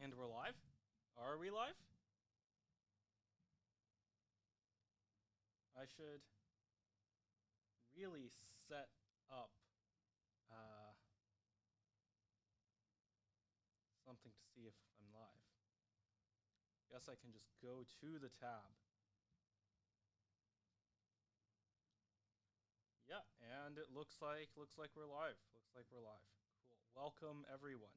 And we're live? Are we live? I should really set up uh, something to see if I'm live. Guess I can just go to the tab. Yeah, and it looks like we're live. Looks like we're live. Cool. Welcome everyone.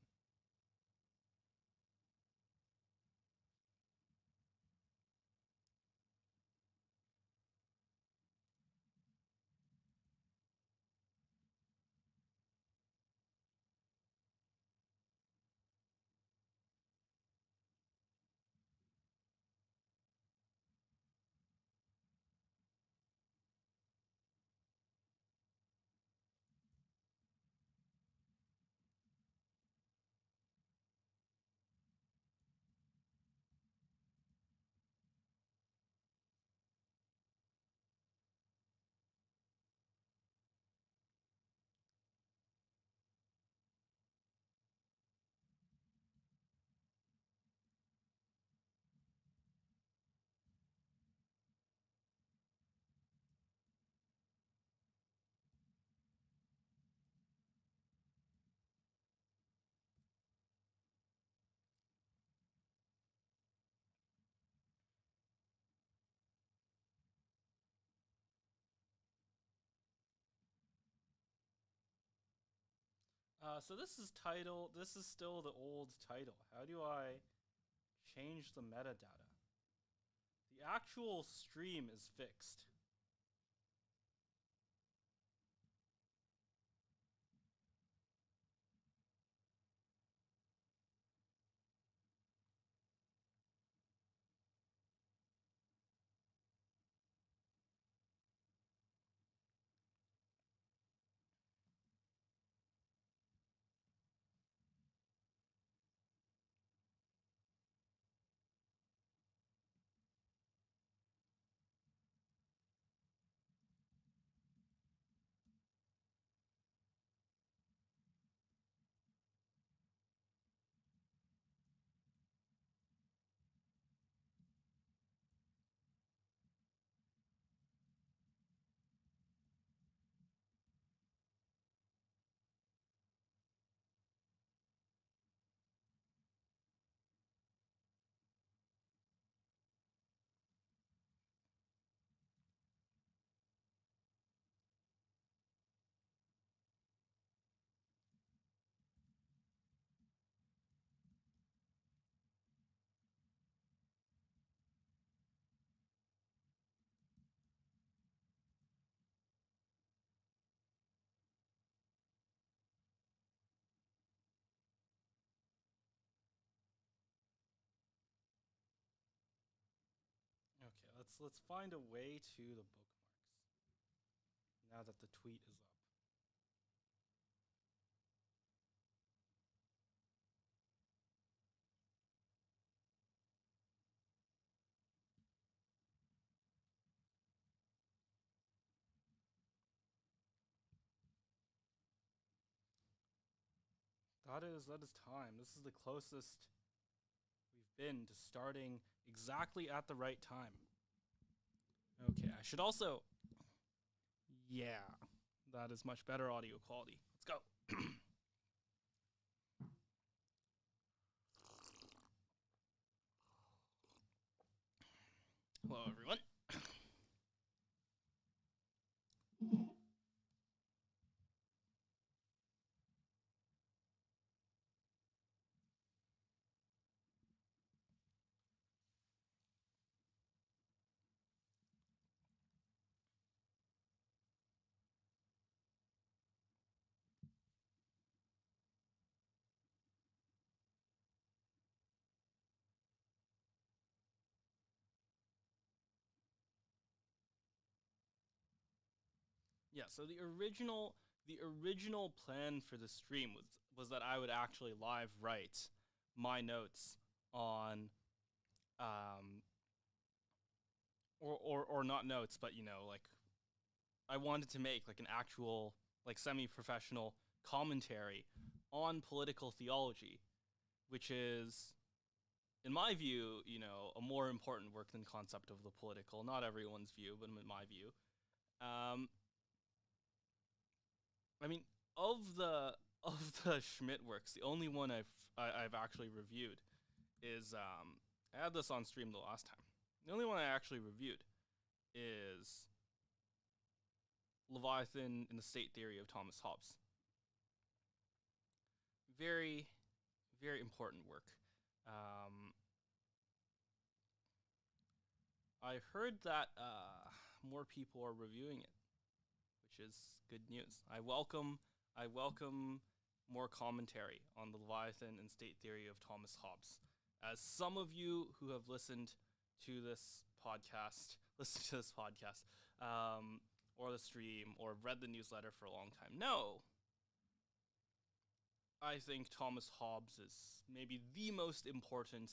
So this is title. This is still the old title. How do I change the metadata? The actual stream is fixed. Okay, let's find a way to the bookmarks now that the tweet is up. That is time. This is the closest we've been to starting exactly at the right time. Okay, I should also. Yeah, that is much better audio quality. Let's go. Hello, everyone. Yeah, so the original plan for the stream was that I would actually live write my notes on um or not notes, but like I wanted to make like an actual like semi-professional commentary on political theology, which is in my view, a more important work than Concept of the Political. Not everyone's view, but in my view. Um, I mean, of the of the Schmitt works, the only one I've actually reviewed is I had this on stream the last time. The only one I actually reviewed is Leviathan in the State Theory of Thomas Hobbes. Very, very important work. I heard that more people are reviewing it, which is good news. I welcome more commentary on the Leviathan and State Theory of Thomas Hobbes. As some of you who have listened to this podcast, or the stream, or read the newsletter for a long time know, I think Thomas Hobbes is maybe the most important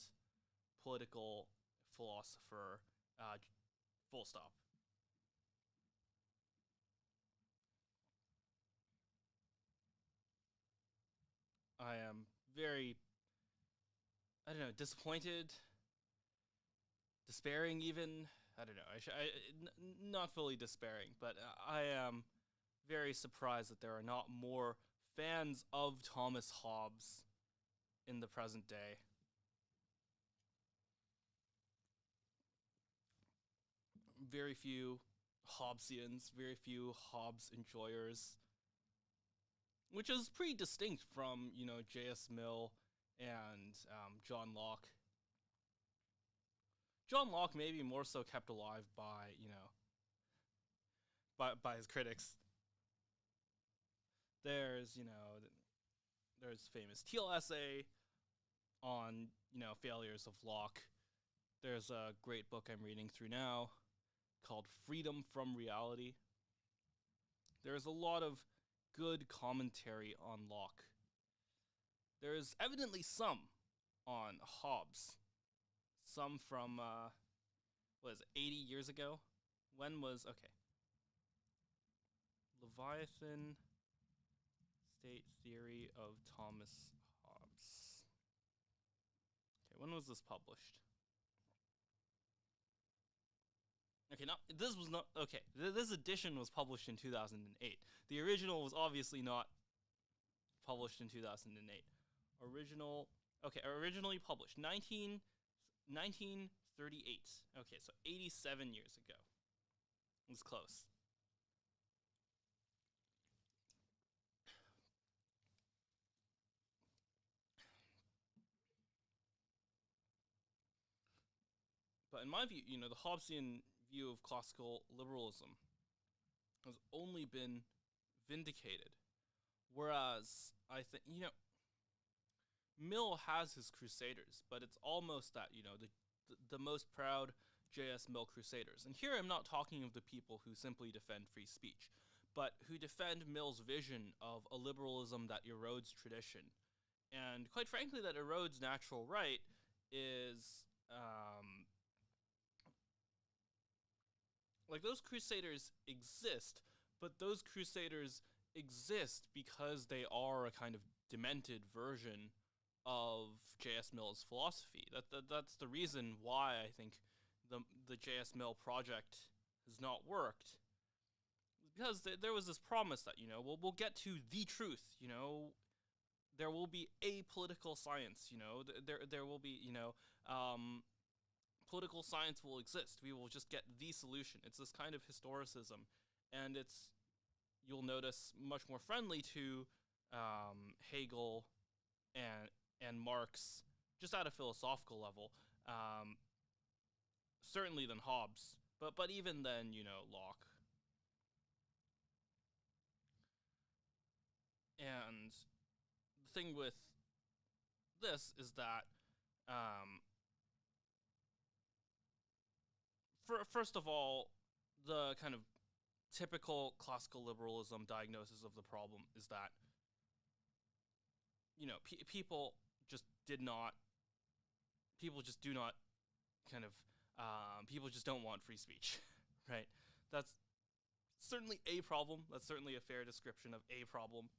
political philosopher, full stop. I am very, disappointed, despairing even. I don't know, not fully despairing, but I am very surprised that there are not more fans of Thomas Hobbes in the present day. Very few Hobbesians, very few Hobbes enjoyers, which is pretty distinct from, J.S. Mill and John Locke. John Locke may be more so kept alive by, by his critics. There's famous Teal essay on, failures of Locke. There's a great book I'm reading through now called Freedom from Reality. There's a lot of good commentary on Locke. There's evidently some on Hobbes. Some from, 80 years ago? Okay. Leviathan, State Theory of Thomas Hobbes. Okay, when was this published? Okay, this edition was published in 2008. The original was obviously not published in 2008. Originally published 1938. Okay, so 87 years ago. It was close. But in my view, the Hobbesian view of classical liberalism has only been vindicated. Whereas, I think, Mill has his crusaders, but it's almost that, the most proud J.S. Mill crusaders. And here I'm not talking of the people who simply defend free speech, but who defend Mill's vision of a liberalism that erodes tradition. And quite frankly, that erodes natural right is, those crusaders exist, but those crusaders exist because they are a kind of demented version of J.S. Mill's philosophy. That's the reason why I think the J.S. Mill project has not worked. Because there was this promise that, we'll get to the truth, there will be a political science, there will be, political science will exist. We will just get the solution. It's this kind of historicism, and you'll notice, much more friendly to Hegel and Marx, just at a philosophical level, certainly than Hobbes, but even then, Locke. And the thing with this is that, first of all, the kind of typical classical liberalism diagnosis of the problem is that, people just do not people just don't want free speech, right? That's certainly a problem. That's certainly a fair description of a problem.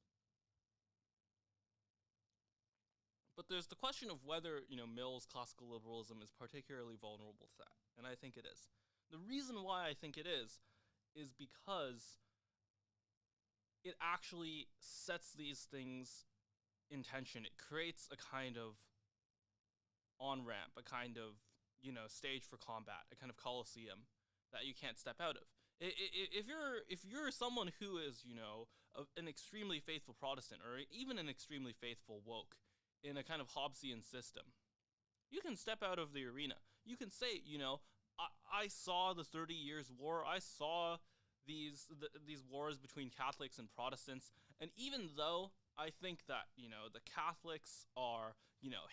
But there's the question of whether, Mill's classical liberalism is particularly vulnerable to that. And I think it is. The reason why I think it is because it actually sets these things in tension. It creates a kind of on-ramp, a kind of, stage for combat, a kind of coliseum that you can't step out of. If you're someone who is, an extremely faithful Protestant, or even an extremely faithful woke in a kind of Hobbesian system, you can step out of the arena. You can say, I saw the 30 Years' War. I saw these wars between Catholics and Protestants, and even though I think that, the Catholics are,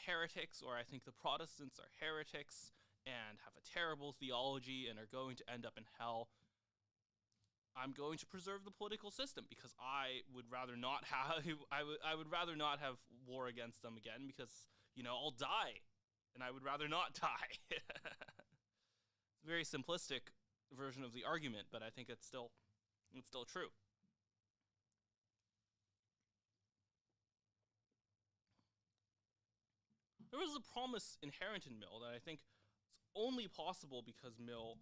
heretics, or I think the Protestants are heretics and have a terrible theology and are going to end up in hell, I'm going to preserve the political system because I would rather not have I would rather not have war against them again because, I'll die and I would rather not die. It's a very simplistic version of the argument, but I think it's still true. There was a promise inherent in Mill that I think is only possible because Mill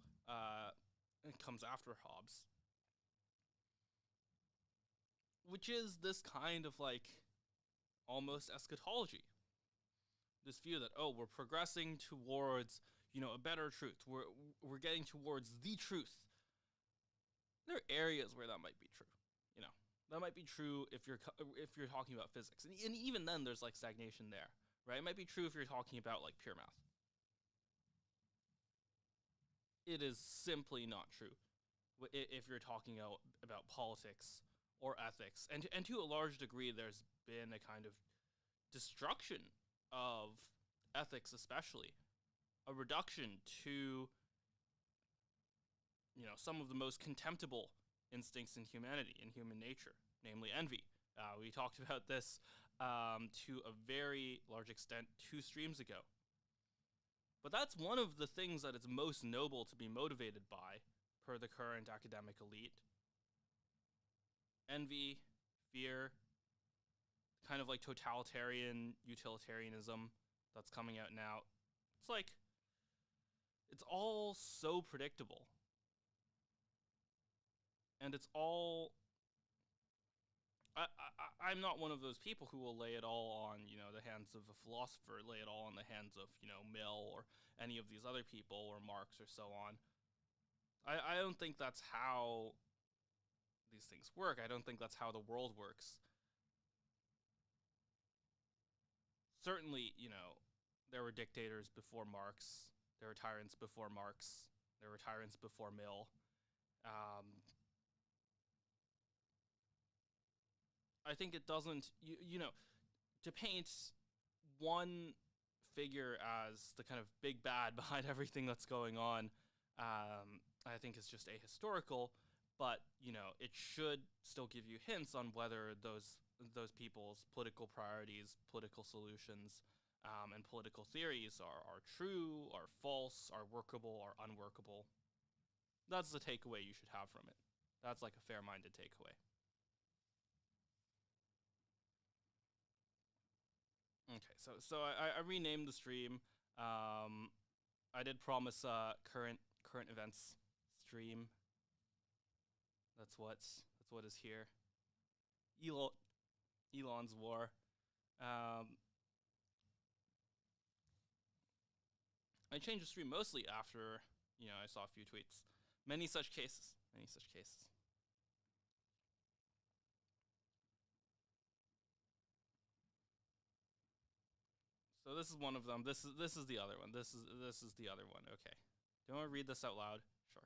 comes after Hobbes, which is this kind of almost eschatology. This view that, we're progressing towards, a better truth. We're getting towards the truth. There are areas where that might be true. That might be true if you're talking about physics, and even then there's stagnation there, right? It might be true if you're talking about pure math. It is simply not true if you're talking about politics or ethics, and to a large degree, there's been a kind of destruction of ethics, especially a reduction to some of the most contemptible instincts in humanity, in human nature, namely envy. We talked about this to a very large extent 2 streams ago. But that's one of the things that it's most noble to be motivated by, per the current academic elite. Envy, fear, kind of totalitarian utilitarianism that's coming out now. It's all so predictable. And it's all... I'm not one of those people who will lay it all on, the hands of a philosopher, lay it all on the hands of, Mill or any of these other people, or Marx or so on. I don't think that's how these things work. I don't think that's how the world works. Certainly, there were dictators before Marx. There were tyrants before Marx. There were tyrants before Mill. I think it doesn't, to paint one figure as the kind of big bad behind everything that's going on, I think is just ahistorical, but, it should still give you hints on whether those people's political priorities, political solutions, and political theories are true, are false, are workable, are unworkable. That's the takeaway you should have from it. That's a fair-minded takeaway. Okay, so I renamed the stream. I did promise current events stream. That's what is here. Elon's war. I changed the stream mostly after I saw a few tweets. Many such cases. So this is one of them. This is the other one. This is the other one. Okay. Do you want to read this out loud? Sure.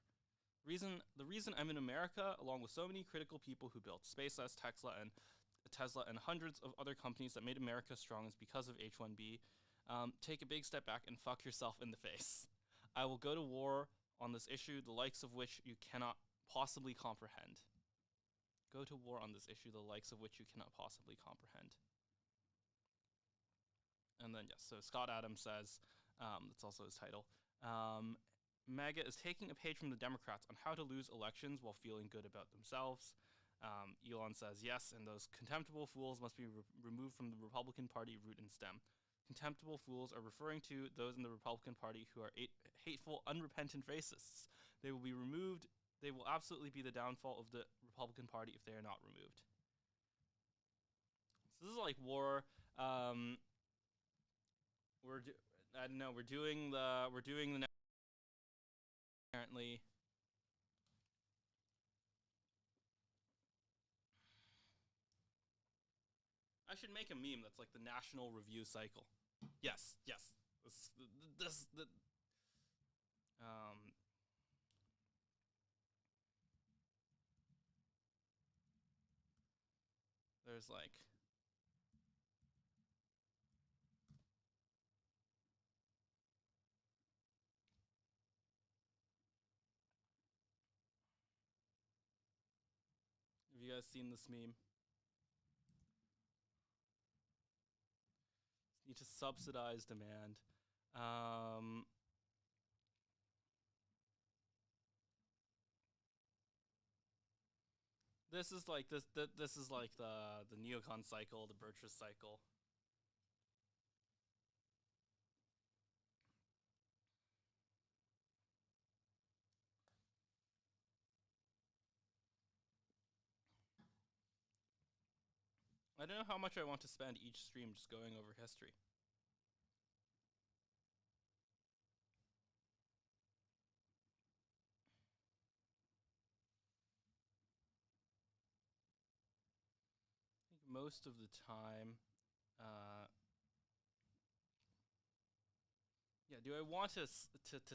The reason I'm in America, along with so many critical people who built SpaceX, Tesla, and hundreds of other companies that made America strong, is because of H-1B. Take a big step back and fuck yourself in the face. I will go to war on this issue, the likes of which you cannot possibly comprehend. Go to war on this issue, the likes of which you cannot possibly comprehend. And then, yes, so Scott Adams says, that's also his title, MAGA is taking a page from the Democrats on how to lose elections while feeling good about themselves. Elon says, yes, and those contemptible fools must be removed from the Republican Party root and stem. contemptible fools are referring to those in the Republican Party who are hateful, unrepentant racists. They will be removed. They will absolutely be the downfall of the Republican Party if they are not removed. So this is like war. I don't know. We're doing the apparently. I should make a meme that's like the National Review cycle. Yes. Um, there's like have you guys seen this meme? Need to subsidize demand. This is like this is like the neocon cycle, the Birchus cycle. I don't know how much I want to spend each stream just going over history. I think most of the time, yeah. Do I want to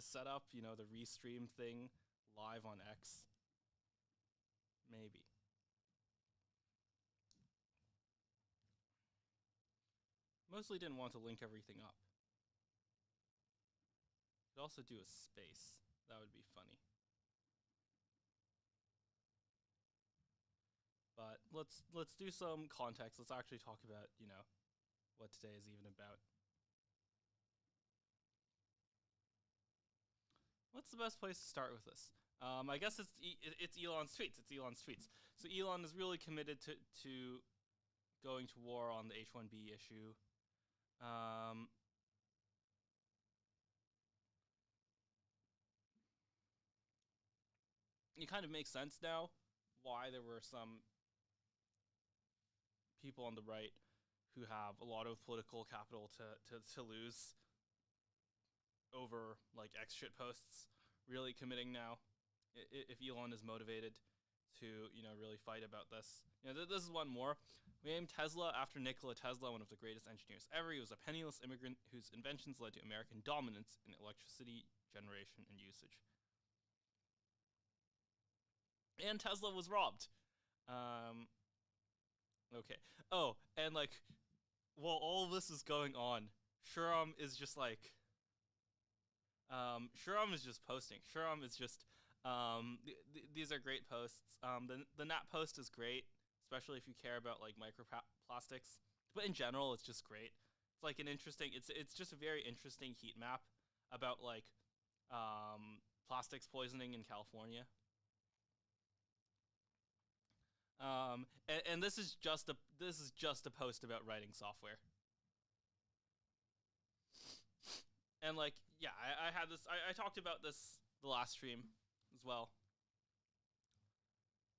set up, you know, the restream thing live on X? Maybe. Mostly didn't want to link everything up. Could also do a space. That would be funny. But let's do some context. Let's actually talk about, you know, what today is even about. What's the best place to start with this? I guess it's Elon's tweets. It's Elon's tweets. So Elon is really committed to going to war on the H-1B issue. It kind of makes sense now why there were some people on the right who have a lot of political capital to lose over like X shit posts really committing now. If Elon is motivated to, you know, really fight about this. You know, this is one more. We named Tesla after Nikola Tesla, one of the greatest engineers ever. He was a penniless immigrant whose inventions led to American dominance in electricity generation and usage. And Tesla was robbed. Okay. Oh, and like, while all this is going on, Shuram is just like, Shuram is just posting. Shuram is just, these are great posts. The Nat post is great, especially if you care about like microplastics. But in general, it's just great. It's like an interesting. It's just a very interesting heat map about like, plastics poisoning in California. And this is just a post about writing software. And like, yeah, I had this. I talked about this the last stream as well.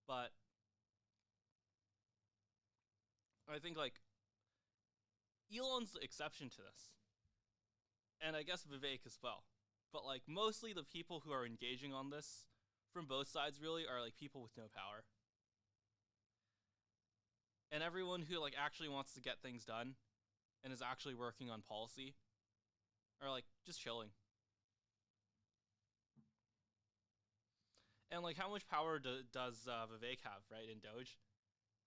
But I think like Elon's the exception to this, and I guess Vivek as well. But like mostly the people who are engaging on this from both sides really are like people with no power. And everyone who like actually wants to get things done and is actually working on policy are like just chilling. And like how much power does Vivek have, right, in Doge?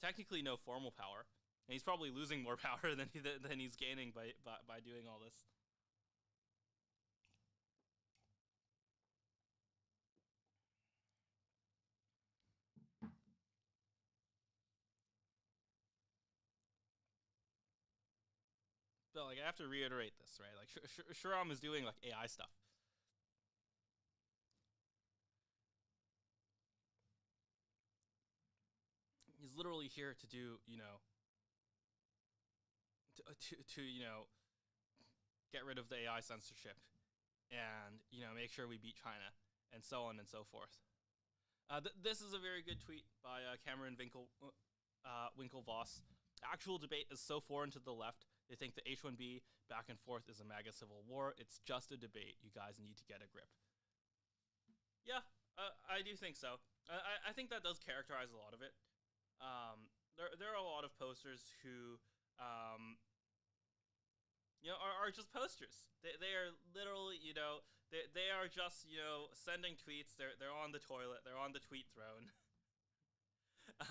Technically no formal power. And he's probably losing more power than he's gaining by doing all this. So like I have to reiterate this, right? Like Shuram is doing like AI stuff. He's literally here to do, you know, to you know, get rid of the AI censorship, and make sure we beat China, and so on and so forth. This is a very good tweet by Cameron Winklevoss. Actual debate is so foreign to the left. They think the H-1B back and forth is a MAGA civil war. It's just a debate. You guys need to get a grip. Yeah, I do think so. I think that does characterize a lot of it. There are a lot of posters who, are just posters. They are literally, they are just, sending tweets. They're on the toilet. They're on the tweet throne.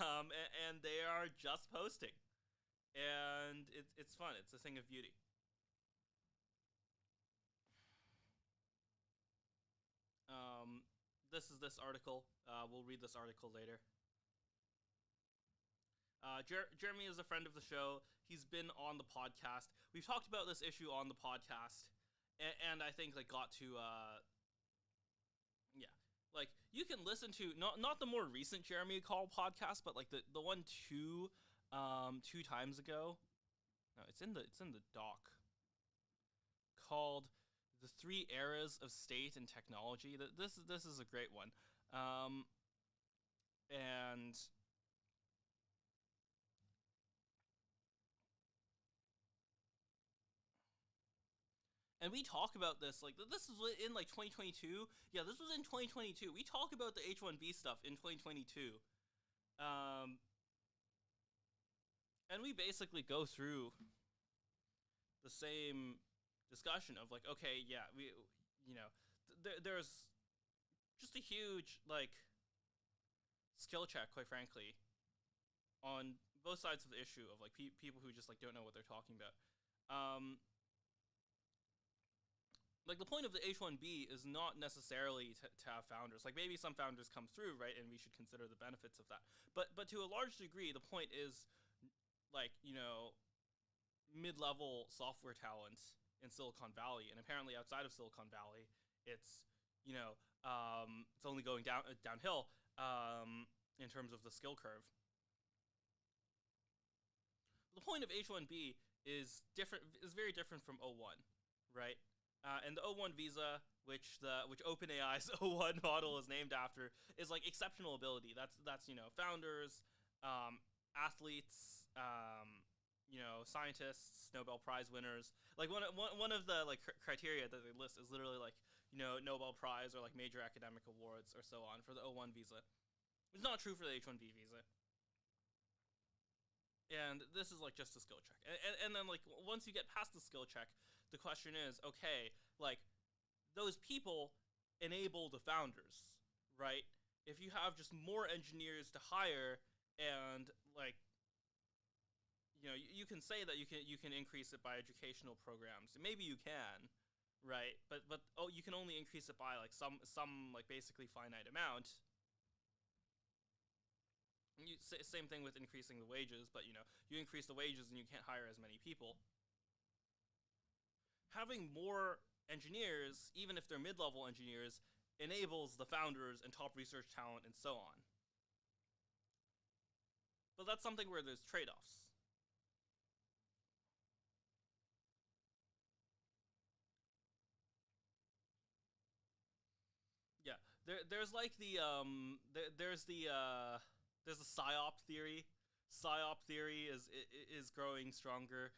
And they are just posting. And it's fun. It's a thing of beauty. This is this article. We'll read this article later. Jeremy is a friend of the show. He's been on the podcast. We've talked about this issue on the podcast, and I think got to yeah, you can listen to not the more recent Jeremy Call podcast, but the one two times ago. No, it's in the doc, called "The Three Eras of State and Technology." This is a great one, and we talk about this, this is in 2022. Yeah, this was in 2022. We talk about the H-1B stuff in 2022. And we basically go through the same discussion of okay, yeah, there's just a huge skill check, quite frankly, on both sides of the issue of people who just don't know what they're talking about. The point of the H-1B is not necessarily to have founders. Maybe some founders come through, right, and we should consider the benefits of that. But to a large degree, the point is, mid-level software talent in Silicon Valley, and apparently outside of Silicon Valley, it's it's only going downhill in terms of the skill curve. The point of H-1B is very different from O-1, right? And the O-1 visa, which OpenAI's O-1 model is named after, is exceptional ability. That's founders, athletes, scientists, Nobel Prize winners. One of the criteria that they list is literally Nobel Prize or major academic awards or so on for the O-1 visa. It's not true for the H-1B visa. And this is just a skill check. And then once you get past the skill check, the question is, okay, those people enable the founders, right? If you have just more engineers to hire, and you can say that you can increase it by educational programs. Maybe you can, right? But you can only increase it by some basically finite amount. Same thing with increasing the wages, but you increase the wages and you can't hire as many people. Having more engineers, even if they're mid-level engineers, enables the founders and top research talent and so on. But that's something where there's trade-offs. Yeah, there's there's the psyop theory. Psyop theory is growing stronger.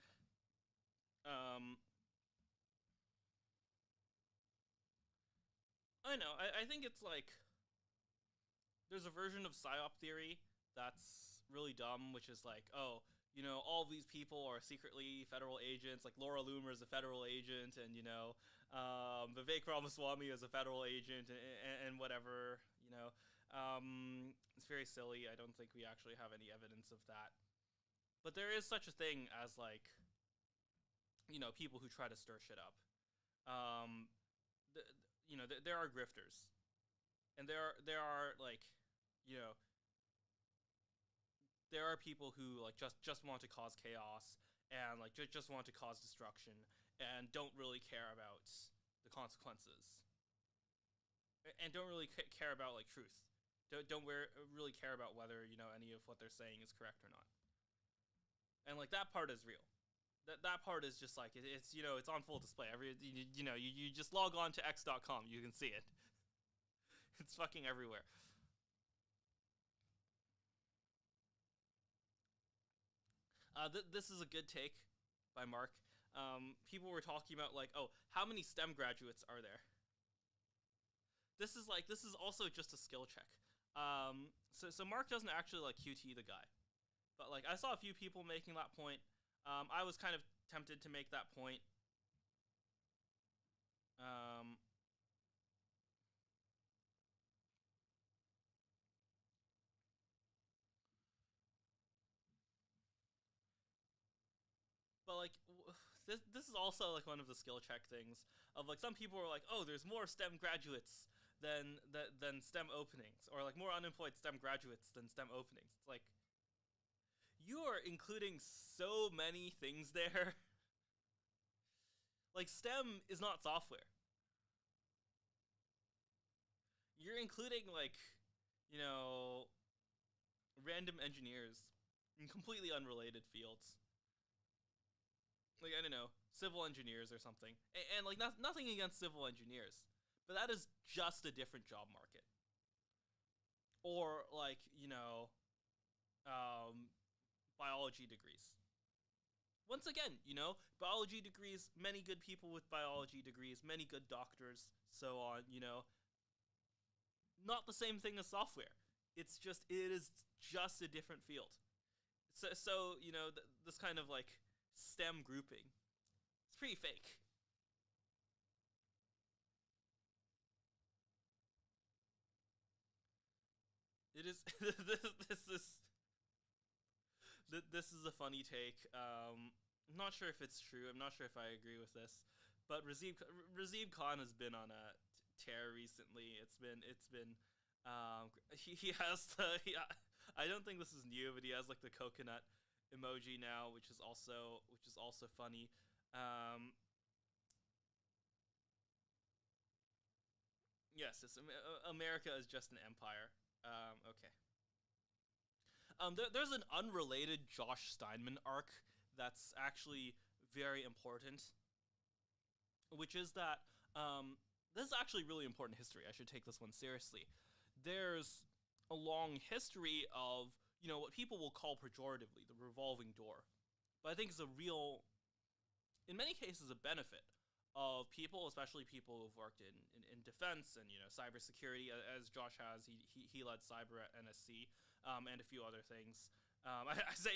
I know. I think it's there's a version of psyop theory that's really dumb, which is all these people are secretly federal agents. Laura Loomer is a federal agent, and Vivek Ramaswamy is a federal agent, and whatever. It's very silly. I don't think we actually have any evidence of that. But there is such a thing as people who try to stir shit up. There are grifters, and there are there are people who just want to cause chaos, and just want to cause destruction, and don't really care about the consequences, and don't really care about truth. Don't really care about whether any of what they're saying is correct or not. And that part is real. That part is just like it's it's on full display. You just log on to x.com, you can see it. It's fucking everywhere. This is a good take by Mark. People were talking about like, oh, how many STEM graduates are there? This is also just a skill check. So Mark doesn't actually like QT the guy, but like I saw a few people making that point. I was kind of tempted to make that point. Um, but like this is also like one of the skill check things of like some people are like, oh, there's more STEM graduates than STEM openings, or like more unemployed STEM graduates than STEM openings. It's like you are including so many things there. Like STEM is not software. You're including like, you know, random engineers in completely unrelated fields. Like I don't know, civil engineers or something. And like nothing against civil engineers, but that is just a different job market. Or like, biology degrees. Once again, biology degrees, many good people with biology degrees, many good doctors, so on. Not the same thing as software. It is just a different field. So this kind of like STEM grouping, it's pretty fake. It is. This is a funny take. I'm not sure if it's true. I'm not sure if I agree with this, but Razib Khan has been on a tear recently. It's been he has I don't think this is new, but he has like the coconut emoji now, which is also funny. Um, yes, America is just an empire. Okay. There's an unrelated Josh Steinman arc that's actually very important, which is that this is actually really important history. I should take this one seriously. There's a long history of what people will call pejoratively the revolving door, but I think it's a real, in many cases, a benefit of people, especially people who've worked in defense and cybersecurity, as Josh has. He led cyber at NSC, and a few other things. I say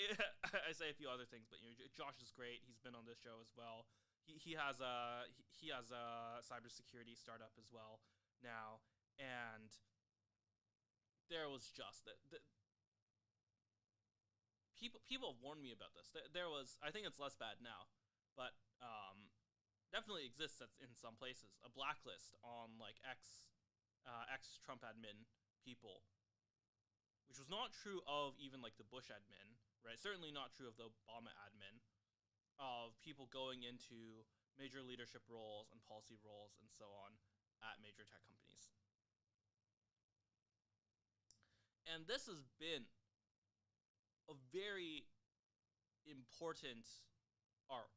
I say a few other things, but Josh is great. He's been on this show as well. He has a cybersecurity startup as well now, and there was just the people have warned me about this. There was, I think it's less bad now, but definitely exists in some places, a blacklist on like ex Trump admin people, which was not true of even like the Bush admin, right? Certainly not true of the Obama admin, of people going into major leadership roles and policy roles and so on at major tech companies. And this has been a very important arc.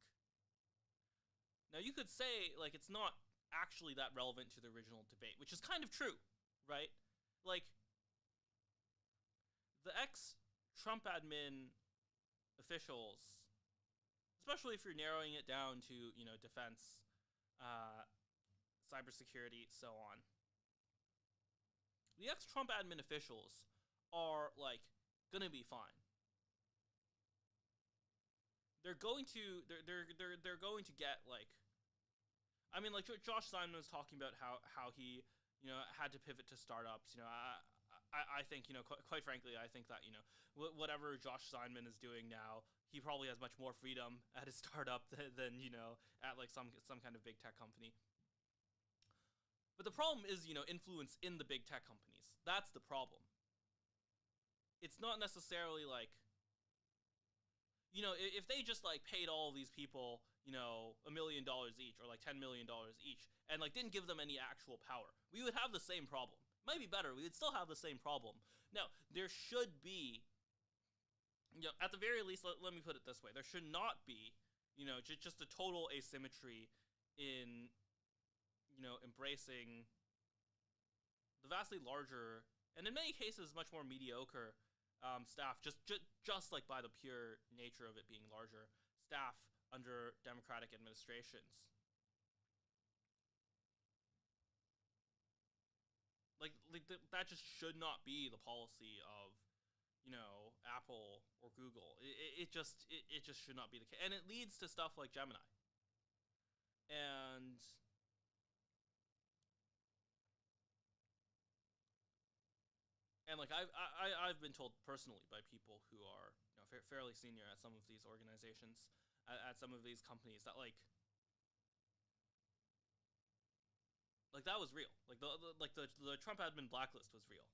Now you could say like it's not actually that relevant to the original debate, which is kind of true, right? Like the ex-Trump admin officials, especially if you're narrowing it down to defense, cybersecurity, so on. The ex-Trump admin officials are like gonna be fine. They're going to get like, I mean, like Josh Simon was talking about how he had to pivot to startups. I think quite frankly, I think that whatever Josh Steinman is doing now, he probably has much more freedom at his startup than at like some kind of big tech company. But the problem is influence in the big tech companies. That's the problem. It's not necessarily like if they just like paid all these people $1 million each, or like $10 million each, and like didn't give them any actual power, we would have the same problem. Might be better. We would still have the same problem. Now there should be, at the very least, let me put it this way: there should not be, just a total asymmetry in, embracing the vastly larger, and in many cases much more mediocre, staff, just like by the pure nature of it being larger, staff under Democratic administrations. That just should not be the policy of, Apple or Google. It just should not be the case, and it leads to stuff like Gemini. And like I've been told personally by people who are, fairly senior at some of these organizations, at some of these companies, that that was real. Like the Trump admin blacklist was real.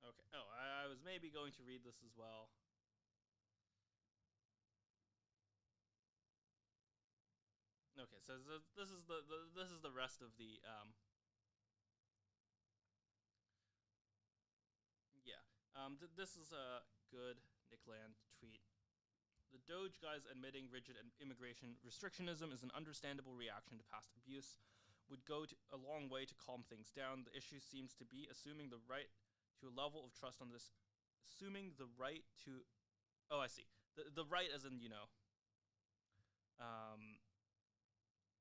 Okay. Oh, I was maybe going to read this as well. Okay, so this is the rest of the, yeah. This is a good Nick Land tweet. The Doge guys admitting rigid immigration restrictionism is an understandable reaction to past abuse. Would go a long way to calm things down. The issue seems to be assuming the right to a level of trust on this. Assuming the right to. Oh, I see. The right, as in, um,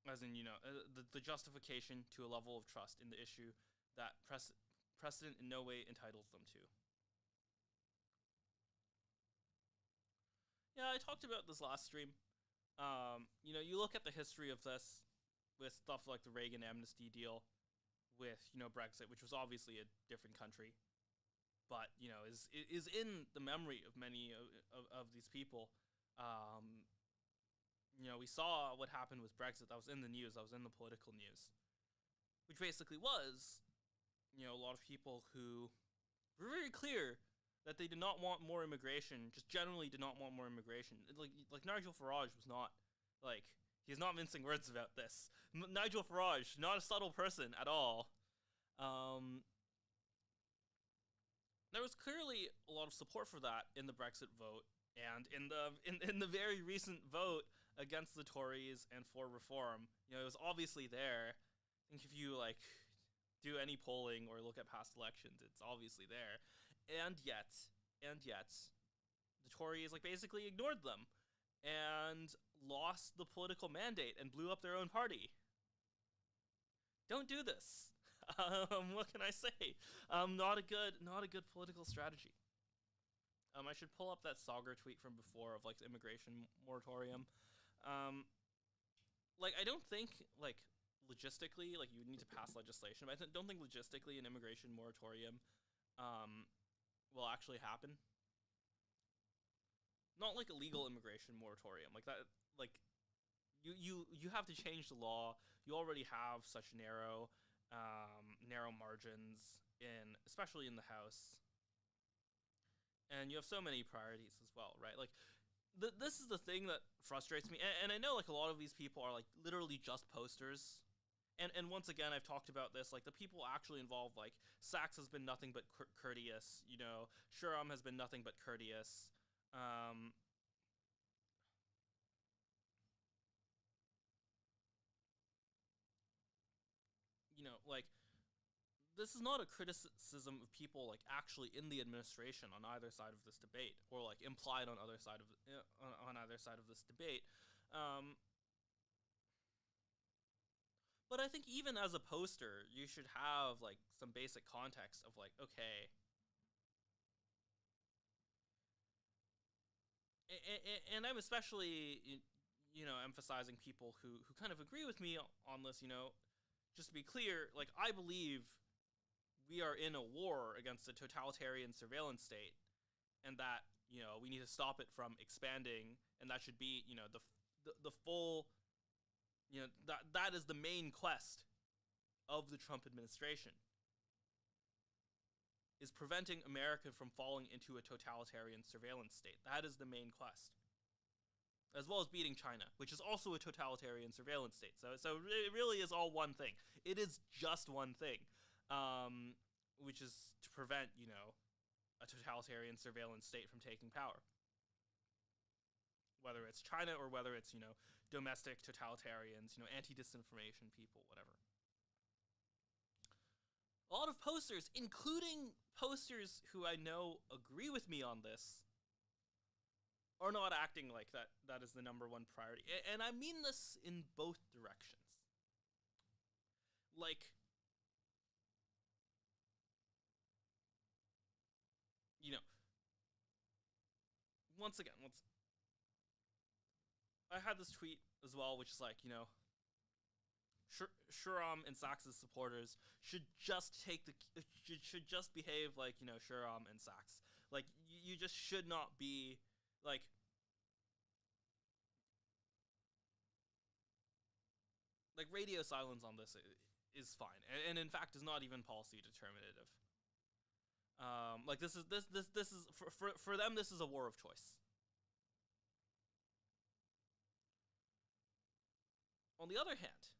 the justification to a level of trust in the issue that precedent in no way entitles them to. Yeah, I talked about this last stream. You look at the history of this with stuff like the Reagan amnesty deal, with, Brexit, which was obviously a different country, but, is in the memory of many of these people. We saw what happened with Brexit. That was in the news. That was in the political news, which basically was, a lot of people who were very clear that they did not want more immigration, just generally did not want more immigration. Like Nigel Farage was not, he's not mincing words about this. Nigel Farage, not a subtle person at all. There was clearly a lot of support for that in the Brexit vote, and in the very recent vote against the Tories and for reform. It was obviously there. I think if you do any polling or look at past elections, it's obviously there. And yet, the Tories basically ignored them and lost the political mandate and blew up their own party. Don't do this. What can I say? Not a good political strategy. I should pull up that Sauger tweet from before of the immigration moratorium. I don't think logistically you would need to pass legislation, but I don't think logistically an immigration moratorium will actually happen. Not a legal immigration moratorium that. You have to change the law. You already have such narrow margins especially in the House, and you have so many priorities as well, right? This is the thing that frustrates me, and I know a lot of these people are literally just posters. And once again, I've talked about this. The people actually involved, Sachs has been nothing but courteous. Shuram has been nothing but courteous. This is not a criticism of people actually in the administration on either side of this debate, or implied on either side of this debate. But I think even as a poster, you should have some basic context of okay, and I'm especially emphasizing people who kind of agree with me on this. Just to be clear, I believe we are in a war against a totalitarian surveillance state, and that we need to stop it from expanding, and that should be the full. That is the main quest of the Trump administration, is preventing America from falling into a totalitarian surveillance state. That is the main quest. as well as beating China, which is also a totalitarian surveillance state. So it really is all one thing. It is just one thing, which is to prevent, a totalitarian surveillance state from taking power. Whether it's China or whether it's, domestic totalitarians, anti-disinformation people, whatever. A lot of posters, including posters who I know agree with me on this, are not acting like that is the number one priority. And I mean this in both directions. Like, once again, I had this tweet as well, which is like, Shuram and Sachs's supporters should just should just behave like, Shuram and Sachs. Like, you just should not be like radio silence on this is fine, and in fact is not even policy determinative. Like, this is for them, this is a war of choice. On the other hand,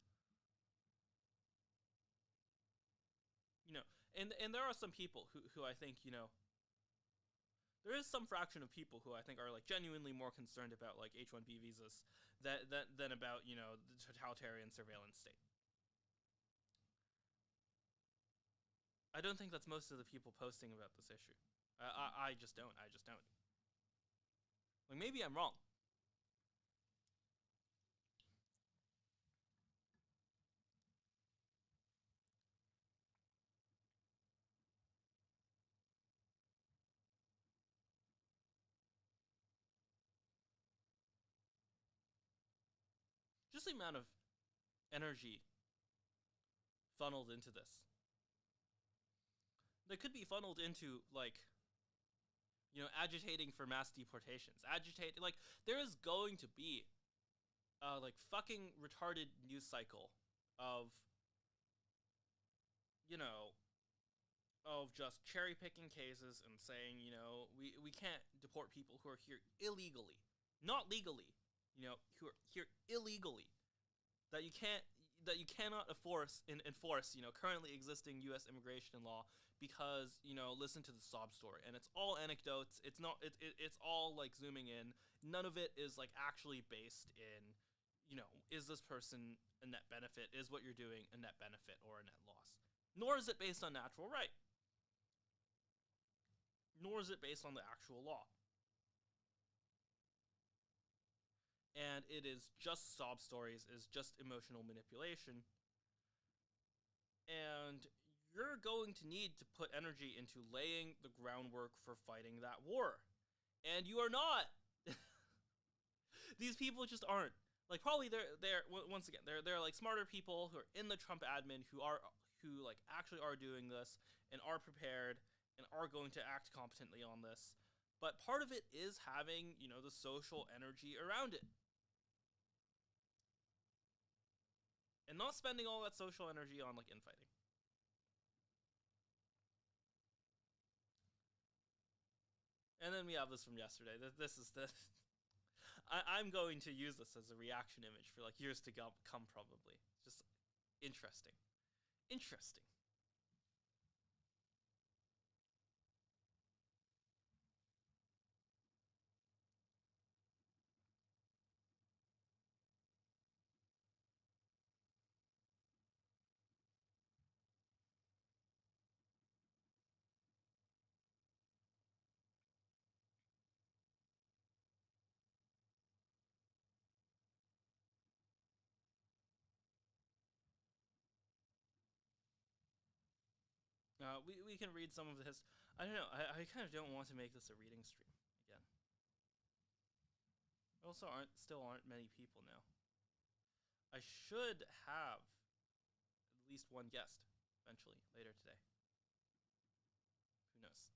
and there are some people who I think, there is some fraction of people who I think are like genuinely more concerned about like H-1B visas than about, the totalitarian surveillance state. I don't think that's most of the people posting about this issue. I just don't. Like, maybe I'm wrong. Just the amount of energy funneled into this. That could be funneled into, like, agitating for mass deportations. Like, there is going to be like, fucking retarded news cycle of, of just cherry picking cases and saying, we can't deport people who are here illegally, not legally, who are here illegally, that you cannot enforce, currently existing U.S. immigration law because, listen to the sob story, and it's all anecdotes. It's not. It's all like zooming in. None of it is like actually based in, is this person a net benefit? Is what you're doing a net benefit or a net loss? Nor is it based on natural right. Nor is it based on the actual law. And it is just sob stories, is just emotional manipulation. And you're going to need to put energy into laying the groundwork for fighting that war. And you are not. These people just aren't. Like, probably they're once again, they're like smarter people who are in the Trump admin who like actually are doing this and are prepared and are going to act competently on this. But part of it is having, the social energy around it. And not spending all that social energy on, like, infighting. And then we have this from yesterday. This is this. I'm going to use this as a reaction image for, like, years to come, probably. It's just interesting. Interesting. We can read some of this. I don't know. I kind of don't want to make this a reading stream again. Also, still aren't many people now. I should have at least one guest eventually later today. Who knows?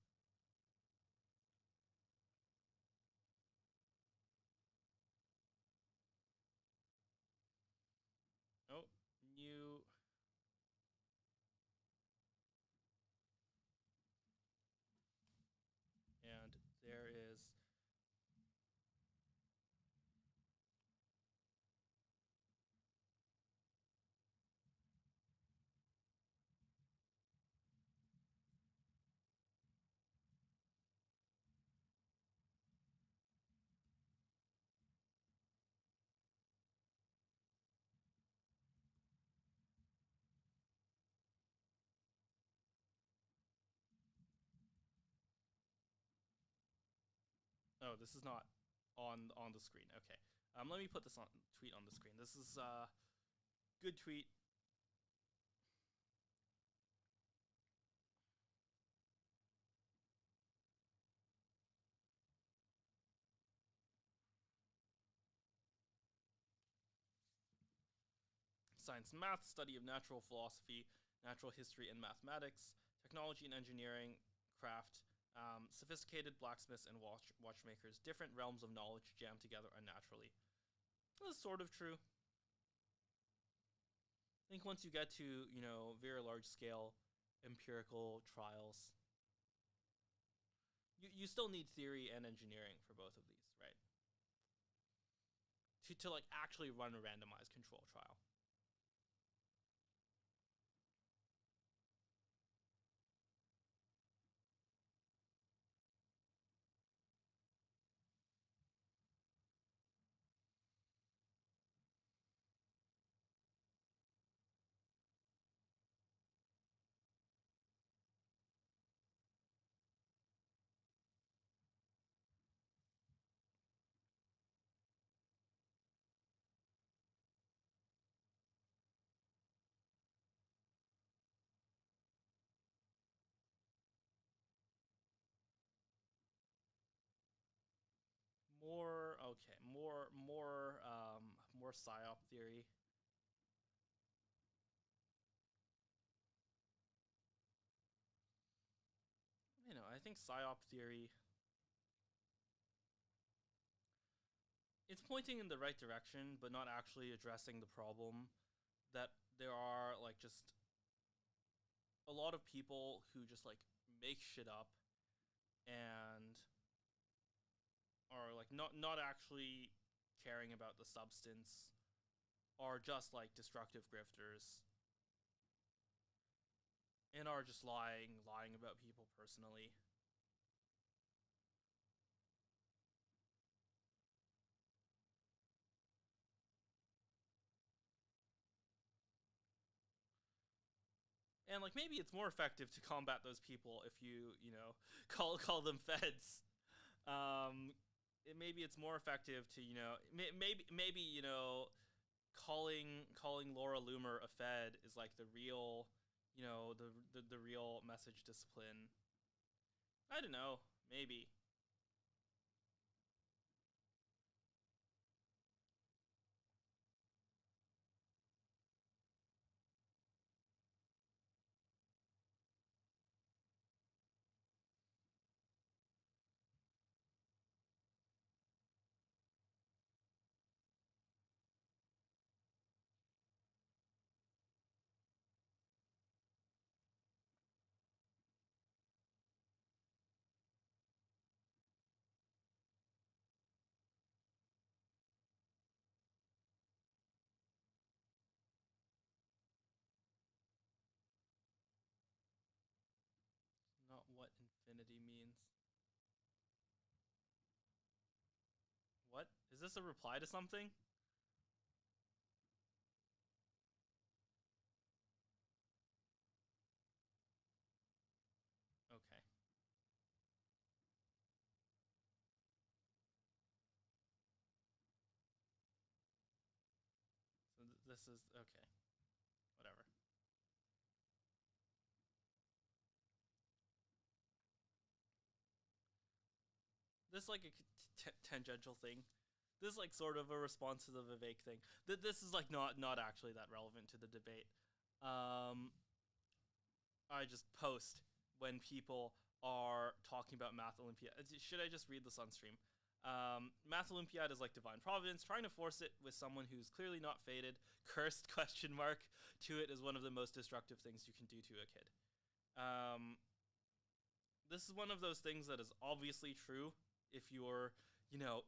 Oh, new. And there is no, this is not on the screen. Okay. Let me put this on tweet on the screen. This is good tweet. Science and math, study of natural philosophy, natural history and mathematics, technology and engineering, craft, sophisticated blacksmiths and watchmakers, different realms of knowledge jammed together unnaturally. That's sort of true. I think once you get to, very large scale empirical trials, you still need theory and engineering for both of these, right? To like actually run a randomized control trial. More okay, more psyop theory. I think psyop theory, it's pointing in the right direction, but not actually addressing the problem that there are like just a lot of people who just like make shit up and are like not actually caring about the substance, are just like destructive grifters and are just lying about people personally. And like maybe it's more effective to combat those people if you call them feds. Maybe it's more effective to maybe calling Laura Loomer a fed is like the real the real message discipline. I don't know, maybe. Not what infinity means. What? Is this a reply to something? Okay. So this is okay. Whatever. This is like a tangential thing. This is like sort of a response to the Vivek thing. This is like not actually that relevant to the debate. I just post when people are talking about Math Olympiad. Should I just read this on stream? Math Olympiad is like divine providence. Trying to force it with someone who's clearly not fated, cursed question mark to it is one of the most destructive things you can do to a kid. This is one of those things that is obviously true if you're,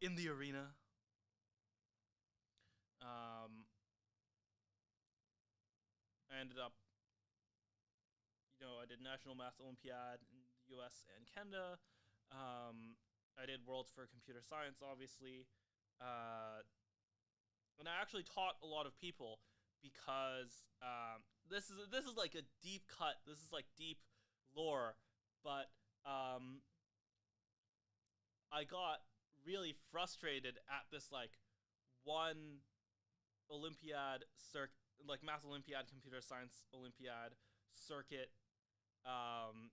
in the arena. I ended up, I did National Math Olympiad in the US and Canada. I did Worlds for Computer Science, obviously. And I actually taught a lot of people because this is like a deep cut. This is like deep lore, but I got really frustrated at this like one Olympiad like Math Olympiad, Computer Science Olympiad circuit, um,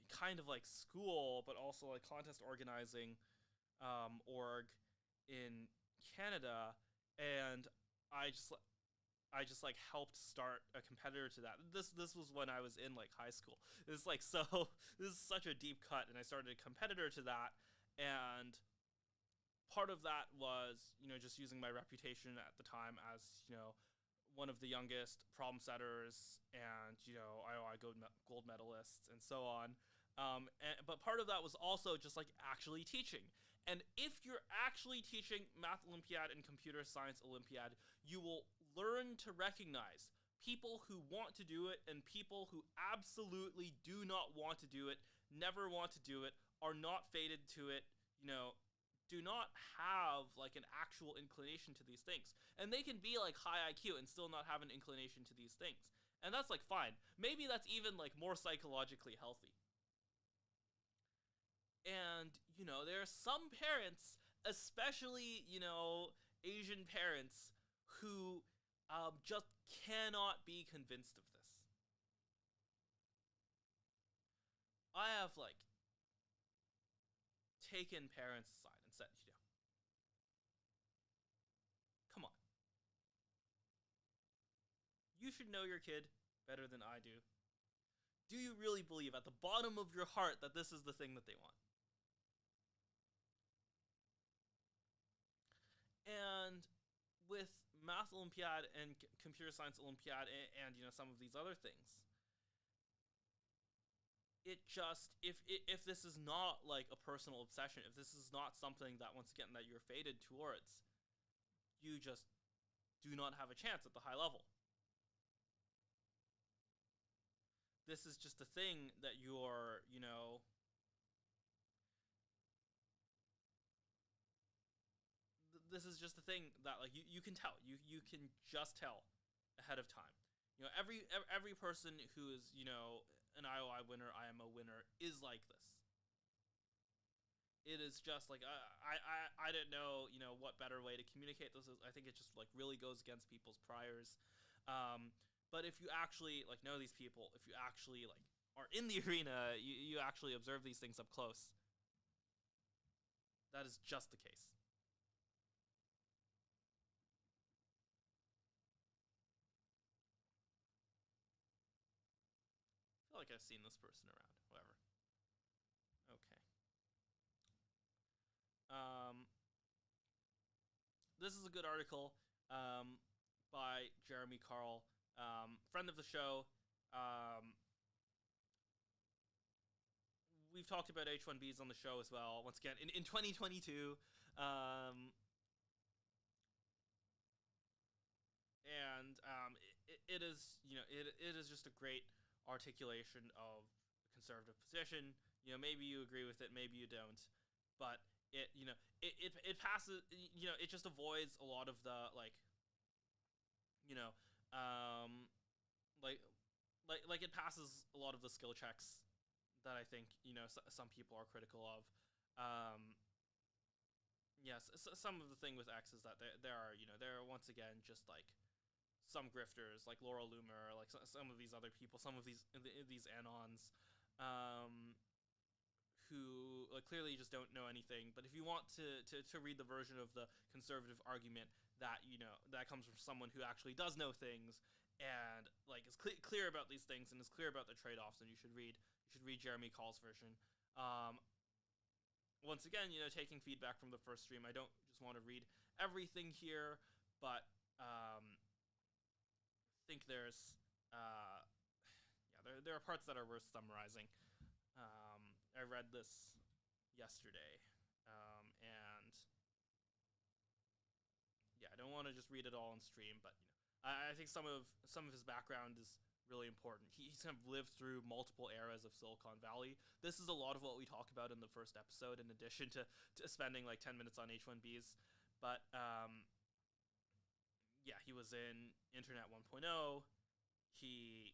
kind of like school, but also like contest organizing, org in Canada, and I just I just like helped start a competitor to that. This was when I was in like high school. This is like so this is such a deep cut, and I started a competitor to that, and part of that was, just using my reputation at the time as, one of the youngest problem setters and, IOI gold medalists and so on. But part of that was also just like actually teaching. And if you're actually teaching Math Olympiad and Computer Science Olympiad, you will learn to recognize people who want to do it and people who absolutely do not want to do it, never want to do it, are not fated to it, do not have like an actual inclination to these things. And they can be like high IQ and still not have an inclination to these things. And that's like fine. Maybe that's even like more psychologically healthy. And, there are some parents, especially, Asian parents, who just cannot be convinced of this. I have like taken parents aside and said, come on. You should know your kid better than I do. Do you really believe at the bottom of your heart that this is the thing that they want? And with Math Olympiad and Computer Science Olympiad and some of these other things, it just, if this is not like a personal obsession, if this is not something that, once again, that you're fated towards, you just do not have a chance at the high level. This is just a thing that you're, this is just a thing that like you can tell. You can just tell ahead of time. Every person who is, an IOI winner, IMO winner, is like this. It is just like I didn't know, what better way to communicate this is. I think it just like really goes against people's priors. But if you actually like know these people, if you actually like are in the arena, you actually observe these things up close. That is just the case. I feel like I've seen this person around. Whatever. Okay. This is a good article by Jeremy Carl, friend of the show. We've talked about H1Bs on the show as well. Once again, in 2022. It is, it is just a great articulation of the conservative position. Maybe you agree with it, maybe you don't, but it passes. It just avoids a lot of the like it passes a lot of the skill checks that I think some people are critical of. Yes, some of the thing with X is that there are once again just like some grifters like Laura Loomer, like some of these other people, some of these anons, who like clearly just don't know anything. But if you want to read the version of the conservative argument that that comes from someone who actually does know things and like is clear about these things and is clear about the trade-offs, then you should read Jeremy Call's version. Once again, taking feedback from the first stream, I don't just want to read everything here, but think there's there are parts that are worth summarizing. I read this yesterday, and yeah, I don't want to just read it all on stream, but I think some of his background is really important. He's kind of lived through multiple eras of Silicon Valley. This is a lot of what we talk about in the first episode, in addition to spending like 10 minutes on H1Bs. But yeah, he was in Internet 1.0. He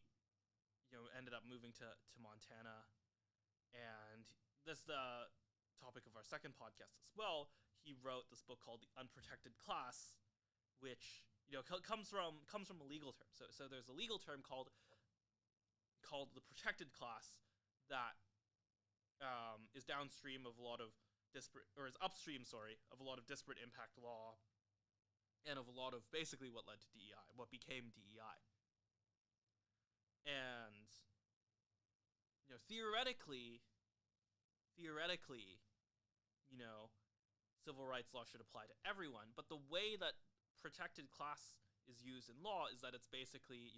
ended up moving to Montana, and this topic of our second podcast as well, he wrote this book called The Unprotected Class, which comes from a legal term. So there's a legal term called the protected class that is downstream of a lot of is upstream, of a lot of disparate impact law, and of a lot of basically what led to DEI, what became DEI. And theoretically, civil rights law should apply to everyone, but the way that protected class is used in law is that it's basically,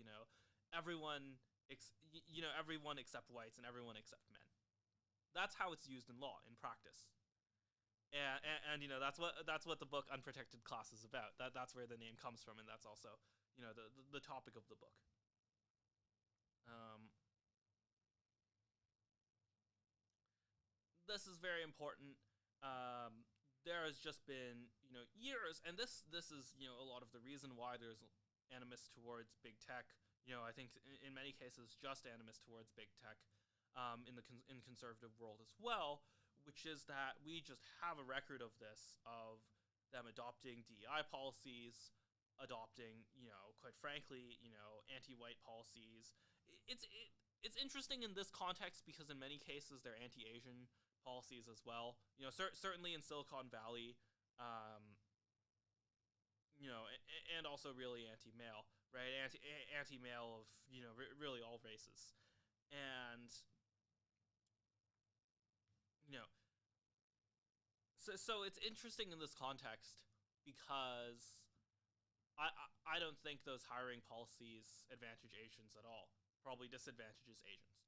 everyone everyone except whites and everyone except men. That's how it's used in law, in practice. And that's what the book Unprotected Class is about. That's where the name comes from, and that's also, the topic of the book. This is very important. There has just been, years, and this is, a lot of the reason why there's animus towards big tech. I think in many cases just animus towards big tech, in the conservative world as well, which is that we just have a record of this, of them adopting DEI policies, adopting, quite frankly, anti-white policies. It's interesting in this context because in many cases they're anti-Asian policies as well. Certainly in Silicon Valley, and also really anti-male, right? Anti-male of, really all races. And, so it's interesting in this context because I don't think those hiring policies advantage Asians at all. Probably disadvantages Asians.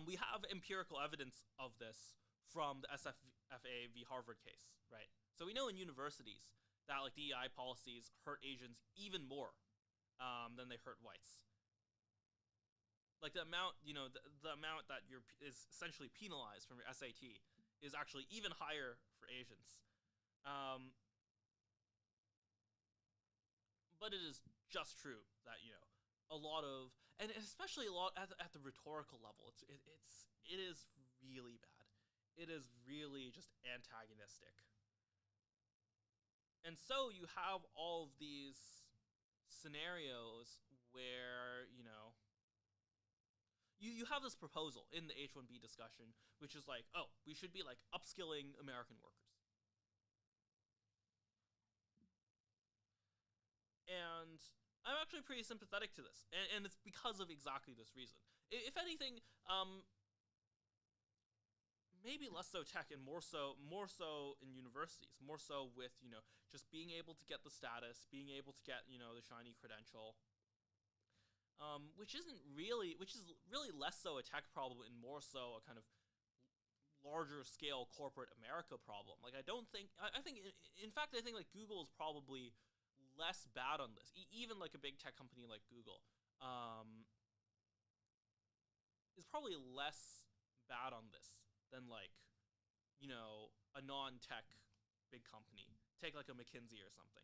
We have empirical evidence of this from the SFA v. Harvard case, right? So we know in universities that DEI policies hurt Asians even more than they hurt whites. The amount, the amount that is essentially penalized from your SAT is actually even higher for Asians. But it is just true that, a lot of, and especially a lot at the rhetorical level, it is really bad. It is really just antagonistic. And so you have all of these scenarios where, you have this proposal in the H-1B discussion, which is we should be upskilling American workers. And I'm actually pretty sympathetic to this, and it's because of exactly this reason. If anything, maybe less so tech and more so in universities, more so with, just being able to get the status, being able to get, the shiny credential, which is really less so a tech problem and more so a kind of larger scale corporate America problem. I think in fact Google is probably less bad on this. Even a big tech company like Google is probably less bad on this than a non-tech big company. Take a McKinsey or something.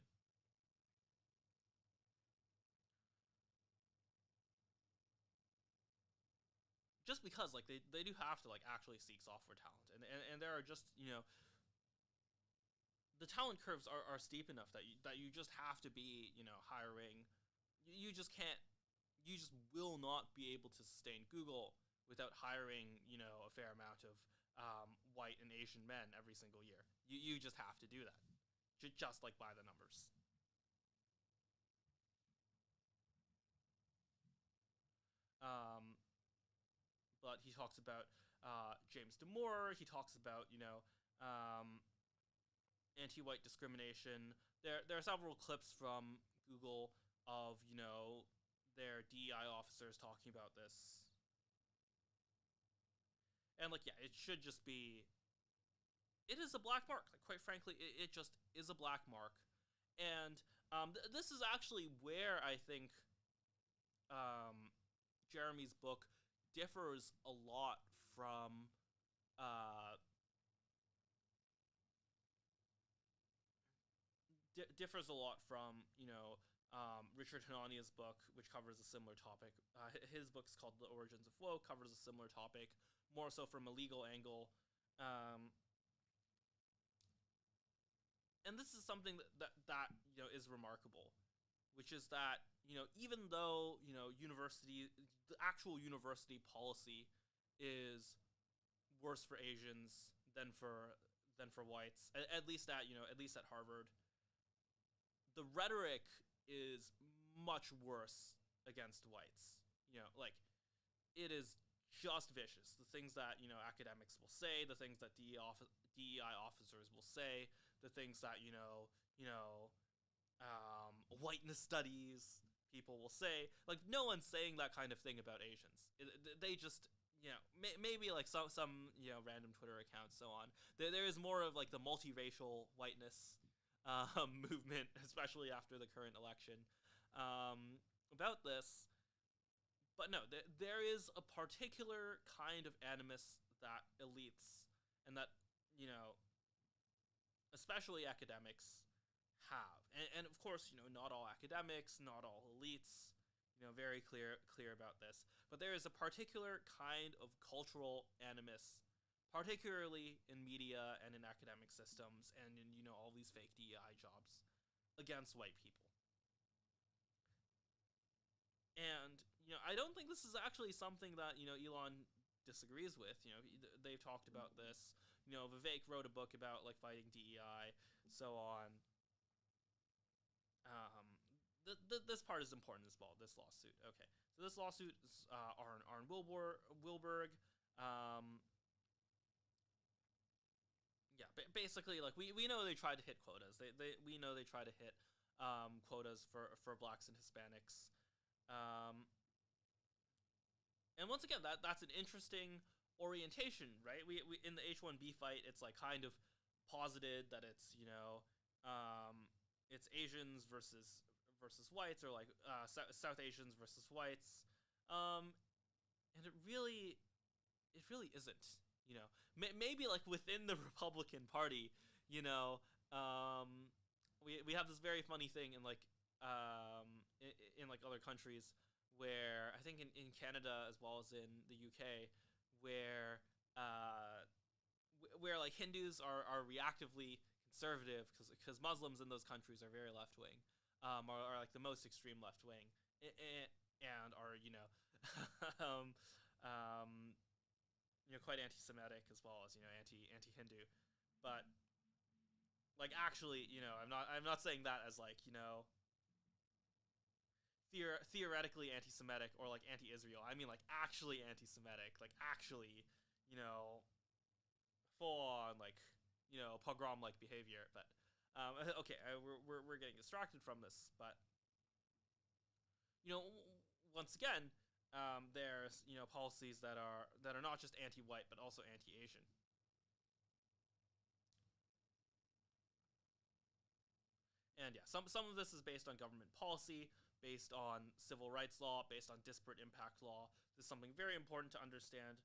Just because they do have to actually seek software talent, and there are just the talent curves are steep enough that you just have to be hiring. You just will not be able to sustain Google without hiring a fair amount of white and Asian men every single year. You just have to do that, just by the numbers. But he talks about James Damore. He talks about anti-white discrimination. There are several clips from Google of their DEI officers talking about this. And it should just be. It is a black mark. Quite frankly, it just is a black mark. And this is actually where I think Jeremy's book differs a lot from Richard Hanania's book, which covers a similar topic. His book's called The Origins of Woke, covers a similar topic, more so from a legal angle. and this is something that is remarkable, which is that even though the actual university policy is worse for Asians than for whites, at least at Harvard, the rhetoric is much worse against whites. Like, it is just vicious. The things that academics will say, the things that DEI officers will say, the things that whiteness studies people will say. Like, no one's saying that kind of thing about Asians. They just maybe like some random Twitter accounts, so on. There is more of like the multiracial whiteness movement, especially after the current election, about this. But no, there is a particular kind of animus that elites and that especially academics have, and of course, not all academics, not all elites, very clear about this. But there is a particular kind of cultural animus, particularly in media and in academic systems and in all these fake DEI jobs, against white people. And I don't think this is actually something that Elon disagrees with. They've talked about this. Vivek wrote a book about like fighting DEI, so on. This part is important as well. This lawsuit. Okay, so this lawsuit is Arn Wilberg. Basically, like we know they tried to hit quotas. We know they try to hit quotas for blacks and Hispanics. And once again, that's an interesting orientation, right? We in the H1B fight, it's like kind of posited that it's it's Asians versus whites, or like South Asians versus whites, and it really isn't. Maybe like within the Republican Party, we have this very funny thing in like in like other countries, where I think in Canada as well as in the UK, where like Hindus are reactively conservative because Muslims in those countries are very left wing, are like the most extreme left wing, and are quite anti-Semitic as well as anti-Hindu, but like actually I'm not saying that as like theoretically anti-Semitic or like anti-Israel. I mean like actually anti-Semitic, like actually full on like pogrom like behavior. But okay, we're getting distracted from this, but once again, there's policies that are not just anti-white but also anti-Asian. And yeah, some of this is based on government policy, based on civil rights law, based on disparate impact law. This is something very important to understand,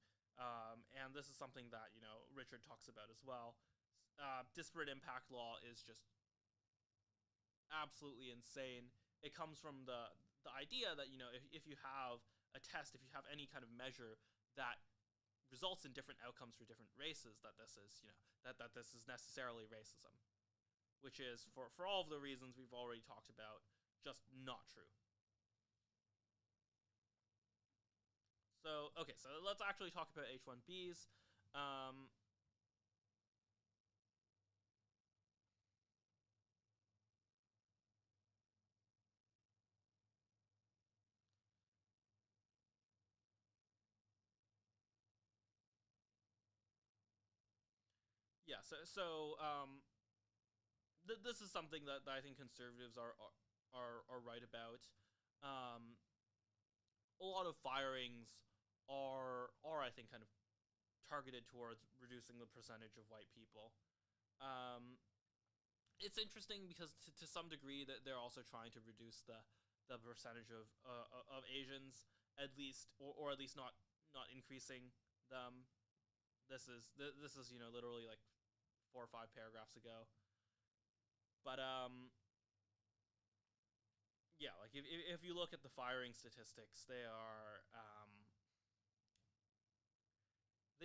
and this is something that Richard talks about as well. Disparate impact law is just absolutely insane. It comes from the idea that if you have a test, if you have any kind of measure that results in different outcomes for different races, that this is that this is necessarily racism, which is for all of the reasons we've already talked about, just not true. So okay, so let's actually talk about H1Bs. Yeah, this is something that I think conservatives are right about. A lot of firings are I think kind of targeted towards reducing the percentage of white people. It's interesting because to some degree that they're also trying to reduce the percentage of Asians, at least, or at least not increasing them. This is literally like 4 or 5 paragraphs ago. But yeah, like if you look at the firing statistics, they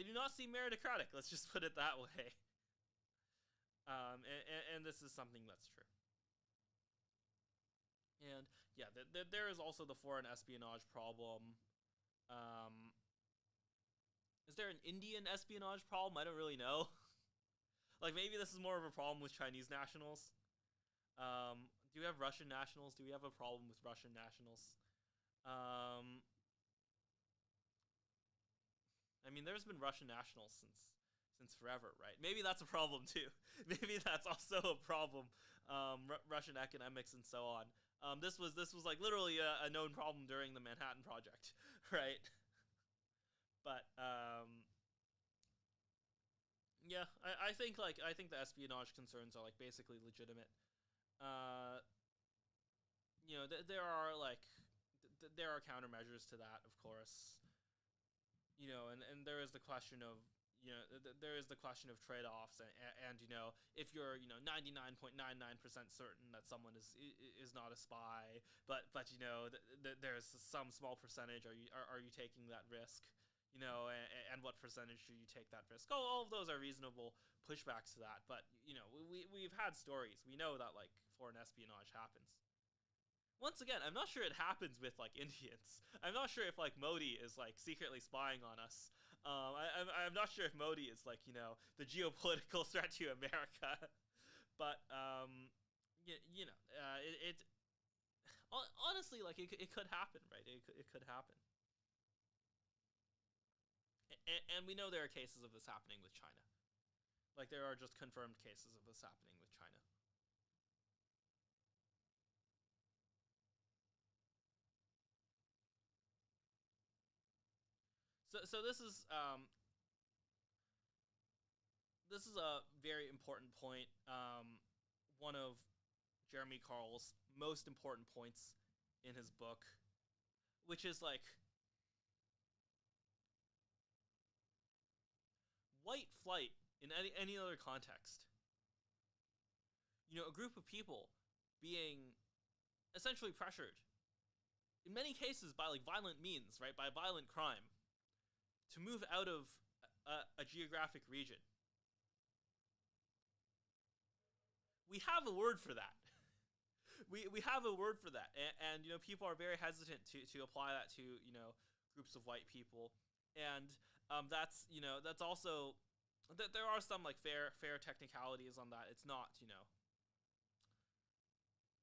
do not seem meritocratic. Let's just put it that way. And this is something that's true. And yeah, there is also the foreign espionage problem. Um, is there an Indian espionage problem? I don't really know. Like, maybe this is more of a problem with Chinese nationals. Do we have Russian nationals? Do we have a problem with Russian nationals? Um, I mean, there's been Russian nationals since forever, right? Maybe that's a problem too. Maybe that's also a problem. Russian academics and so on. This was like literally a known problem during the Manhattan Project, right? But yeah, I think the espionage concerns are like basically legitimate. Uh, there are there are countermeasures to that, of course. And there is the question of there is the question of trade-offs, and if you're 99.99% certain that someone is not a spy, but there's some small percentage, are you taking that risk? And what percentage do you take that risk? All of those are reasonable pushbacks to that, but we've had stories. We know that like foreign espionage happens. Once again, I'm not sure it happens with like Indians. I'm not sure if like Modi is like secretly spying on us. I'm not sure if Modi is like the geopolitical threat to America. But it honestly like it could happen, right? It could happen. And we know there are cases of this happening with China. Like there are just confirmed cases of this happening with China. So this is a very important point. One of Jeremy Carl's most important points in his book, which is like white flight in any other context. A group of people being essentially pressured, in many cases by like violent means, right, by violent crime, to move out of a geographic region. We have a word for that. We have a word for that, and people are very hesitant to apply that to groups of white people, and that's also that there are some like fair technicalities on that. It's not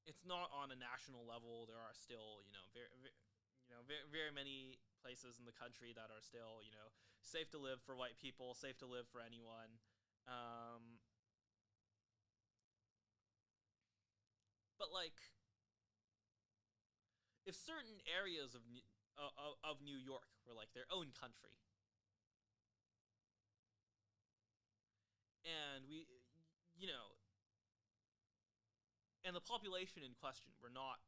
it's not on a national level. There are still very many places in the country that are still safe to live for white people, safe to live for anyone. But like, if certain areas of New York were like their own country, and and the population in question were not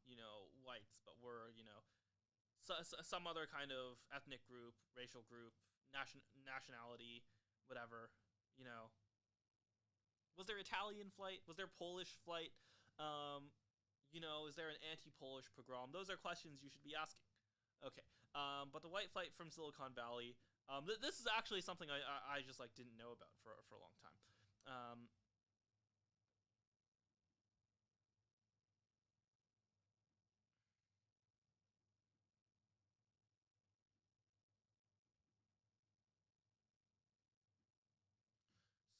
whites, but were some other kind of ethnic group, racial group, nationality, whatever. Was there Italian flight? Was there Polish flight? Is there an anti-Polish pogrom? Those are questions you should be asking. Okay, but the white flight from Silicon Valley. This is actually something I just like didn't know about for a long time.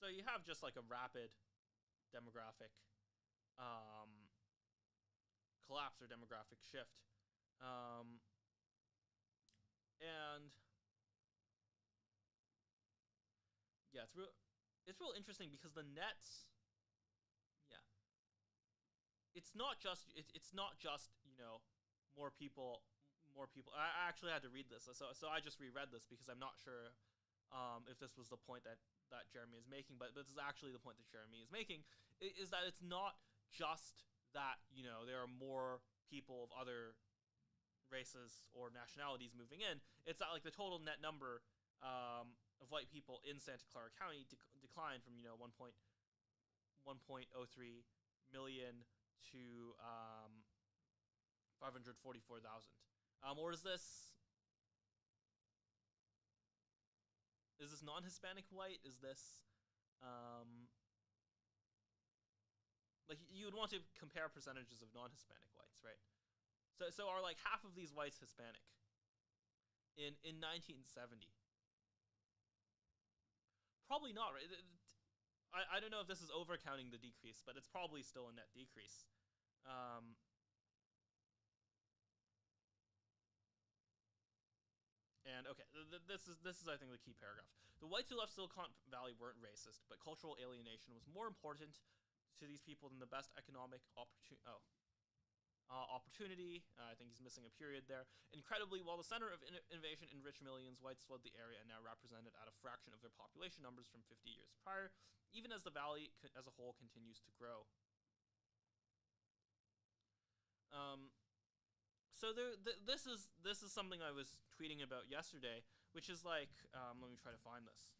So you have just like a rapid demographic um, collapse or demographic shift, um, and yeah, it's real interesting because the nets, yeah, it's not just more people. I actually had to read this, so I just reread this because I'm not sure if this was the point that Jeremy is making, but this is actually the point that Jeremy is making, is that it's not just that there are more people of other races or nationalities moving in. It's that like the total net number of white people in Santa Clara County declined from 1.03 million to 544,000. Or is this non-Hispanic white? Is this like you would want to compare percentages of non-Hispanic whites, right? So are like half of these whites Hispanic in 1970? Probably not, right? I don't know if this is overcounting the decrease, but it's probably still a net decrease. Um, and okay, this is I think the key paragraph. The whites who left Silicon Valley weren't racist, but cultural alienation was more important to these people than the best economic opportunity. I think he's missing a period there. Incredibly, while the center of innovation enriched millions, whites fled the area and now represented at a fraction of their population numbers from 50 years prior, even as the valley as a whole continues to grow. Um, so this is something I was tweeting about yesterday, which is like, let me try to find this.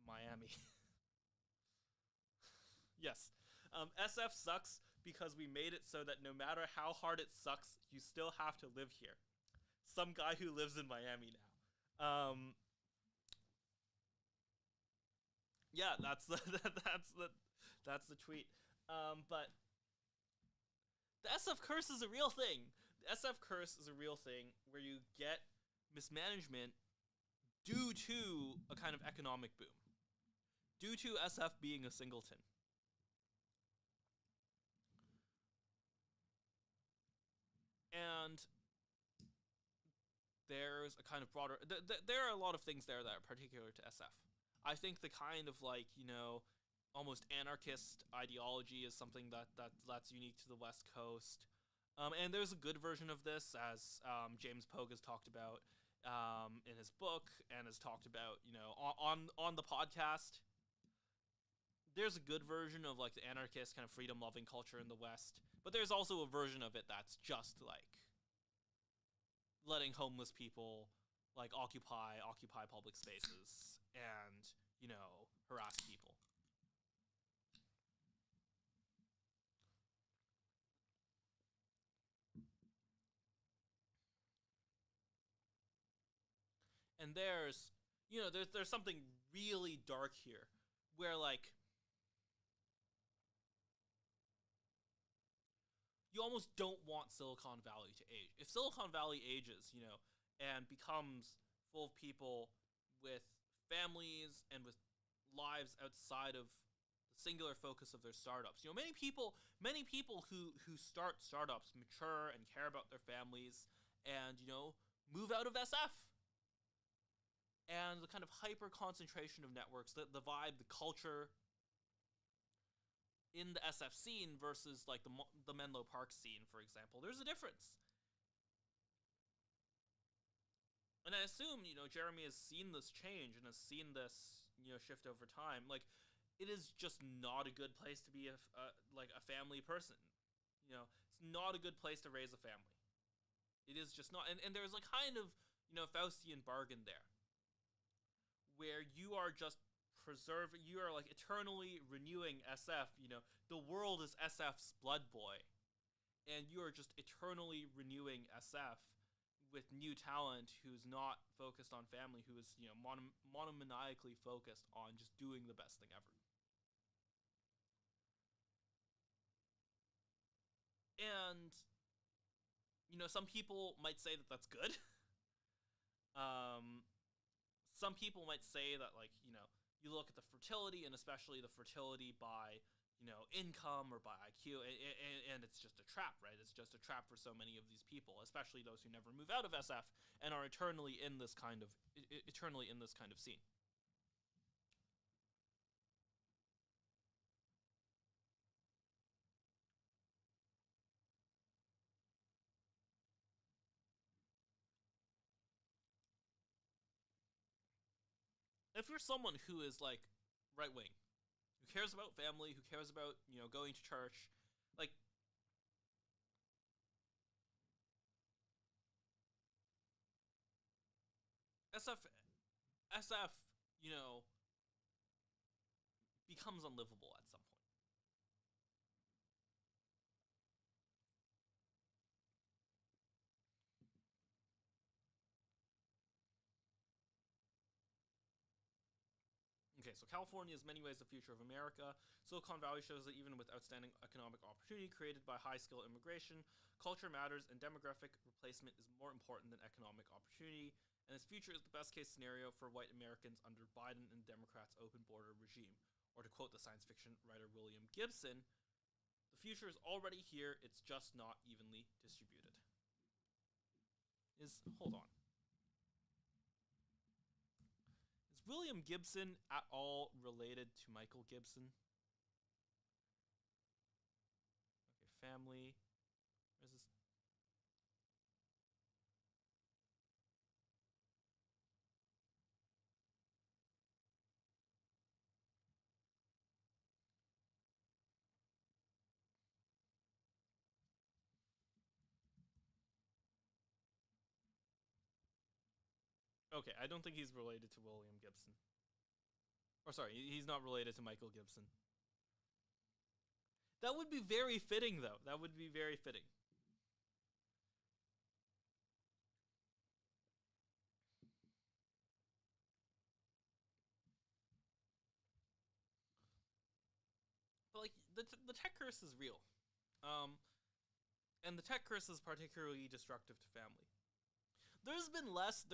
Miami. Yes. SF sucks because we made it so that no matter how hard it sucks, you still have to live here. Some guy who lives in Miami now. Yeah, that's the tweet. But the SF curse is a real thing. The SF curse is a real thing where you get mismanagement due to a kind of economic boom, due to SF being a singleton. And there's a kind of broader. There are a lot of things there that are particular to SF. I think the kind of like, almost anarchist ideology is something that's unique to the West Coast. And there's a good version of this, as James Pogue has talked about in his book and has talked about, on the podcast. There's a good version of like the anarchist kind of freedom-loving culture in the West, but there's also a version of it that's just like letting homeless people like occupy public spaces and harass people. And there's something really dark here where like you almost don't want Silicon Valley to age. If Silicon Valley ages, and becomes full of people with families and with lives outside of the singular focus of their startups. Many people who start startups mature and care about their families and, move out of SF. And the kind of hyper concentration of networks, the vibe, the culture in the SF scene versus like the Menlo Park scene, for example, there's a difference. And I assume, Jeremy has seen this change and has seen this, shift over time. Like, it is just not a good place to be a family person. It's not a good place to raise a family. It is just not. And there's like kind of, Faustian bargain there, where you are just you are like eternally renewing SF. The world is SF's blood boy, and you are just eternally renewing SF with new talent who's not focused on family, who is monomaniacally focused on just doing the best thing ever. And some people might say that that's good. Some people might say that like you look at the fertility, and especially the fertility by, income or by IQ, and it's just a trap, right? It's just a trap for so many of these people, especially those who never move out of SF and are eternally in this kind of scene. If you're someone who is like right wing, who cares about family, who cares about going to church, like SF becomes unlivable at some point. Okay, so California is many ways the future of America. Silicon Valley shows that even with outstanding economic opportunity created by high-skill immigration, culture matters and demographic replacement is more important than economic opportunity, and its future is the best-case scenario for white Americans under Biden and Democrats' open border regime. Or to quote the science fiction writer William Gibson, the future is already here, it's just not evenly distributed. Hold on. Is William Gibson at all related to Michael Gibson? Okay, family. Where's this? Okay, I don't think he's related to William Gibson. Or sorry, he's not related to Michael Gibson. That would be very fitting, though. That would be very fitting. But like the tech curse is real, and the tech curse is particularly destructive to family. There's been less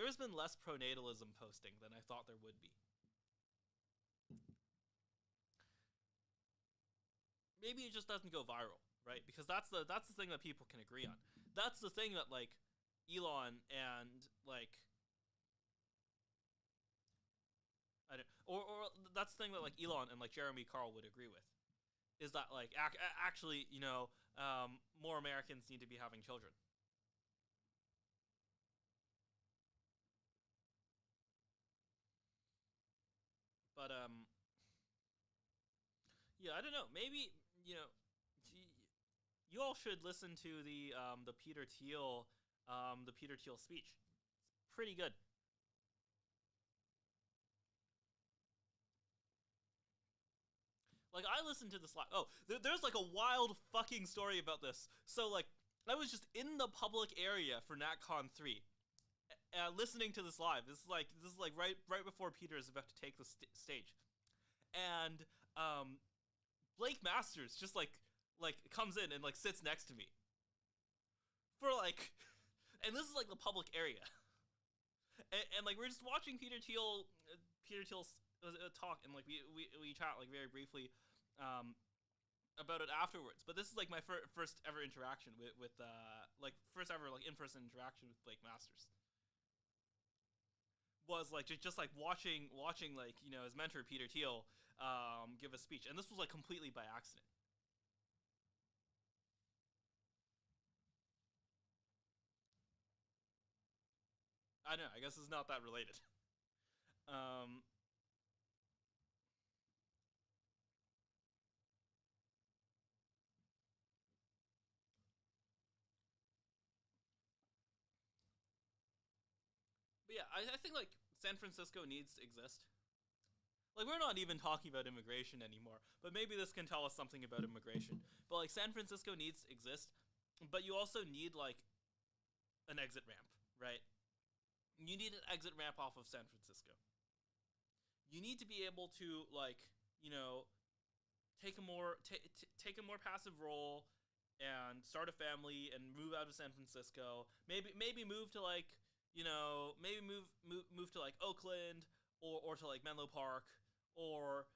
pronatalism posting than I thought there would be. Maybe it just doesn't go viral, right? Because that's the thing that people can agree on. That's the thing that like Elon and like I don't or that's the thing that like Elon and like Jeremy Carl would agree with is that like actually more Americans need to be having children. But yeah, I don't know. Maybe you all should listen to the Peter Thiel speech. It's pretty good. Like I listened to this live. Oh, there's like a wild fucking story about this. So like I was just in the public area for NatCon 3, listening to this live. This is like right before Peter is about to take the stage, and Blake Masters just like comes in and like sits next to me for like, and this is like the public area, and like we're just watching Peter Thiel's talk, and like we chat like very briefly about it afterwards. But this is like my first ever interaction with like first ever like in-person interaction with Blake Masters. Was like just like watching like his mentor Peter Thiel give a speech, and this was like completely by accident. I know. I guess it's not that related. Um, but yeah, I think like San Francisco needs to exist. Like we're not even talking about immigration anymore, but maybe this can tell us something about immigration. But like San Francisco needs to exist, but you also need like an exit ramp, right? You need an exit ramp off of San Francisco. You need to be able to like take a more passive role and start a family and move out of San Francisco. Maybe move to like maybe move to like Oakland or to like Menlo Park or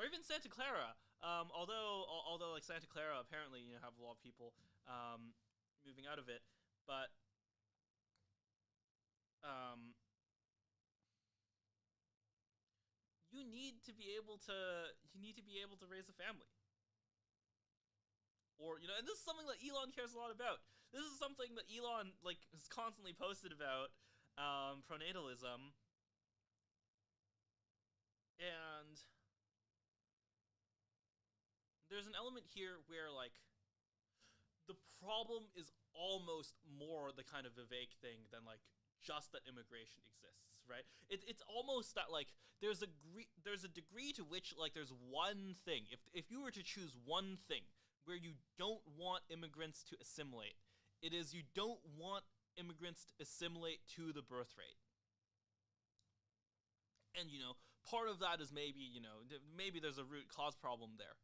even Santa Clara. Although like Santa Clara apparently have a lot of people moving out of it, but you need to be able to raise a family. Or and this is something that Elon cares a lot about. This is something that Elon like has constantly posted about pronatalism, and there's an element here where like the problem is almost more the kind of Vivek thing than like just that immigration exists, right? It's almost that like there's a degree to which like there's one thing. If you were to choose one thing where you don't want immigrants to assimilate, it is you don't want immigrants to assimilate to the birth rate. And part of that is maybe, maybe there's a root cause problem there.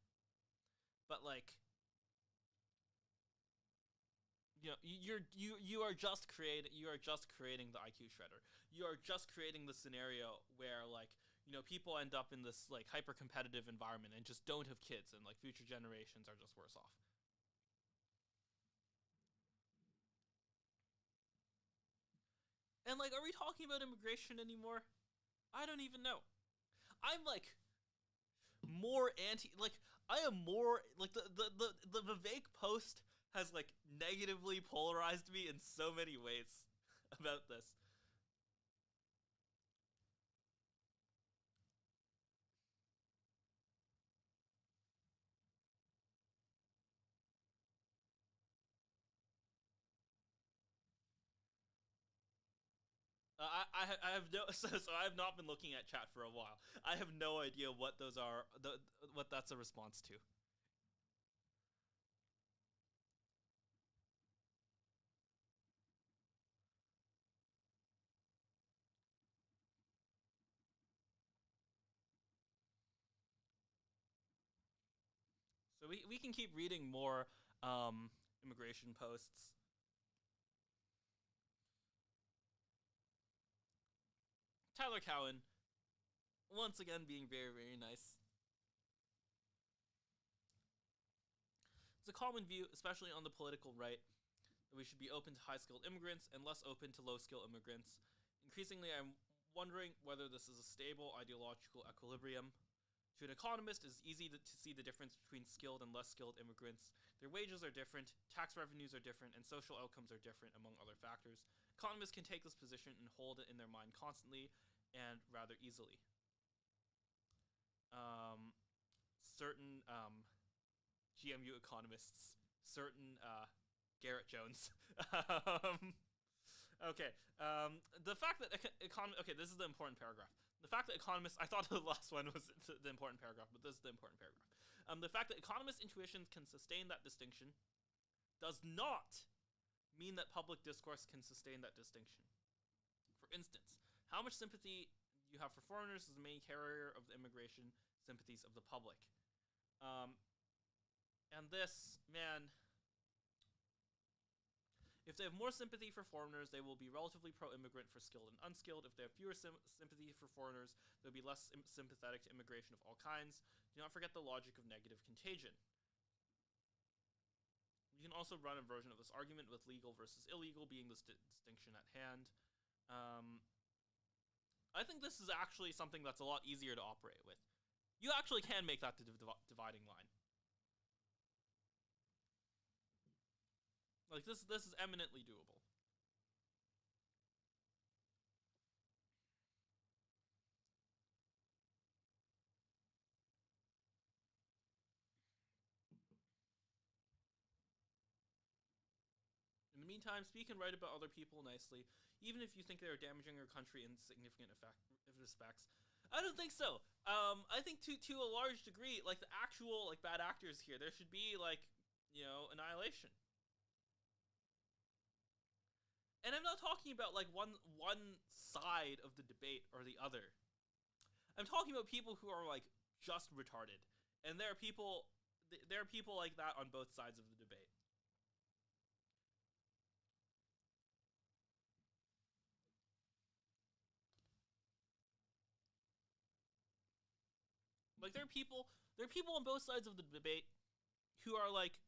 But like, you are just creating the IQ shredder. You are just creating the scenario where like, people end up in this like hyper competitive environment and just don't have kids, and like future generations are just worse off. And like, are we talking about immigration anymore? I don't even know. I'm like more anti, like I am more like the Vivek post has like negatively polarized me in so many ways about this. I have no so I have not been looking at chat for a while. I have no idea what those are, what that's a response to. So we can keep reading more immigration posts. Tyler Cowan, once again, being very, very nice. It's a common view, especially on the political right, that we should be open to high-skilled immigrants and less open to low-skill immigrants. Increasingly, I'm wondering whether this is a stable ideological equilibrium. To an economist, it is easy to see the difference between skilled and less skilled immigrants. Their wages are different, tax revenues are different, and social outcomes are different, among other factors. Economists can take this position and hold it in their mind constantly and rather easily. Certain GMU economists, certain Garrett Jones. Okay. The fact that okay, this is the important paragraph. The fact that economists, I thought the last one was the important paragraph, but this is the important paragraph. The fact that economists' intuitions can sustain that distinction does not mean that public discourse can sustain that distinction. For instance, how much sympathy you have for foreigners is the main carrier of the immigration sympathies of the public. And this, man, if they have more sympathy for foreigners, they will be relatively pro-immigrant for skilled and unskilled. If they have fewer sympathy for foreigners, they'll be less sympathetic to immigration of all kinds. Do not forget the logic of negative contagion. You can also run a version of this argument with legal versus illegal being the distinction at hand. I think this is actually something that's a lot easier to operate with. You actually can make that the dividing line. Like, this is eminently doable. In the meantime, speak and write about other people nicely, even if you think they are damaging your country in significant respects. I don't think so. I think to a large degree, like the actual like bad actors here, there should be like, annihilation. And I'm not talking about like one side of the debate or the other. I'm talking about people who are like just retarded, and there are people like that on both sides of the debate. Like there are people on both sides of the debate who are like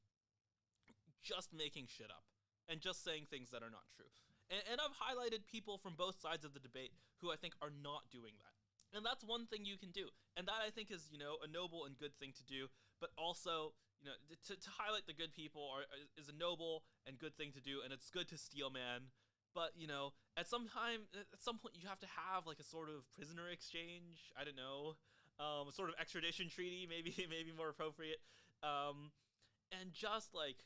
just making shit up and just saying things that are not true. And I've highlighted people from both sides of the debate who I think are not doing that. And that's one thing you can do. And that I think is, a noble and good thing to do. But also, to highlight the good people is a noble and good thing to do. And it's good to steel man. But, at some point you have to have like a sort of prisoner exchange. I don't know. A sort of extradition treaty, maybe more appropriate. And just like,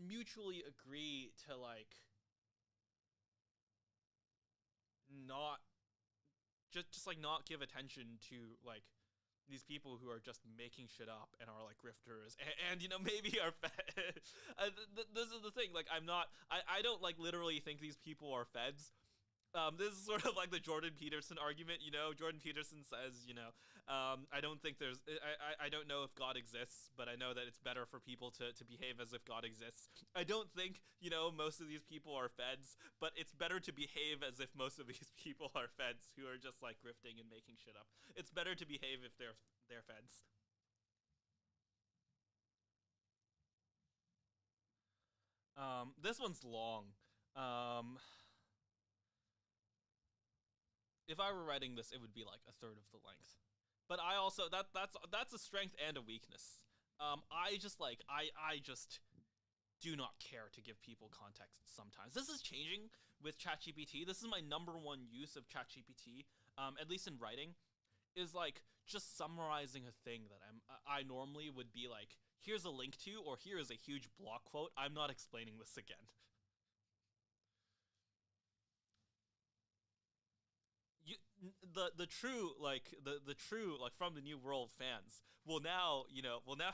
mutually agree to like not just like not give attention to like these people who are just making shit up and are like grifters and maybe are this is the thing, like I don't like literally think these people are feds, This is sort of like the Jordan Peterson argument. Jordan Peterson says, I don't think I don't know if God exists, but I know that it's better for people to behave as if God exists. I don't think, most of these people are feds, but it's better to behave as if most of these people are feds who are just like grifting and making shit up. It's better to behave if they're feds. This one's long. Um, if I were writing this, it would be like a third of the length. But I also that's a strength and a weakness. I just do not care to give people context sometimes. This is changing with ChatGPT. This is my number one use of ChatGPT, at least in writing, is like just summarizing a thing that I normally would be like, here's a link to, or here is a huge block quote. I'm not explaining this again. You the true the true like from the New World fans will now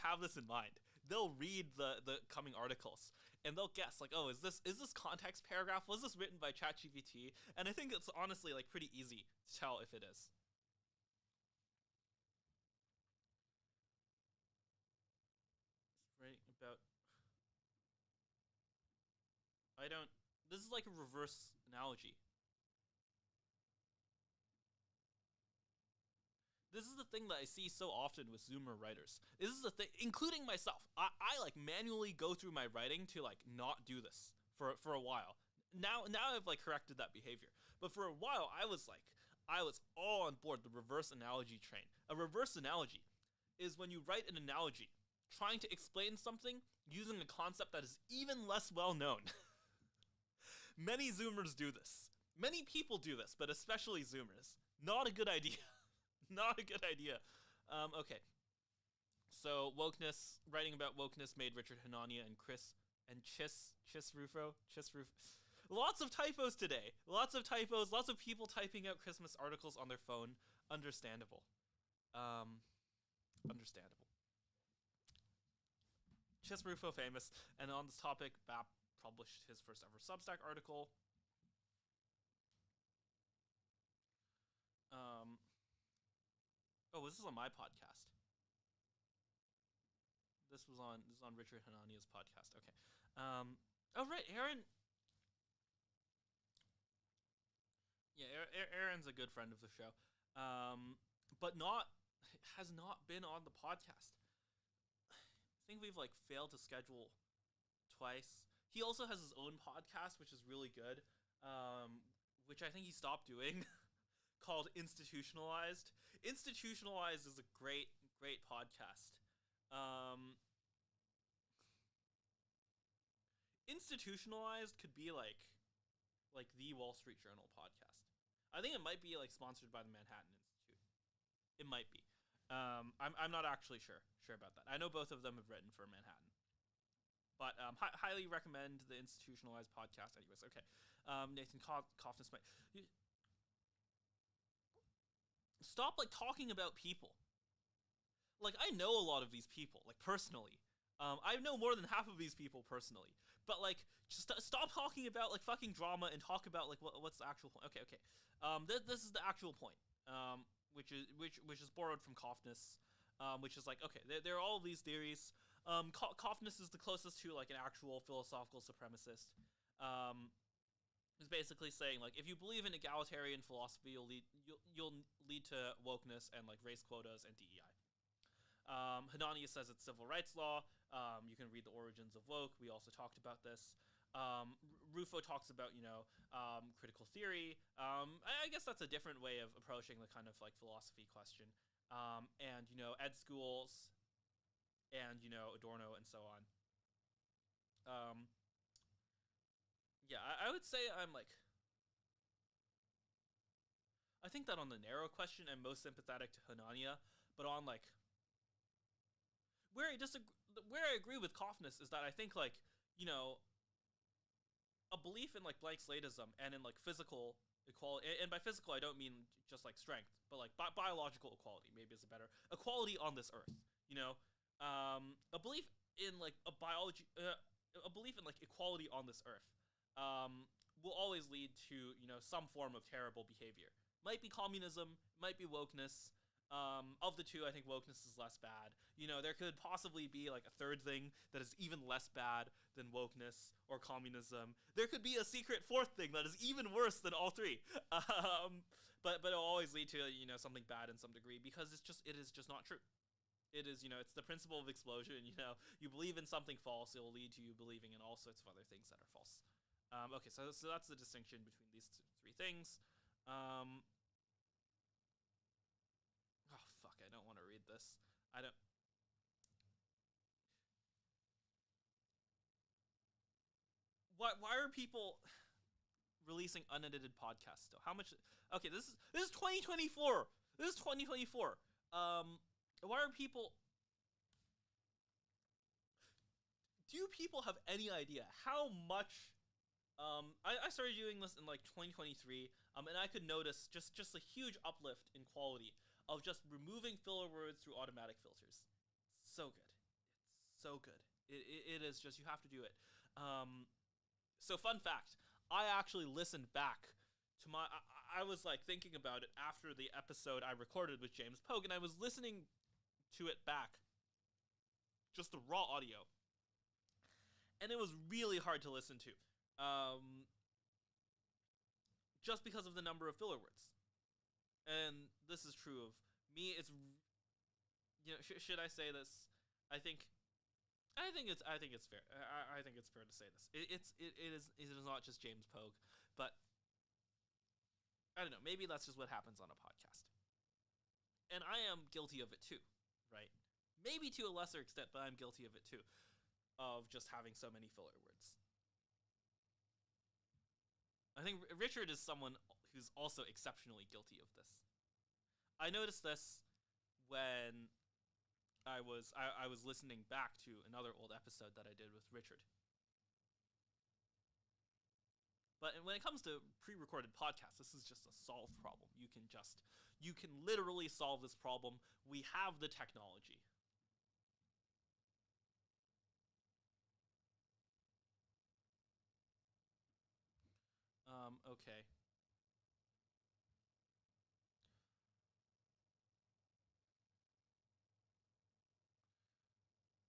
have this in mind. They'll read the coming articles and they'll guess like, oh, is this context paragraph, was this written by ChatGPT? And I think it's honestly like pretty easy to tell if it is. Right about I don't this is like a reverse analogy. This is the thing that I see so often with Zoomer writers. This is the thing, including myself. I like manually go through my writing to like not do this for a while. Now I've like corrected that behavior. But for a while I was all on board the reverse analogy train. A reverse analogy is when you write an analogy trying to explain something using a concept that is even less well known. Many Zoomers do this. Many people do this, but especially Zoomers. Not a good idea. Not a good idea. Okay. So writing about wokeness made Richard Hanania and Chis Rufo. Lots of typos today. Lots of typos. Lots of people typing out Christmas articles on their phone. Understandable. Understandable. Chis Rufo famous, and on this topic, Bap published his first ever Substack article. Oh, this is on my podcast. This is on Richard Hanania's podcast. Okay. Oh right, Aaron. Yeah, Aaron's a good friend of the show. But has not been on the podcast. I think we've like failed to schedule twice. He also has his own podcast, which is really good. Which I think he stopped doing. Called Institutionalized. Institutionalized is a great podcast. Institutionalized could be like the Wall Street Journal podcast. I think it might be like sponsored by the Manhattan Institute. It might be. I'm not actually sure about that. I know both of them have written for Manhattan, but highly recommend the Institutionalized podcast. Anyways, okay. Nathan Kaufman Smith. Stop like talking about people. Like I know a lot of these people, like personally. I know more than half of these people personally. But like, just stop talking about like fucking drama and talk about like what's the actual point. Okay. This is the actual point. Which is borrowed from Kaufness. Which is like, okay, there are all these theories. Kaufness is the closest to like an actual philosophical supremacist. Is basically saying like, if you believe in egalitarian philosophy, you'll lead to wokeness and like race quotas and DEI. Hanania says it's civil rights law. You can read the origins of woke. We also talked about this. Rufo talks about critical theory. I guess that's a different way of approaching the kind of like philosophy question. And ed schools, and Adorno and so on. Yeah, I would say I think that on the narrow question, I'm most sympathetic to Hanania, but on like where I agree with Kaufness is that I think like a belief in like blank slatism and in like physical equality, and by physical I don't mean just like strength, but like biological equality maybe is a better equality on this earth. A belief in like a belief in like equality on this earth. will always lead to, some form of terrible behavior. Might be communism, might be wokeness. Of the two, I think wokeness is less bad. There could possibly be like a third thing that is even less bad than wokeness or communism. There could be a secret fourth thing that is even worse than all three. But it'll always lead to, something bad in some degree, because it is just not true. It is, it's the principle of explosion. You believe in something false, it will lead to you believing in all sorts of other things that are false. Okay, so that's the distinction between these three things. Oh fuck, I don't want to read this. I don't. Why are people releasing unedited podcasts still? How much? Okay, this is 2024. This is 2024. Why are people? Do people have any idea how much? I started doing this in like 2023, and I could notice just a huge uplift in quality of just removing filler words through automatic filters. It's so good. It's so good. It is just, you have to do it. So fun fact, I actually listened back to I was like thinking about it after the episode I recorded with James Pogue, and I was listening to it back, just the raw audio, and it was really hard to listen to. Just because of the number of filler words. And this is true of me. It's, should I say this? I think it's fair. I think it's fair to say this. It is not just James Pogue, but I don't know. Maybe that's just what happens on a podcast. And I am guilty of it too, right? Maybe to a lesser extent, but I'm guilty of it too, of just having so many filler words. I think Richard is someone who's also exceptionally guilty of this. I noticed this when I was listening back to another old episode that I did with Richard. But when it comes to pre-recorded podcasts, this is just a solved problem. You can literally solve this problem. We have the technology. Okay.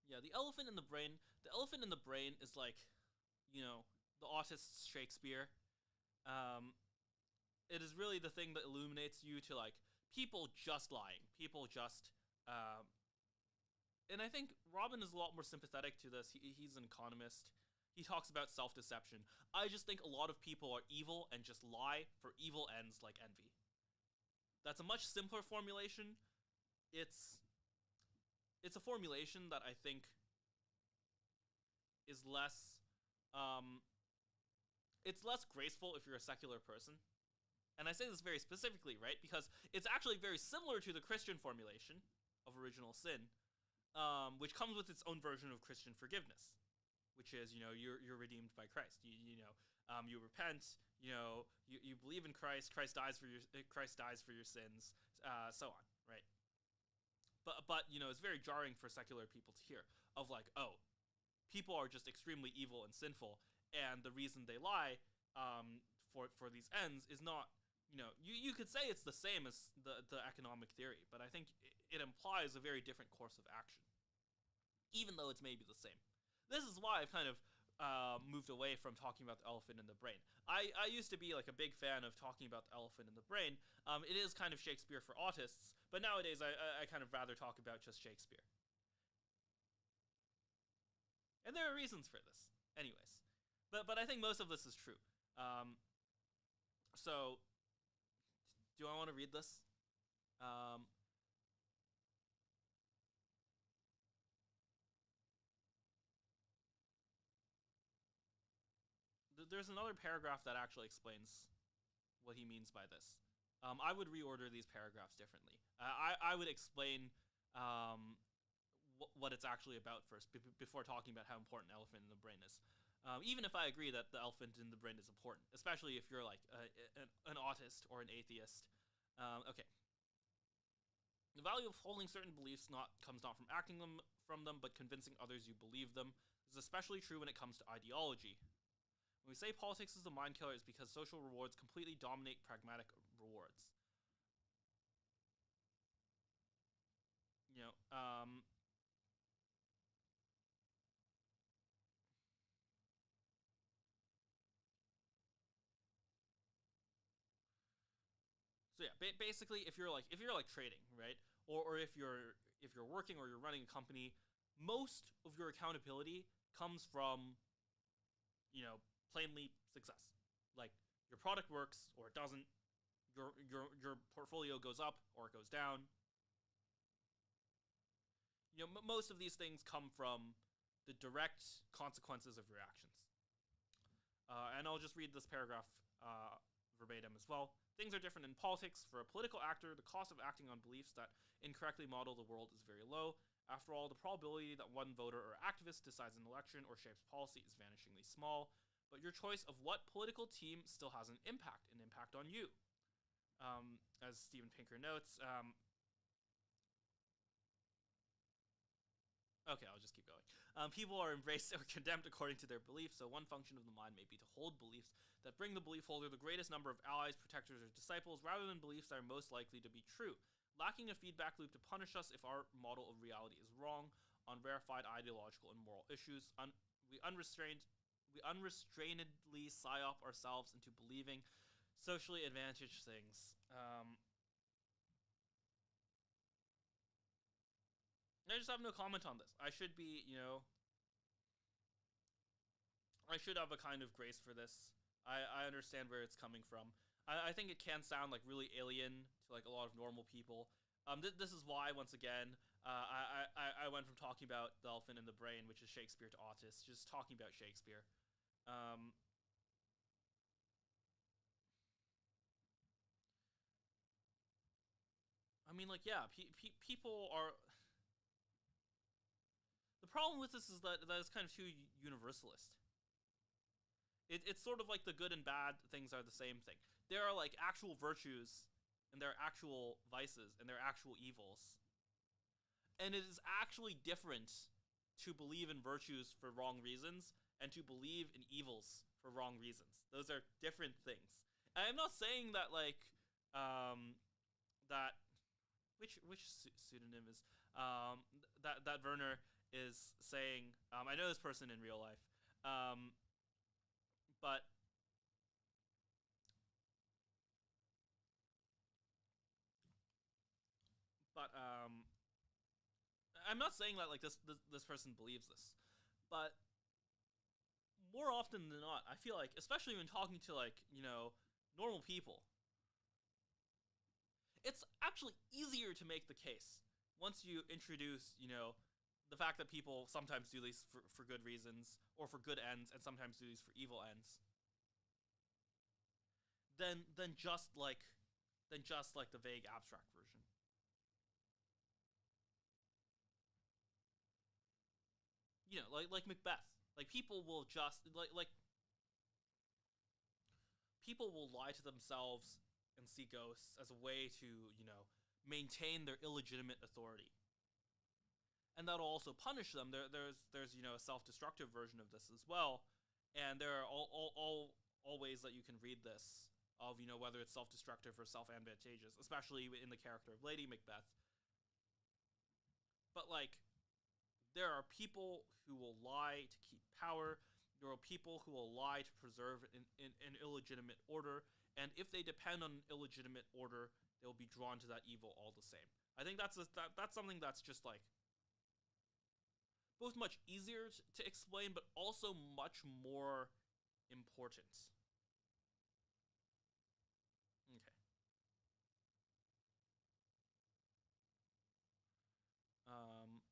Yeah, the elephant in the brain. The elephant in the brain is like, the autist's Shakespeare. It is really the thing that illuminates you to like people just lying. People just. And I think Robin is a lot more sympathetic to this. He's an economist. He talks about self-deception. I just think a lot of people are evil and just lie for evil ends like envy. That's a much simpler formulation. It's a formulation that I think is less it's less graceful if you're a secular person. And I say this very specifically, right? Because it's actually very similar to the Christian formulation of original sin, which comes with its own version of Christian forgiveness, which is, you're redeemed by Christ. You repent. You believe in Christ. Christ dies for your sins. So on, right? But it's very jarring for secular people to hear of like, oh, people are just extremely evil and sinful, and the reason they lie, for these ends is not. You could say it's the same as the economic theory, but I think it implies a very different course of action, even though it's maybe the same. This is why I've kind of moved away from talking about the elephant in the brain. I used to be like a big fan of talking about the elephant in the brain. It is kind of Shakespeare for autists, but nowadays I kind of rather talk about just Shakespeare. And there are reasons for this. Anyways. But I think most of this is true. So, do I want to read this? There's another paragraph that actually explains what he means by this. I would reorder these paragraphs differently. I would explain what it's actually about first, before talking about how important elephant in the brain is. Even if I agree that the elephant in the brain is important, especially if you're like an autist or an atheist. Okay. The value of holding certain beliefs comes not from acting from them, but convincing others you believe them. This is especially true when it comes to ideology. When we say politics is the mind killer, it's because social rewards completely dominate pragmatic rewards. You know, so yeah, basically, if you're like trading, right, or if you're working or you're running a company, most of your accountability comes from plainly success. Like your product works or it doesn't, your portfolio goes up or it goes down. Most of these things come from the direct consequences of your actions. And I'll just read this paragraph verbatim as well. Things are different in politics. For a political actor, the cost of acting on beliefs that incorrectly model the world is very low. After all, the probability that one voter or activist decides an election or shapes policy is vanishingly small. But your choice of what political team still has an impact on you. As Steven Pinker notes, okay, I'll just keep going. People are embraced or condemned according to their beliefs, so one function of the mind may be to hold beliefs that bring the belief holder the greatest number of allies, protectors, or disciples, rather than beliefs that are most likely to be true. Lacking a feedback loop to punish us if our model of reality is wrong on verified ideological and moral issues. We unrestrainedly psyop ourselves into believing socially advantaged things. I just have no comment on this. I should have a kind of grace for this. I understand where it's coming from. I think it can sound like really alien to like a lot of normal people. This is why, once again, I went from talking about The Elephant in the Brain, which is Shakespeare, to autists, just talking about Shakespeare. I mean, like, yeah, people are. The problem with this is that it's kind of too universalist. It's sort of like the good and bad things are the same thing. There are like actual virtues, and there are actual vices, and there are actual evils. And it is actually different to believe in virtues for wrong reasons and to believe in evils for wrong reasons. Those are different things. And I'm not saying that like that which pseudonym is that Werner is saying. I know this person in real life, but I'm not saying that like this person believes this, but more often than not, I feel like, especially when talking to like normal people, it's actually easier to make the case once you introduce the fact that people sometimes do these for good reasons or for good ends, and sometimes do these for evil ends, than just like the vague abstract version. Like Macbeth. Like people will just like people will lie to themselves and see ghosts as a way to maintain their illegitimate authority, and that'll also punish them. There's a self-destructive version of this as well, and there are all ways that you can read this of whether it's self-destructive or self-advantageous, especially in the character of Lady Macbeth. But like, there are people who will lie to keep power. There are people who will lie to preserve an illegitimate order, and if they depend on an illegitimate order, they'll be drawn to that evil all the same. I think that's something that's just like both much easier to explain, but also much more important. Okay. Um,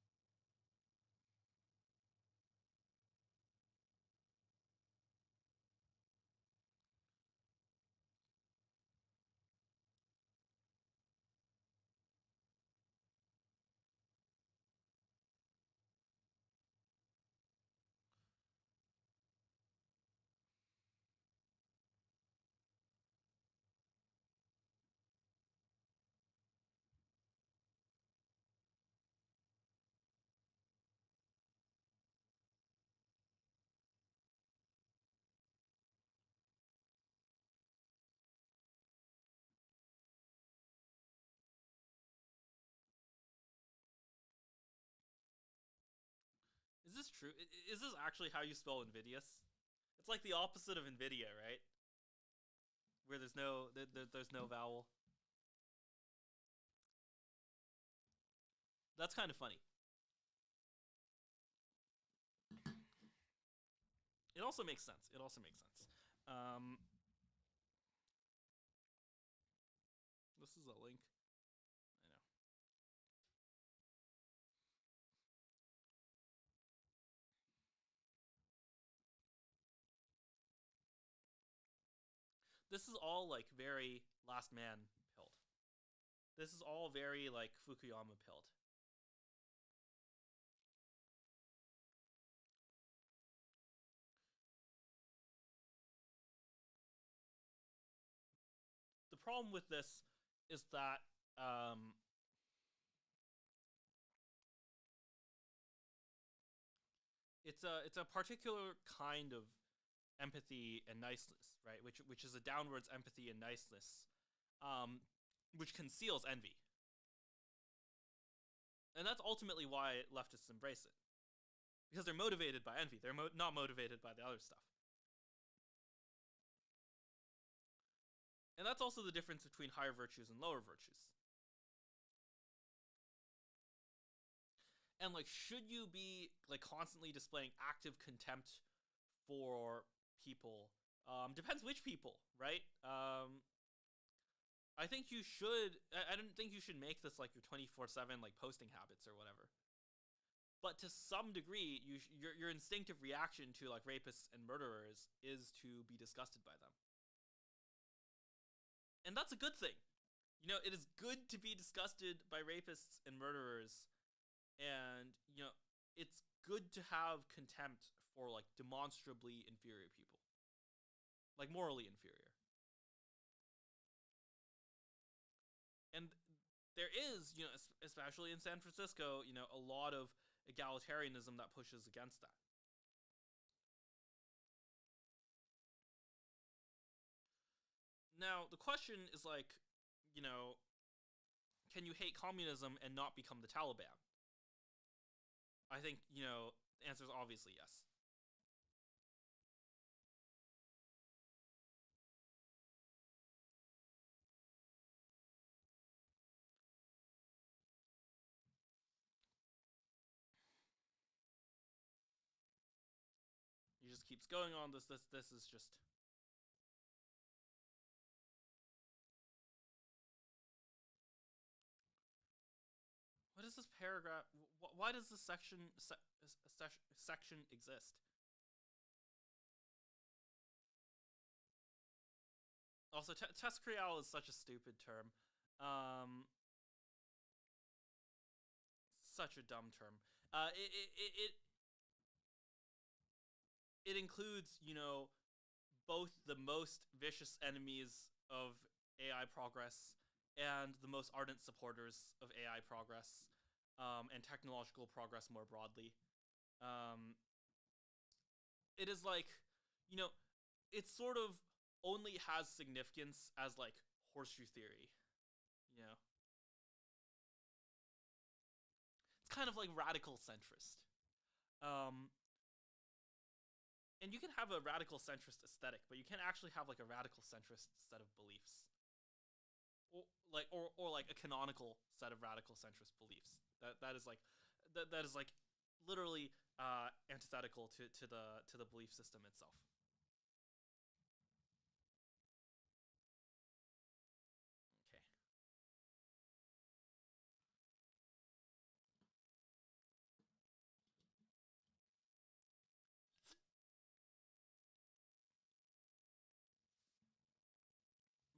true. Is this actually how you spell invidious? It's like the opposite of Nvidia, right? Where there's no vowel. That's kind of funny. It also makes sense. This is a link. I know. This is all like very Last Man pilled. This is all very like Fukuyama pilled. The problem with this is that it's a particular kind of empathy and niceness, right? Which is a downwards empathy and niceness, which conceals envy, and that's ultimately why leftists embrace it, because they're motivated by envy. They're not motivated by the other stuff. And that's also the difference between higher virtues and lower virtues. And like, should you be like constantly displaying active contempt for people? Depends which people, right? I think you should. I don't think you should make this like your 24/7 like posting habits or whatever. But to some degree, your instinctive reaction to like rapists and murderers is to be disgusted by them. And that's a good thing. You know, it is good to be disgusted by rapists and murderers. And, you know, it's good to have contempt for, like, demonstrably inferior people. Like, morally inferior. And there is, you know, especially in San Francisco, you know, a lot of egalitarianism that pushes against that. Now, the question is like, you know, can you hate communism and not become the Taliban? I think, you know, the answer is obviously yes. He just keeps going on. This is just. What is this paragraph? Why does this section exist? Also, test creale is such a stupid term. Such a dumb term. It includes, you know, both the most vicious enemies of AI progress and the most ardent supporters of AI progress, and technological progress more broadly. It is like, you know, it sort of only has significance as like horseshoe theory, you know. It's kind of like radical centrist. And you can have a radical centrist aesthetic, but you can't actually have like a radical centrist set of beliefs. Or like a canonical set of radical centrist beliefs. That is like literally antithetical to the belief system itself. Okay.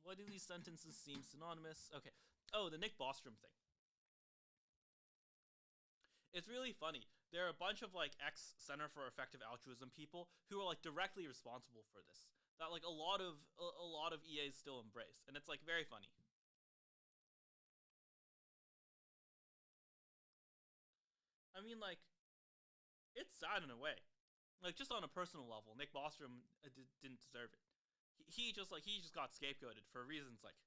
Why do these sentences seem synonymous? Okay. Oh, the Nick Bostrom thing. It's really funny. There are a bunch of like ex Center for Effective Altruism people who are like directly responsible for this. That like a lot of EAs still embrace, and it's like very funny. I mean, like, it's sad in a way. Like, just on a personal level, Nick Bostrom didn't deserve it. He just got scapegoated for reasons like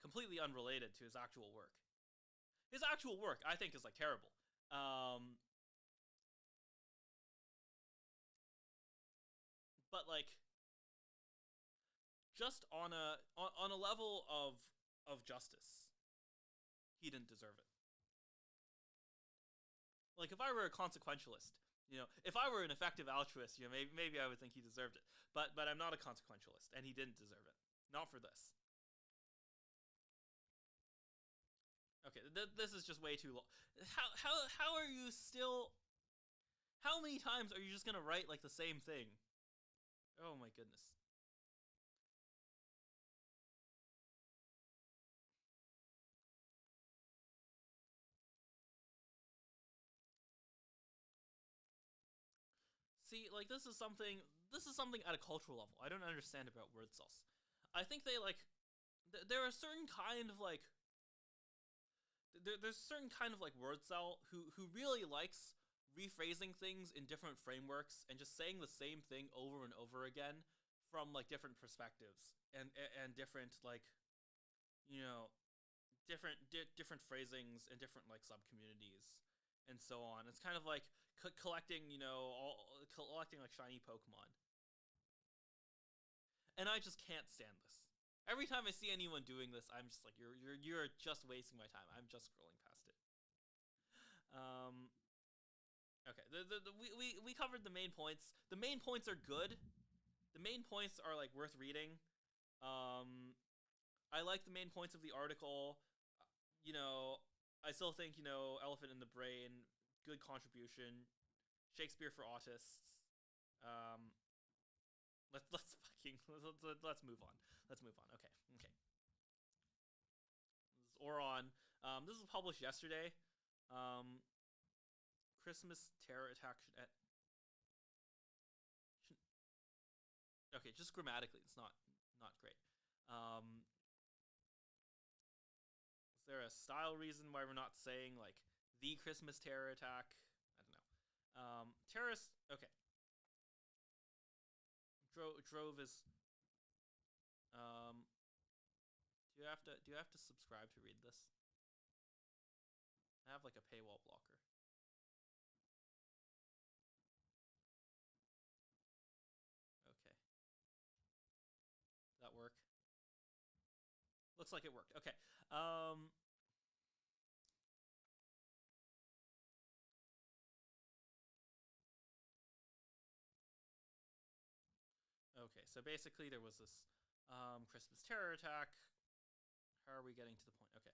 completely unrelated to his actual work. His actual work, I think, is like terrible. but like just on a level of justice, he didn't deserve it. Like if I were a consequentialist, if I were an effective altruist, maybe I would think he deserved it. But I'm not a consequentialist, and he didn't deserve it. Not for this. Okay, this is just way too long. How are you still? How many times are you just gonna write like the same thing? Oh my goodness. See, like this is something at a cultural level I don't understand about word salts. I think they like there are certain kind of like there's a certain kind of like word cell who really likes rephrasing things in different frameworks and just saying the same thing over and over again from like different perspectives and different like different phrasings and different like sub communities and so on. It's kind of like collecting collecting like shiny Pokemon, and I just can't stand this. Every time I see anyone doing this, I'm just like, you're just wasting my time. I'm just scrolling past it. Okay. We covered the main points. The main points are good. The main points are like worth reading. I like the main points of the article. I still think Elephant in the Brain, good contribution. Shakespeare for autists. Let's move on. Let's move on. Okay. This is Oron. This was published yesterday. Christmas terror attack okay, just grammatically, it's not great. Is there a style reason why we're not saying like the Christmas terror attack? I don't know. Terrorist. Okay. Drove is. Do you have to subscribe to read this? I have like a paywall blocker. Okay. Did that work? Looks like it worked. Okay. Okay, so basically there was this Christmas terror attack. How are we getting to the point? Okay.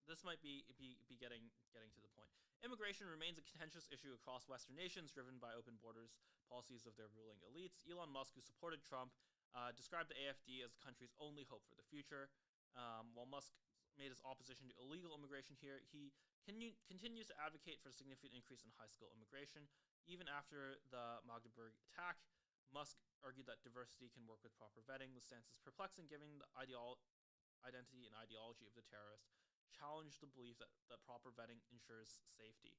This might be getting to the point. Immigration remains a contentious issue across Western nations, driven by open borders policies of their ruling elites. Elon Musk, who supported Trump, described the AfD as the country's only hope for the future. While Musk made his opposition to illegal immigration here, he continues to advocate for a significant increase in high school immigration. Even after the Magdeburg attack, Musk argued that diversity can work with proper vetting. The stance is perplexing, given the identity and ideology of the terrorist challenged the belief that proper vetting ensures safety.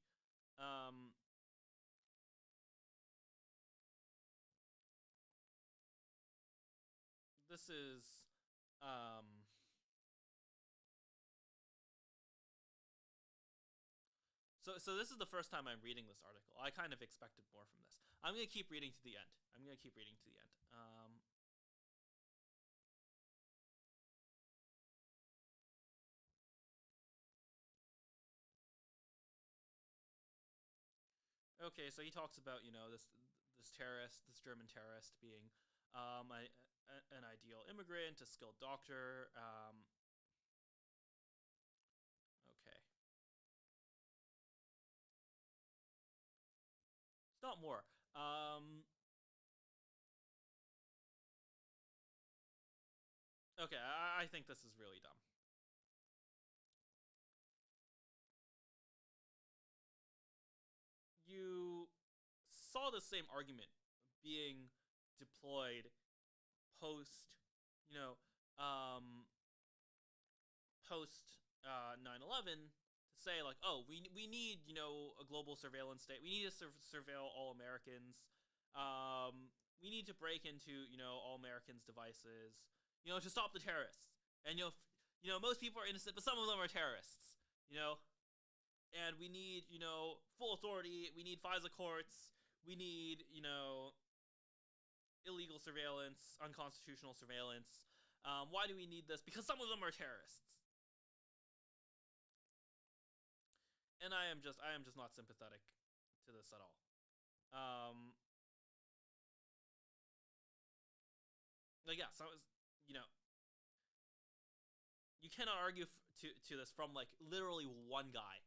This is so this is the first time I'm reading this article. I kind of expected more from this. I'm gonna keep reading to the end. Okay, so he talks about this terrorist, this German terrorist, being an ideal immigrant, a skilled doctor. Okay, it's not more. Okay, I think this is really dumb. You saw the same argument being deployed post, you know, post 9/11 to say like, oh, we need a global surveillance state. We need to surveil all Americans. We need to break into all Americans' devices, to stop the terrorists. And most people are innocent, but some of them are terrorists. And we need full authority. We need FISA courts. We need illegal surveillance, unconstitutional surveillance. Why do we need this? Because some of them are terrorists. And I am just not sympathetic to this at all. Like, yeah, so you know, you cannot argue to this from like literally one guy.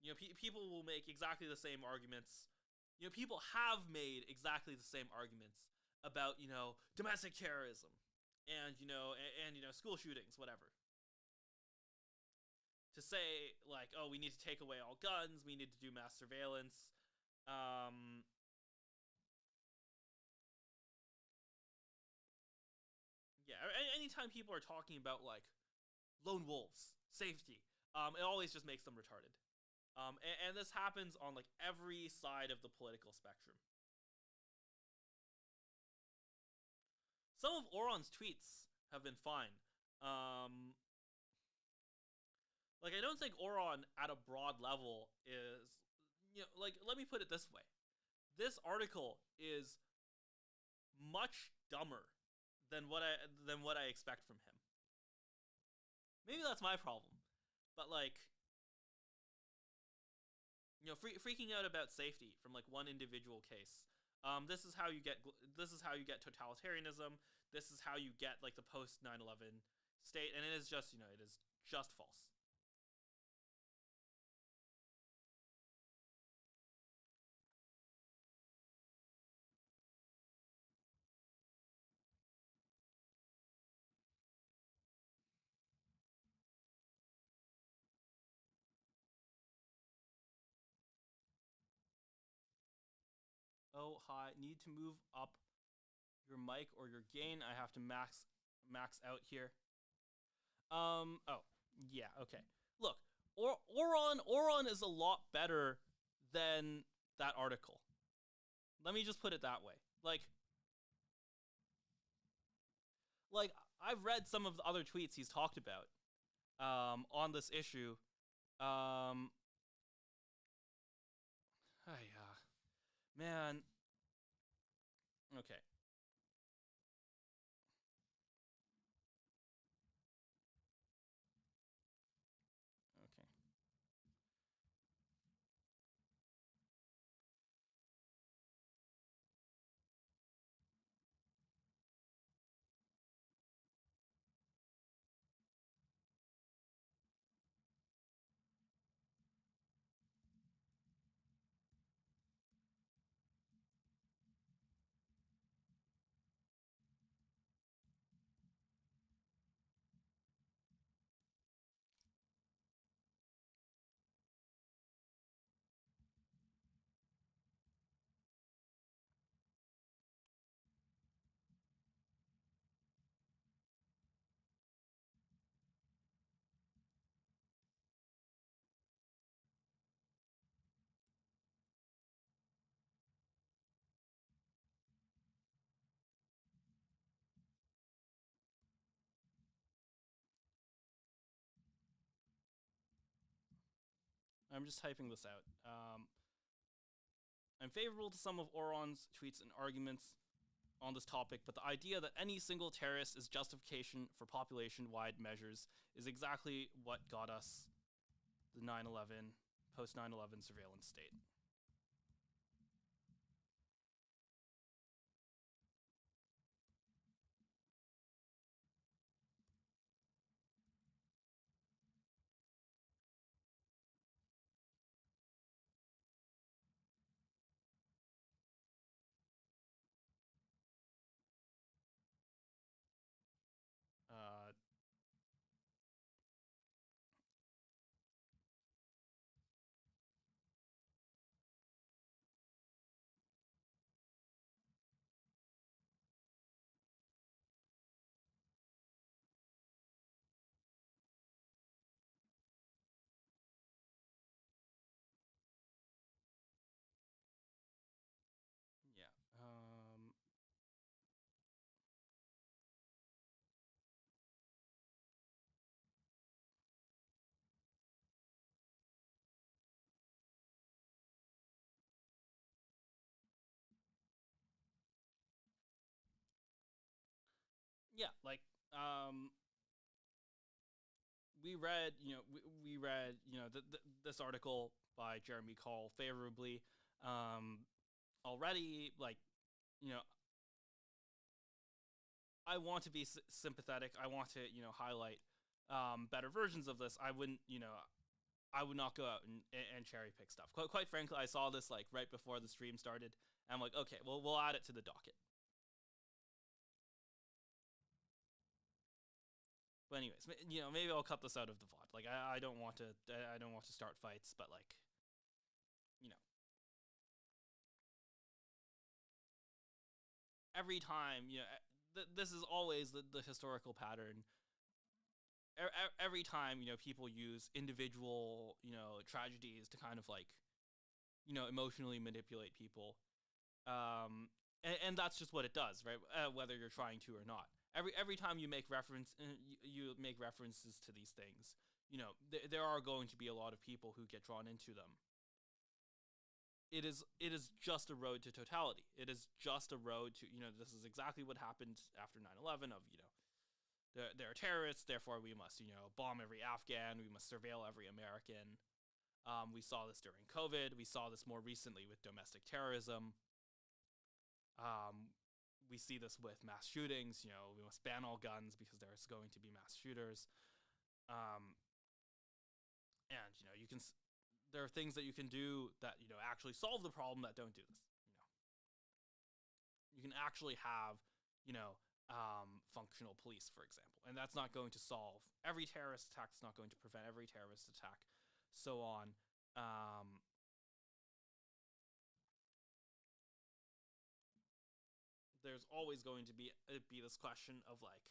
You know, people will make exactly the same arguments. You know, people have made exactly the same arguments about, you know, domestic terrorism and, you know, and you know, school shootings, whatever. To say like, oh, we need to take away all guns, we need to do mass surveillance. Yeah, anytime people are talking about like lone wolves, safety, it always just makes them retarded. And this happens on like every side of the political spectrum. Some of Oron's tweets have been fine. Like, I don't think Oron at a broad level is, you know, like, let me put it this way. This article is much dumber than what I expect from him. Maybe that's my problem, but like, you know, freaking out about safety from like one individual case. This is how you get totalitarianism. This is how you get like the post 9/11 state, and it is just, you know, it is just false. Oh, hi. Need to move up your mic or your gain. I have to max out here. Oh, yeah, okay. Look, Oron is a lot better than that article. Let me just put it that way. Like I've read some of the other tweets he's talked about on this issue. Um man. Okay. Okay. I'm just typing this out. I'm favorable to some of Oron's tweets and arguments on this topic, but the idea that any single terrorist is justification for population-wide measures is exactly what got us the 9/11 post 9/11 surveillance state. Uh, yeah, like we read, we read, this article by Jeremy Call favorably. Already, like, you know, I want to be sympathetic. I want to, highlight better versions of this. I wouldn't, I would not go out and cherry pick stuff. Quite frankly, I saw this like right before the stream started. And I'm like, okay, well, we'll add it to the docket. But anyways, maybe I'll cut this out of the VOD. Like, I don't want to, I don't want to start fights. But like, you know, every time, this is always the historical pattern. Every time, people use individual, tragedies to kind of like, emotionally manipulate people. And that's just what it does, right? Whether you're trying to or not. Every time you make you make references to these things, there are going to be a lot of people who get drawn into them. It is just a road to totality. It is just a road to, this is exactly what happened after 9/11 of, they're terrorists, therefore we must, bomb every Afghan, we must surveil every American. We saw this during COVID. We saw this more recently with domestic terrorism. We see this with mass shootings. We must ban all guns because there's going to be mass shooters. And you can. There are things that you can do that actually solve the problem that don't do this. You can actually have functional police, for example, and that's not going to solve every terrorist attack. It's not going to prevent every terrorist attack, so on. There's always going to be this question of like,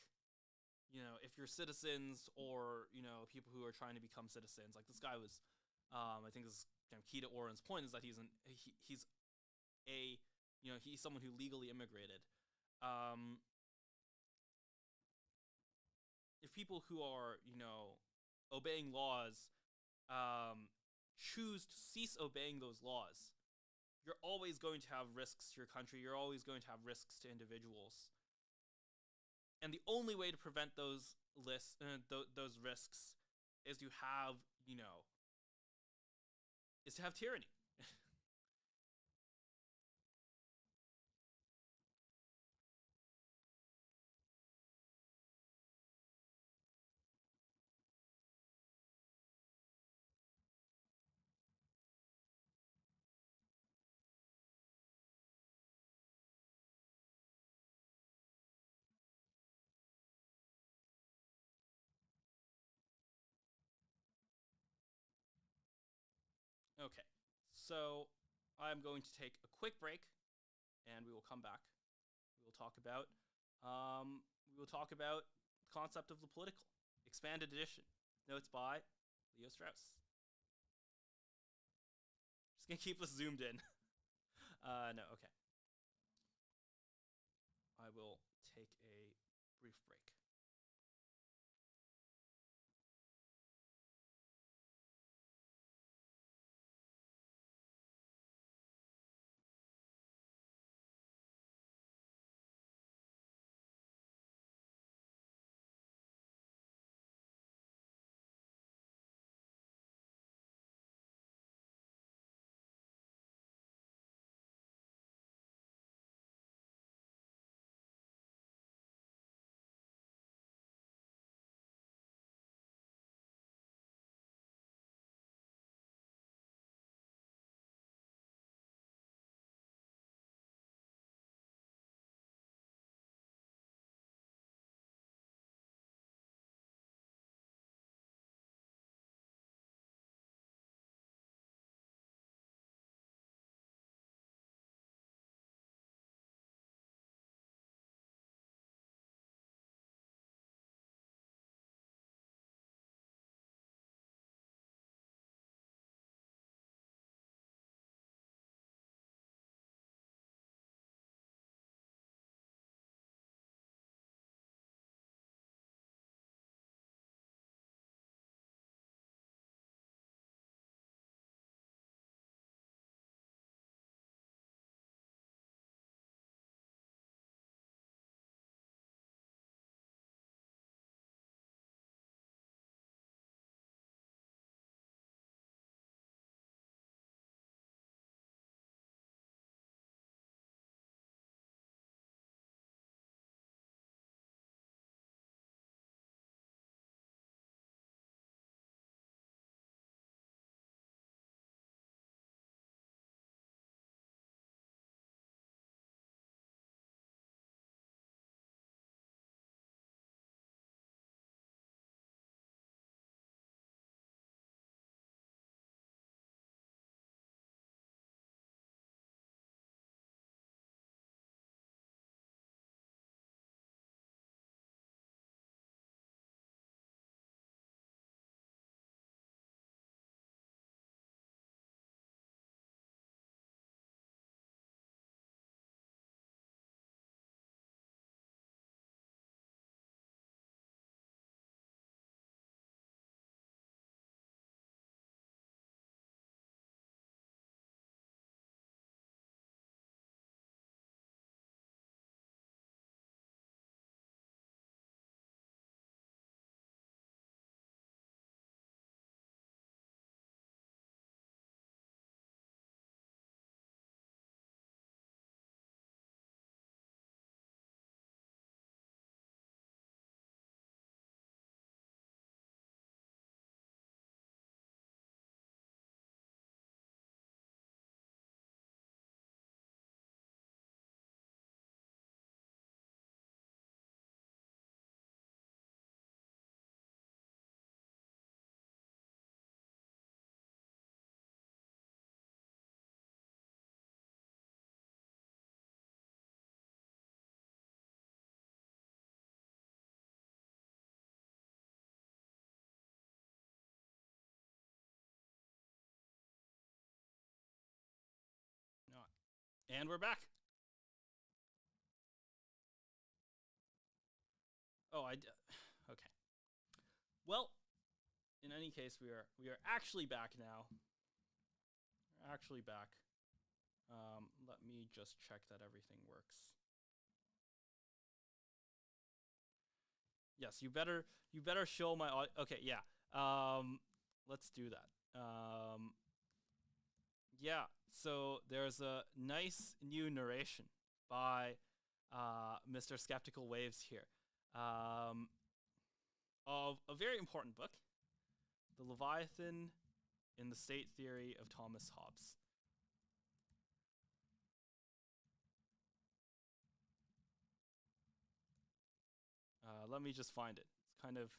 if you're citizens or people who are trying to become citizens. Like this guy was, I think this is key to Oren's point is that he's someone who legally immigrated. If people who are obeying laws choose to cease obeying those laws, you're always going to have risks to your country. You're always going to have risks to individuals. And the only way to prevent those those risks is to have, is to have tyranny. Okay, so I'm going to take a quick break, and we will come back. We will talk about the concept of the political expanded edition. Notes by Leo Strauss. Just gonna keep this zoomed in. No, okay. I will take a brief break. And we're back. Oh, okay. Well, in any case, we are actually back now. We're actually back. Let me just check that everything works. Yes, you better show my audio. Okay, yeah. Let's do that. Yeah. So there's a nice new narration by Mr. Skeptical Waves here, of a very important book, The Leviathan in the State Theory of Thomas Hobbes. Let me just find it. It's kind of...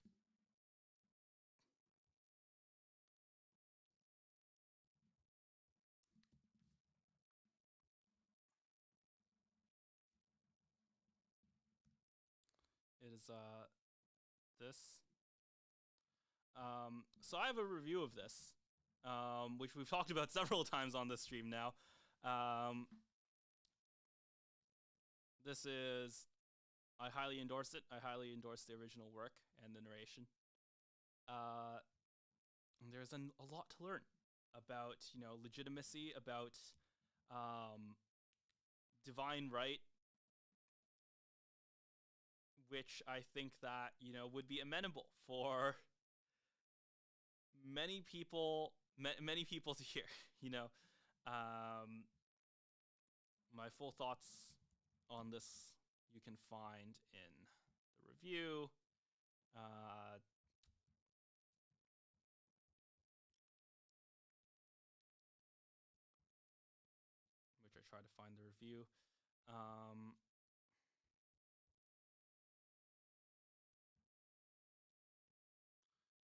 It is this. So I have a review of this, which we've talked about several times on this stream now. This is... I highly endorse it. I highly endorse the original work and the narration. There's a lot to learn about, legitimacy, about divine right, which I think that, would be amenable for many people to hear. My full thoughts on this you can find in the review. Which I try to find the review.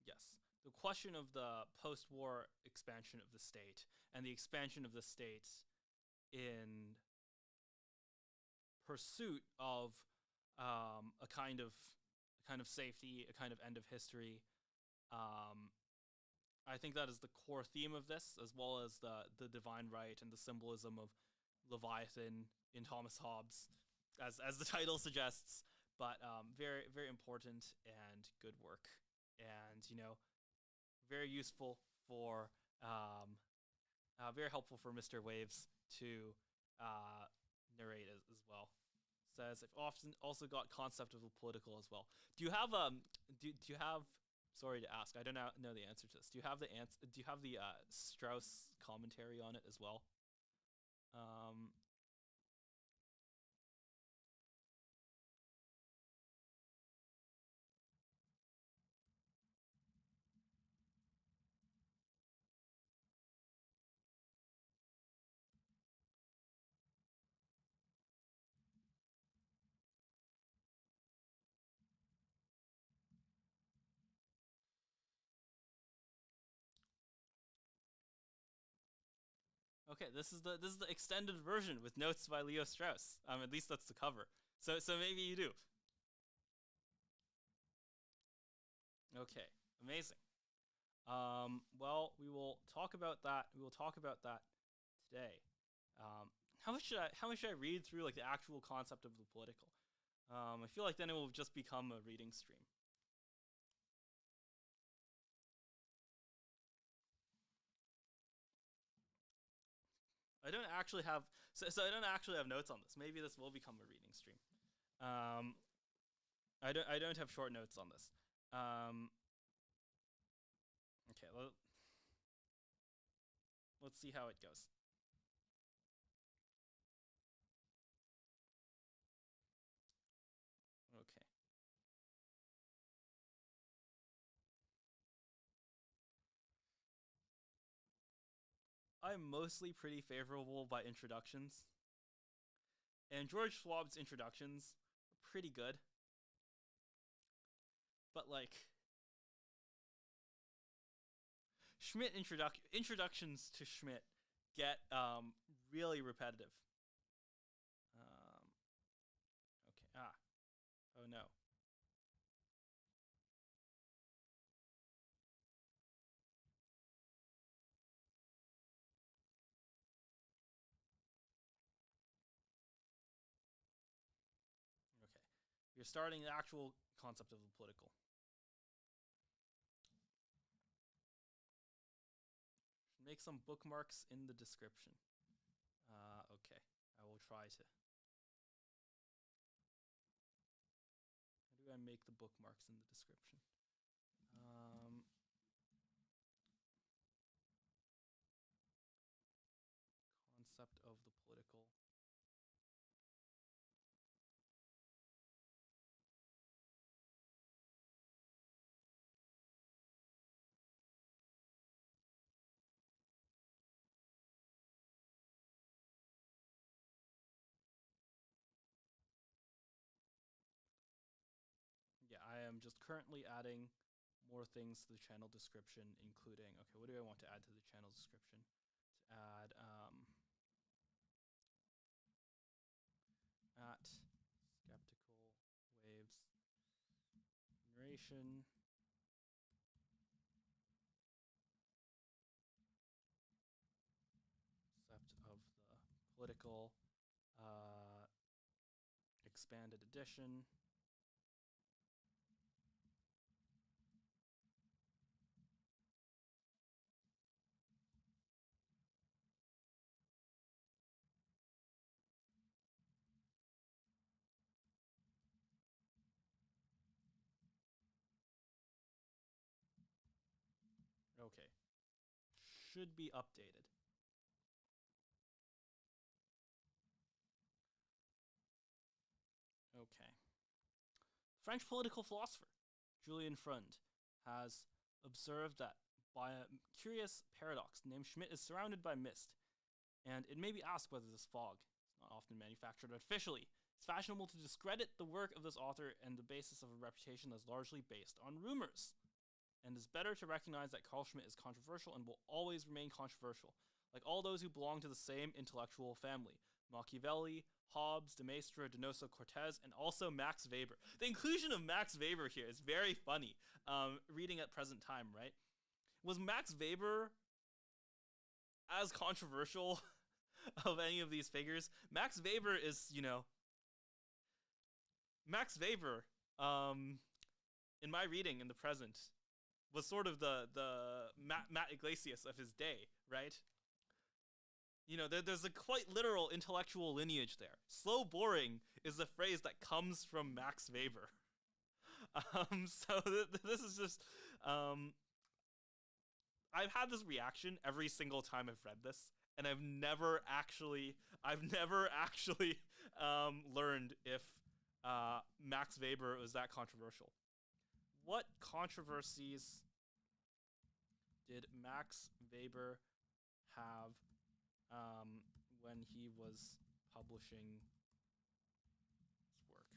Yes, the question of the post-war expansion of the state and the expansion of the state in pursuit of a kind of safety, a kind of end of history. I think that is the core theme of this, as well as the divine right and the symbolism of Leviathan in Thomas Hobbes, as the title suggests. But very, very important and good work, and very useful for very helpful for Mr. Waves to narrate as well. Says I've often also got concept of the political as well. Do you have do you have... Sorry to ask, I don't know the answer to this. Do you have the Strauss commentary on it as well? Okay, this is the extended version with notes by Leo Strauss. At least that's the cover. So maybe you do. Okay, amazing. Well, we will talk about that. We will talk about that today. How much should I read through like the actual concept of the political? I feel like then it will just become a reading stream. I don't actually have I don't actually have notes on this. Maybe this will become a reading stream. I don't have short notes on this. Okay, let's see how it goes. Okay. I'm mostly pretty favorable by introductions. And George Schwab's introductions are pretty good. But like Schmitt introductions to Schmitt get really repetitive. Okay. Oh no. You're starting the actual concept of the political. Make some bookmarks in the description. Okay, I will try to. How do I make the bookmarks in the description? Concept of the political. Yeah, I am just currently adding more things to the channel description, including, okay, what do I want to add to the channel description? To add, at skeptical waves narration. Concept of the political expanded edition. Okay. Should be updated. Okay. French political philosopher Julian Freund has observed that by a curious paradox, named Schmitt is surrounded by mist, and it may be asked whether this fog is not often manufactured artificially. It's fashionable to discredit the work of this author and the basis of a reputation that's largely based on rumors. And it's better to recognize that Carl Schmitt is controversial and will always remain controversial, like all those who belong to the same intellectual family. Machiavelli, Hobbes, de Maistre, Donoso Cortez, and also Max Weber. The inclusion of Max Weber here is very funny, reading at present time, right? Was Max Weber as controversial of any of these figures? Max Weber is, Max Weber, in my reading in the present, was sort of the Matt Iglesias of his day, right? There's a quite literal intellectual lineage there. Slow boring is the phrase that comes from Max Weber. So this is just, I've had this reaction every single time I've read this, and I've never actually learned if Max Weber was that controversial. What controversies did Max Weber have when he was publishing his work?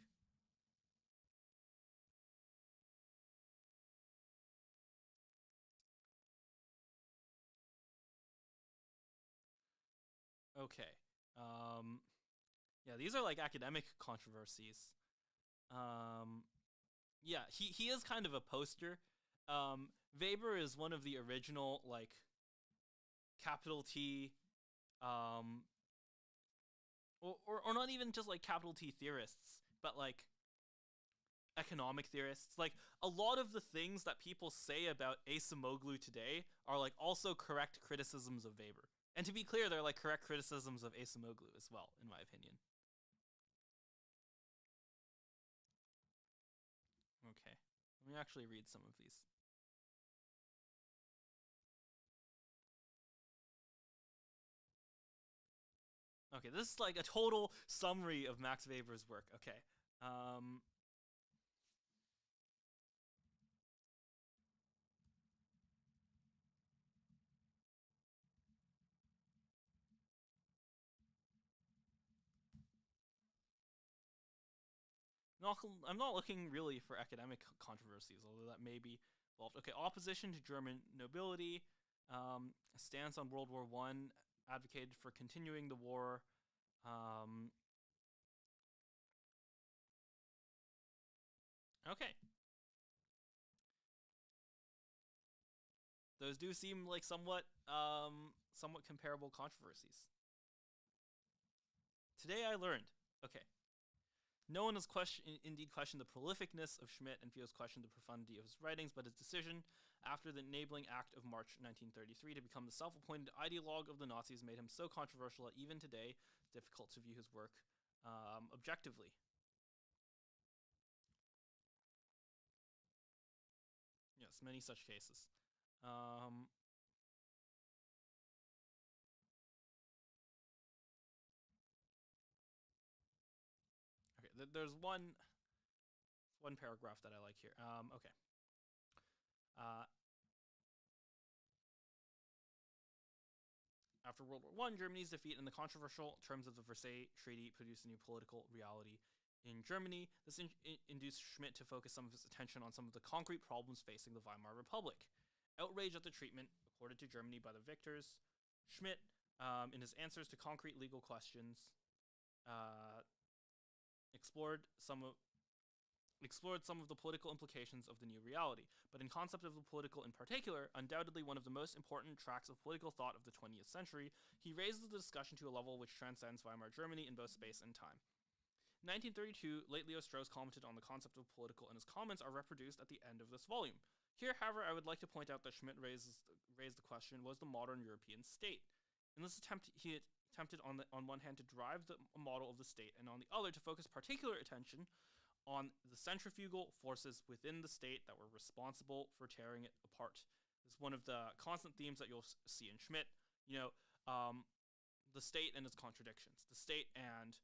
Okay. Yeah, these are like academic controversies. Yeah, he is kind of a poster. Weber is one of the original, like, capital T, or not even just like capital T theorists, but like economic theorists. Like, a lot of the things that people say about Acemoglu today are like also correct criticisms of Weber. And to be clear, they're like correct criticisms of Acemoglu as well, in my opinion. Okay, let me actually read some of these. Okay, this is like a total summary of Max Weber's work. Okay. I'm not looking really for academic controversies, although that may be involved. Okay, opposition to German nobility, stance on World War I, advocated for continuing the war. Okay. Those do seem like somewhat comparable controversies. Today I learned, okay, No one has indeed questioned the prolificness of Schmitt, and few has questioned the profundity of his writings, but his decision, after the Enabling Act of March 1933, to become the self-appointed ideologue of the Nazis made him so controversial that even today it's difficult to view his work objectively. Yes, many such cases. Okay, there's one paragraph that I like here. Okay. After World War I, Germany's defeat and the controversial terms of the Versailles Treaty produced a new political reality in Germany. This induced Schmitt to focus some of his attention on some of the concrete problems facing the Weimar Republic. Outrage at the treatment accorded to Germany by the victors, Schmitt, in his answers to concrete legal questions, explored some of the political implications of the new reality, but in Concept of the Political in particular, undoubtedly one of the most important tracks of political thought of the 20th century, he raises the discussion to a level which transcends Weimar Germany in both space and time. In 1932, late Leo Strauss commented on the Concept of Political, and his comments are reproduced at the end of this volume. Here, however, I would like to point out that Schmitt raised the question, was the modern European state? In this attempt, he attempted on one hand to derive the model of the state, and on the other to focus particular attention on the centrifugal forces within the state that were responsible for tearing it apart. This is one of the constant themes that you'll see in Schmitt. The state and its contradictions. The state and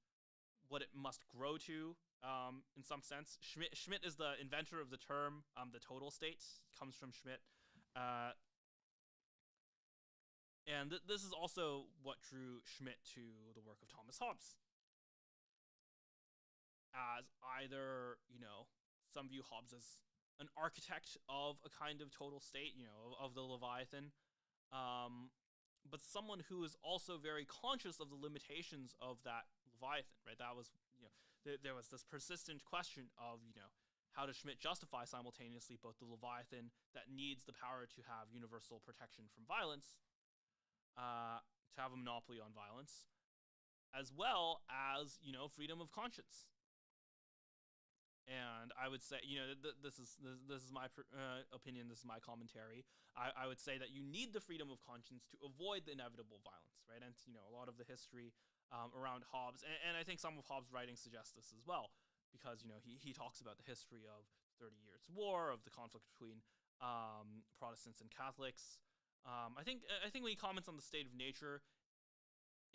what it must grow to, in some sense. Schmitt is the inventor of the term, the total state. It comes from Schmitt. And this is also what drew Schmitt to the work of Thomas Hobbes. As either, some view Hobbes as an architect of a kind of total state, of the Leviathan, but someone who is also very conscious of the limitations of that Leviathan, right? That was, there was this persistent question of, how does Schmitt justify simultaneously both the Leviathan that needs the power to have universal protection from violence, to have a monopoly on violence, as well as, freedom of conscience. And I would say, this is my opinion. This is my commentary. I would say that you need the freedom of conscience to avoid the inevitable violence, right? And a lot of the history around Hobbes, and I think some of Hobbes' writings suggest this as well, because he talks about the history of 30 Years' War, of the conflict between Protestants and Catholics. I think when he comments on the state of nature,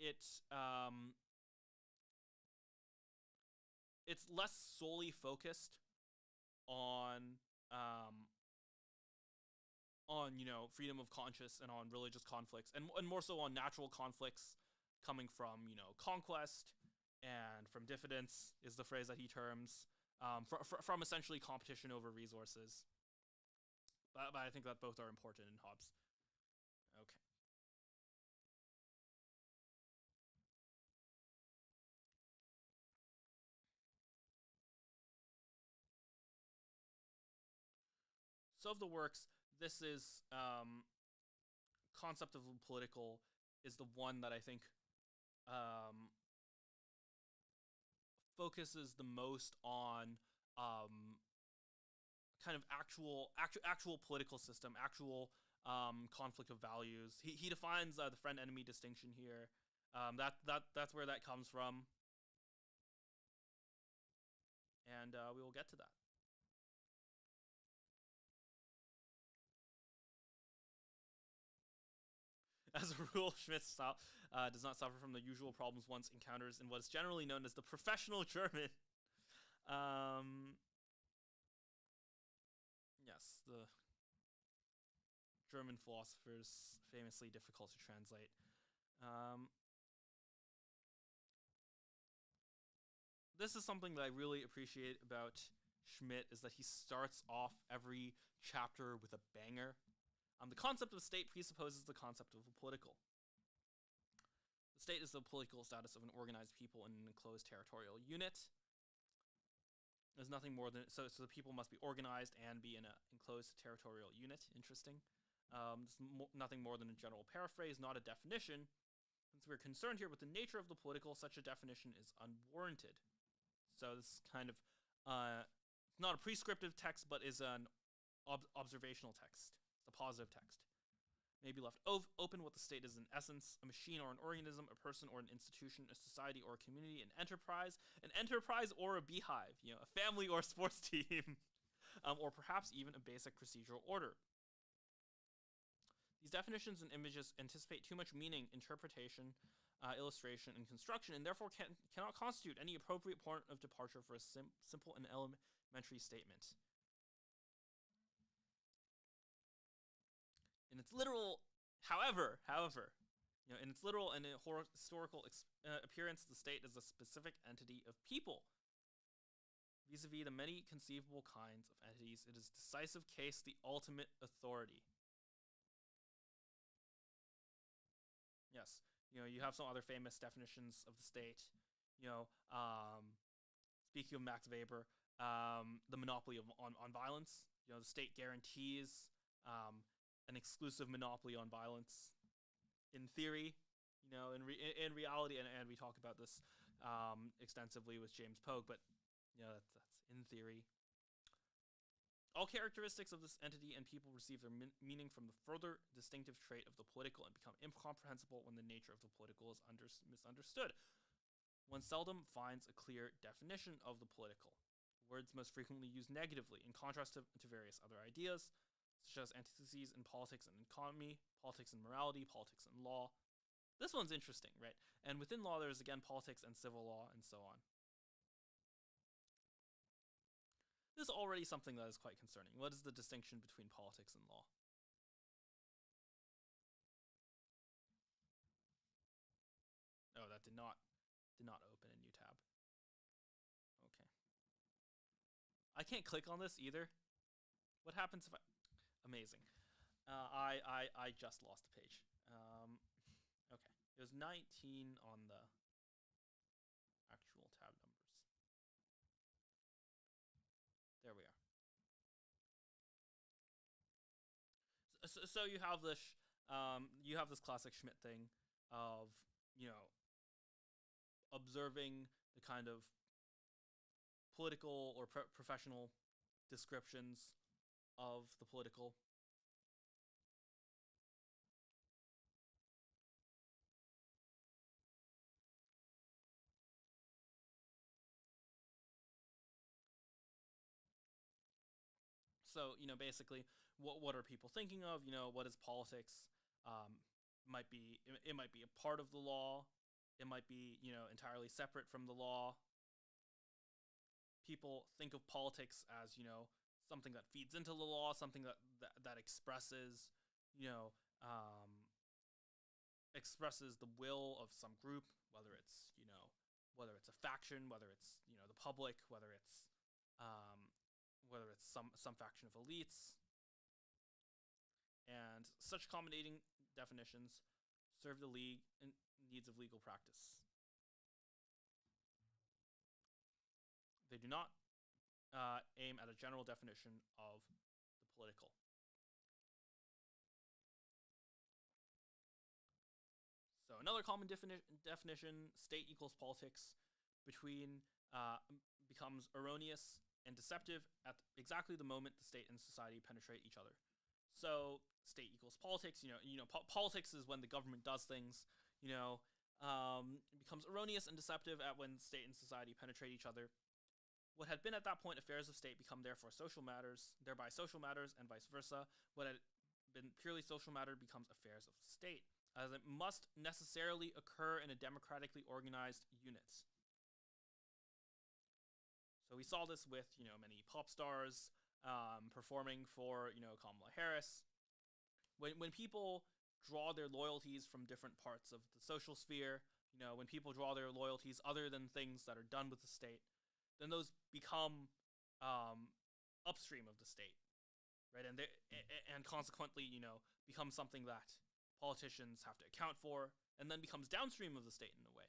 it's less solely focused on freedom of conscience and on religious conflicts, and more so on natural conflicts coming from conquest and from diffidence is the phrase that he terms, from essentially competition over resources. But I think that both are important in Hobbes. Okay. So of the works, this is Concept of the Political is the one that I think focuses the most on kind of actual political system, actual conflict of values. He defines the friend-enemy distinction here. That's where that comes from, and we will get to that. As a rule, Schmitt's style does not suffer from the usual problems one encounters in what is generally known as the professional German. Yes, the German philosophers, famously difficult to translate. This is something that I really appreciate about Schmitt, is that he starts off every chapter with a banger. The concept of state presupposes the concept of a political. The state is the political status of an organized people in an enclosed territorial unit. There's nothing more than so the people must be organized and be in an enclosed territorial unit. Interesting. Nothing more than a general paraphrase, not a definition. Since we're concerned here with the nature of the political, such a definition is unwarranted. So this is kind of not a prescriptive text, but is an observational text. It's a positive text. May be left open what the state is in essence: a machine or an organism, a person or an institution, a society or a community, an enterprise or a beehive, a family or a sports team, or perhaps even a basic procedural order. These definitions and images anticipate too much meaning, interpretation, illustration, and construction, and therefore cannot constitute any appropriate point of departure for a simple and elementary statement. In its literal, however, in its literal and historical appearance, the state is a specific entity of people. Vis-a-vis the many conceivable kinds of entities, it is decisive case the ultimate authority. Yes, you have some other famous definitions of the state. Speaking of Max Weber, the monopoly on violence. The state guarantees an exclusive monopoly on violence. In theory, in reality, and we talk about this extensively with James Pogue, but that's in theory. All characteristics of this entity and people receive their meaning from the further distinctive trait of the political and become incomprehensible when the nature of the political is misunderstood. One seldom finds a clear definition of the political. Words most frequently used negatively, in contrast to various other ideas, such as antitheses in politics and economy, politics and morality, politics and law. This one's interesting, right? And within law, there's again politics and civil law and so on. This is already something that is quite concerning. What is the distinction between politics and law? Oh, that did not open a new tab. Okay. I can't click on this either. What happens if I... Amazing. I just lost a page. Okay. It was 19 on the actual tab numbers. There we are. So you have this classic Schmitt thing of, observing the kind of political or professional descriptions of the political. So, basically, what are people thinking of? What is politics? It might be a part of the law. It might be, entirely separate from the law. People think of politics as, something that feeds into the law, something that expresses, expresses the will of some group, whether it's a faction, whether it's, the public, whether it's some faction of elites. And such accommodating definitions serve the league and needs of legal practice. They do not aim at a general definition of the political. So another common definition, state equals politics, becomes erroneous and deceptive at exactly the moment the state and society penetrate each other. So state equals politics. Politics is when the government does things. It becomes erroneous and deceptive at when state and society penetrate each other. What had been at that point affairs of state become therefore social matters, thereby social matters, and vice versa. What had been purely social matter becomes affairs of state, as it must necessarily occur in a democratically organized unit. So we saw this with, many pop stars performing for, Kamala Harris. When people draw their loyalties from different parts of the social sphere, when people draw their loyalties other than things that are done with the state, then those become upstream of the state, right? And consequently, become something that politicians have to account for, and then becomes downstream of the state in a way.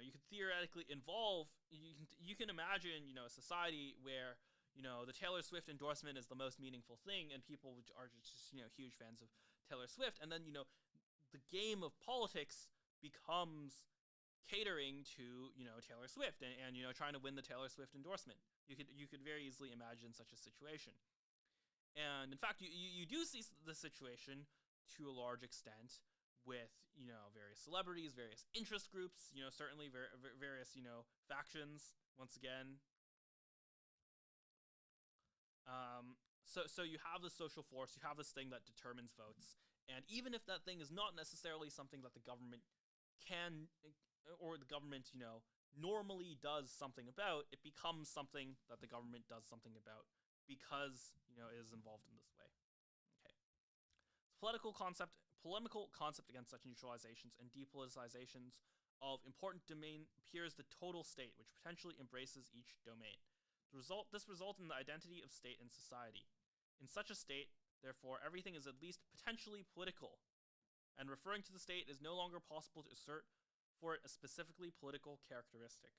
You could theoretically involve. You can imagine, a society where the Taylor Swift endorsement is the most meaningful thing, and people are just huge fans of Taylor Swift, and then the game of politics becomes catering to, Taylor Swift and trying to win the Taylor Swift endorsement. You could very easily imagine such a situation. And in fact, you do see the situation to a large extent with, various celebrities, various interest groups, certainly various, factions, once again. So you have the social force, you have this thing that determines votes, and even if that thing is not necessarily something that the government can, or the government, normally does something about, it becomes something that the government does something about because, it is involved in this way. Okay. Polemical concept against such neutralizations and depoliticizations of important domain appears the total state, which potentially embraces each domain. This results in the identity of state and society. In such a state, therefore, everything is at least potentially political, and referring to the state is no longer possible to assert for it a specifically political characteristic.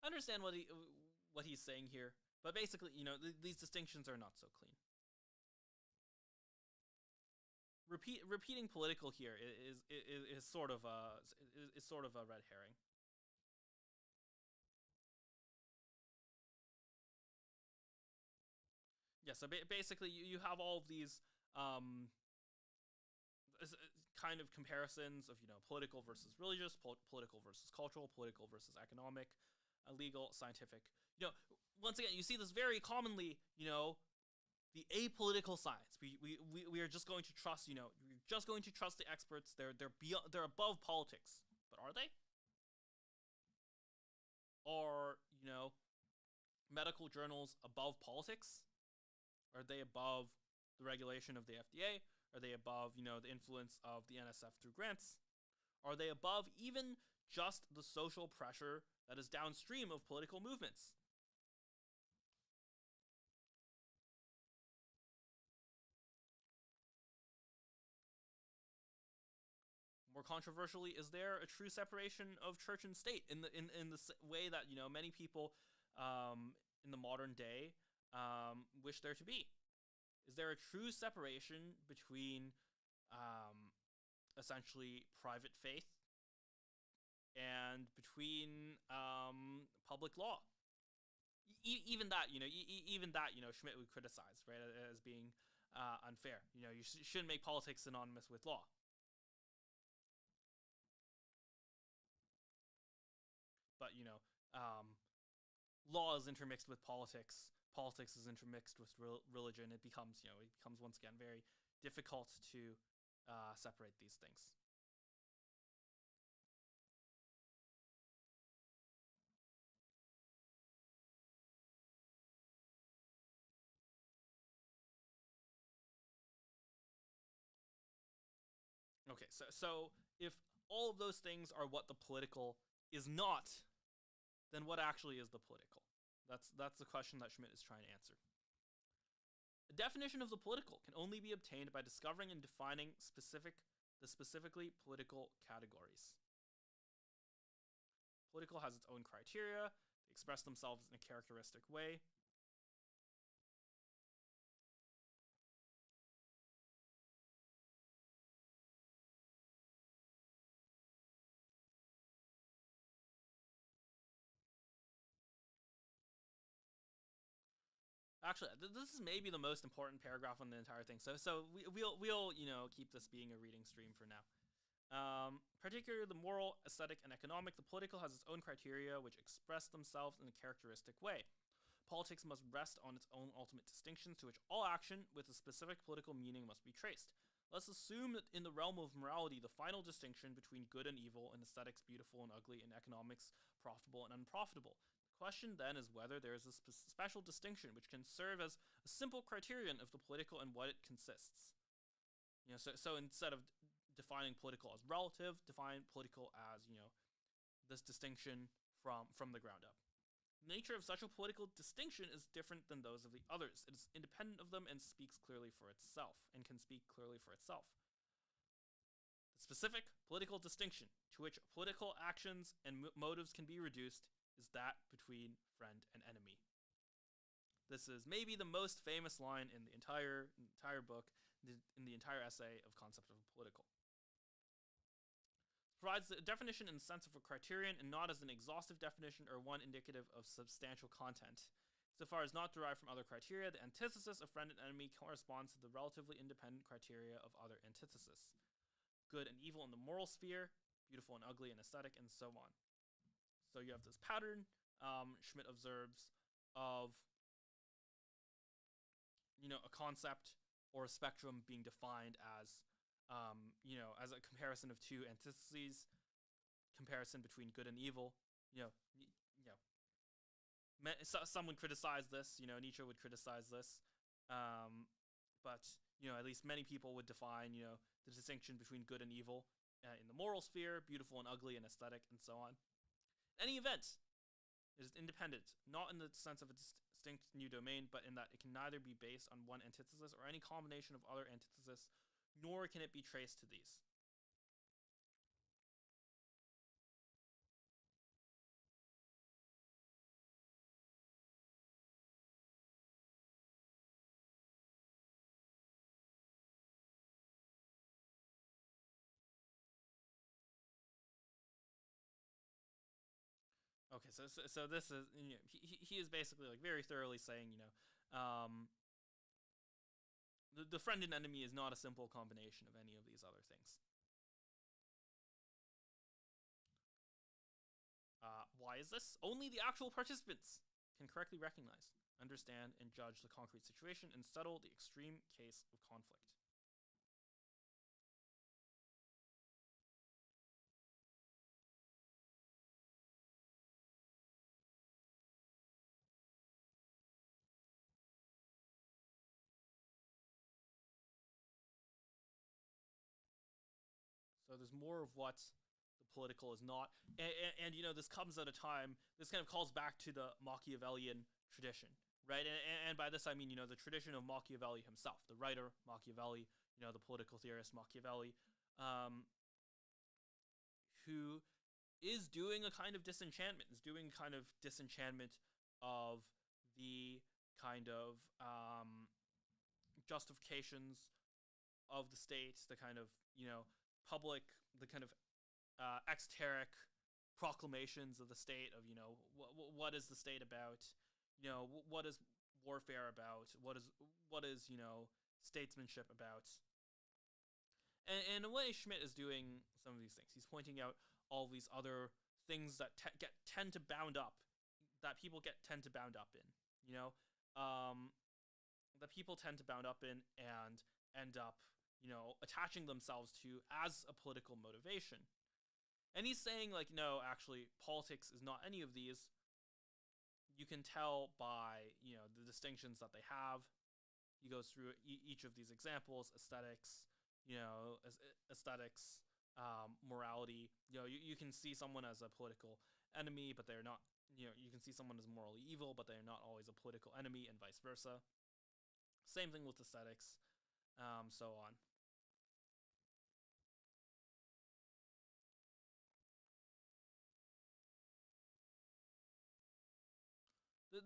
I understand what he's saying here, but basically, these distinctions are not so clean. Repeating political here is sort of a red herring. Yeah, so basically you have all of these kind of comparisons of, political versus religious, political versus cultural, political versus economic, legal, scientific. Once again, you see this very commonly, the apolitical science. We are just going to trust, we're just going to trust the experts. They're above politics. But are they? Are, medical journals above politics? Are they above the regulation of the FDA? Are they above, the influence of the NSF through grants? Are they above even just the social pressure that is downstream of political movements? More controversially, is there a true separation of church and state in the way that many people in the modern day wish there to be? Is there a true separation between essentially private faith and between public law? Even that, Schmitt would criticize, right, as being unfair. You shouldn't make politics synonymous with law. But, law is intermixed with politics. Politics is intermixed with religion. It becomes once again very difficult to separate these things. Okay, so if all of those things are what the political is not, then what actually is the political? That's the question that Schmitt is trying to answer. A definition of the political can only be obtained by discovering and defining the specifically political categories. Political has its own criteria. They express themselves in a characteristic way. Actually, this is maybe the most important paragraph on the entire thing. So we'll keep this being a reading stream for now. Particularly the moral, aesthetic, and economic, the political has its own criteria which express themselves in a characteristic way. Politics must rest on its own ultimate distinctions to which all action with a specific political meaning must be traced. Let's assume that in the realm of morality, the final distinction between good and evil, in aesthetics beautiful and ugly, in economics profitable and unprofitable. The question then is whether there is a special distinction which can serve as a simple criterion of the political and what it consists. So instead of defining political as relative, define political as, this distinction from the ground up. The nature of such a political distinction is different than those of the others. It is independent of them and speaks clearly for itself, and can speak clearly for itself. The specific political distinction to which political actions and motives can be reduced is that between friend and enemy. This is maybe the most famous line in the entire book. in the entire essay of Concept of Political. Provides a definition in the sense of a criterion and not as an exhaustive definition or one indicative of substantial content. So far as not derived from other criteria, the antithesis of friend and enemy corresponds to the relatively independent criteria of other antithesis. Good and evil in the moral sphere, beautiful and ugly and aesthetic, and so on. So you have this pattern, Schmitt observes, of a concept or a spectrum being defined as as a comparison of two antitheses, comparison between good and evil. Some would criticize this. Nietzsche would criticize this, but at least many people would define the distinction between good and evil in the moral sphere, beautiful and ugly and aesthetic, and so on. Any event is independent, not in the sense of a distinct new domain, but in that it can neither be based on one antithesis or any combination of other antitheses, nor can it be traced to these. Okay, so this is he is basically like very thoroughly saying the friend and enemy is not a simple combination of any of these other things. Why is this? Only the actual participants can correctly recognize, understand, and judge the concrete situation and settle the extreme case of conflict. So there's more of what the political is not, and this comes at a time. This kind of calls back to the Machiavellian tradition, right? And by this I mean the tradition of Machiavelli himself, the writer Machiavelli, the political theorist Machiavelli, who is doing a kind of disenchantment, of the kind of justifications of the state, the kind of public, the kind of exoteric proclamations of the state of what is the state about, what is warfare about, what is statesmanship about. And in a way, Schmitt is doing some of these things. He's pointing out all these other things that tend to bound up, that people tend to bound up in, that people tend to bound up in and end up attaching themselves to as a political motivation. And he's saying no, actually politics is not any of these. You can tell by the distinctions that they have. He goes through each of these examples: aesthetics, morality. You can see someone as a political enemy, but they're not. You can see someone as morally evil, but they're not always a political enemy, and vice versa. Same thing with aesthetics, so on.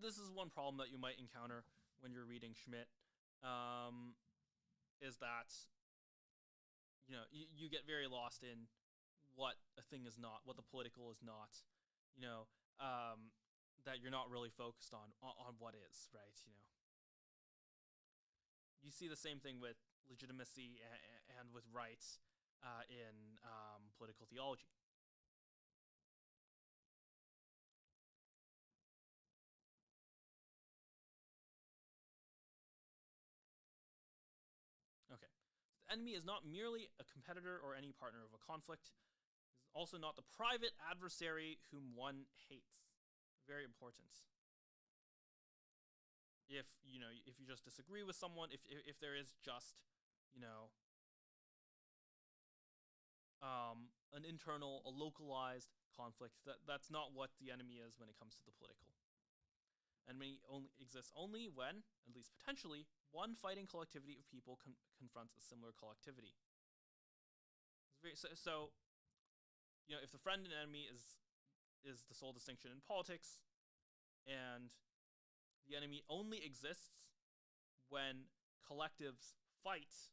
This is one problem that you might encounter when you're reading Schmitt, is that you get very lost in what a thing is not, what the political is not, that you're not really focused on what is, right? You see the same thing with legitimacy and with rights in political theology. Okay. The enemy is not merely a competitor or any partner of a conflict. It is also not the private adversary whom one hates. Very important. If you just disagree with someone, if there is just an internal, a localized conflict, that's not what the enemy is when it comes to the political. Enemy exists only when, at least potentially, one fighting collectivity of people confronts a similar collectivity. So, if the friend and enemy is the sole distinction in politics, and the enemy only exists when collectives fight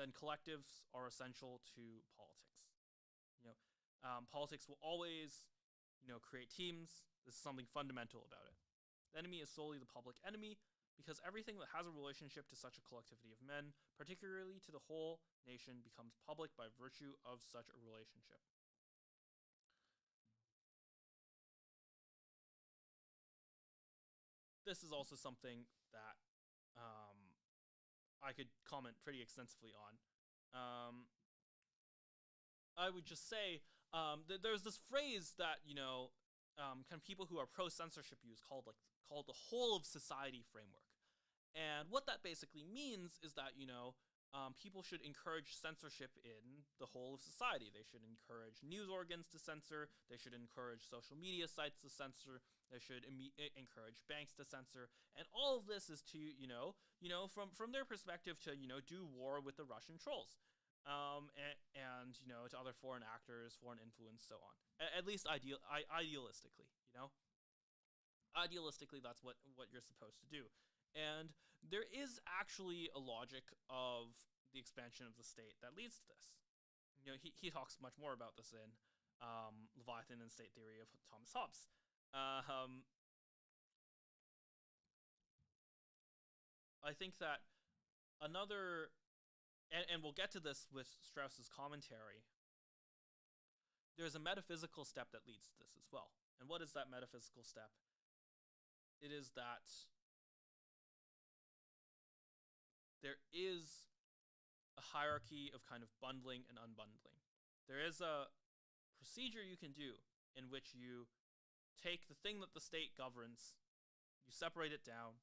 then collectives are essential to politics. You know, politics will always, create teams. This is something fundamental about it. The enemy is solely the public enemy because everything that has a relationship to such a collectivity of men, particularly to the whole nation, becomes public by virtue of such a relationship. This is also something that I could comment pretty extensively on. I would just say there's this phrase that kind of people who are pro censorship use called the whole of society framework, and what that basically means is that people should encourage censorship in the whole of society. They should encourage news organs to censor. They should encourage social media sites to censor. They should encourage banks to censor. And all of this is to from their perspective to do war with the Russian trolls, and to other foreign actors, foreign influence, so on. At least idealistically, idealistically, that's what you're supposed to do. And there is actually a logic of the expansion of the state that leads to this. He talks much more about this in Leviathan and State Theory of Thomas Hobbes. I think that another, and we'll get to this with Strauss's commentary, there's a metaphysical step that leads to this as well. And what is that metaphysical step? It is that there is a hierarchy of kind of bundling and unbundling. There is a procedure you can do in which you take the thing that the state governs, you separate it down,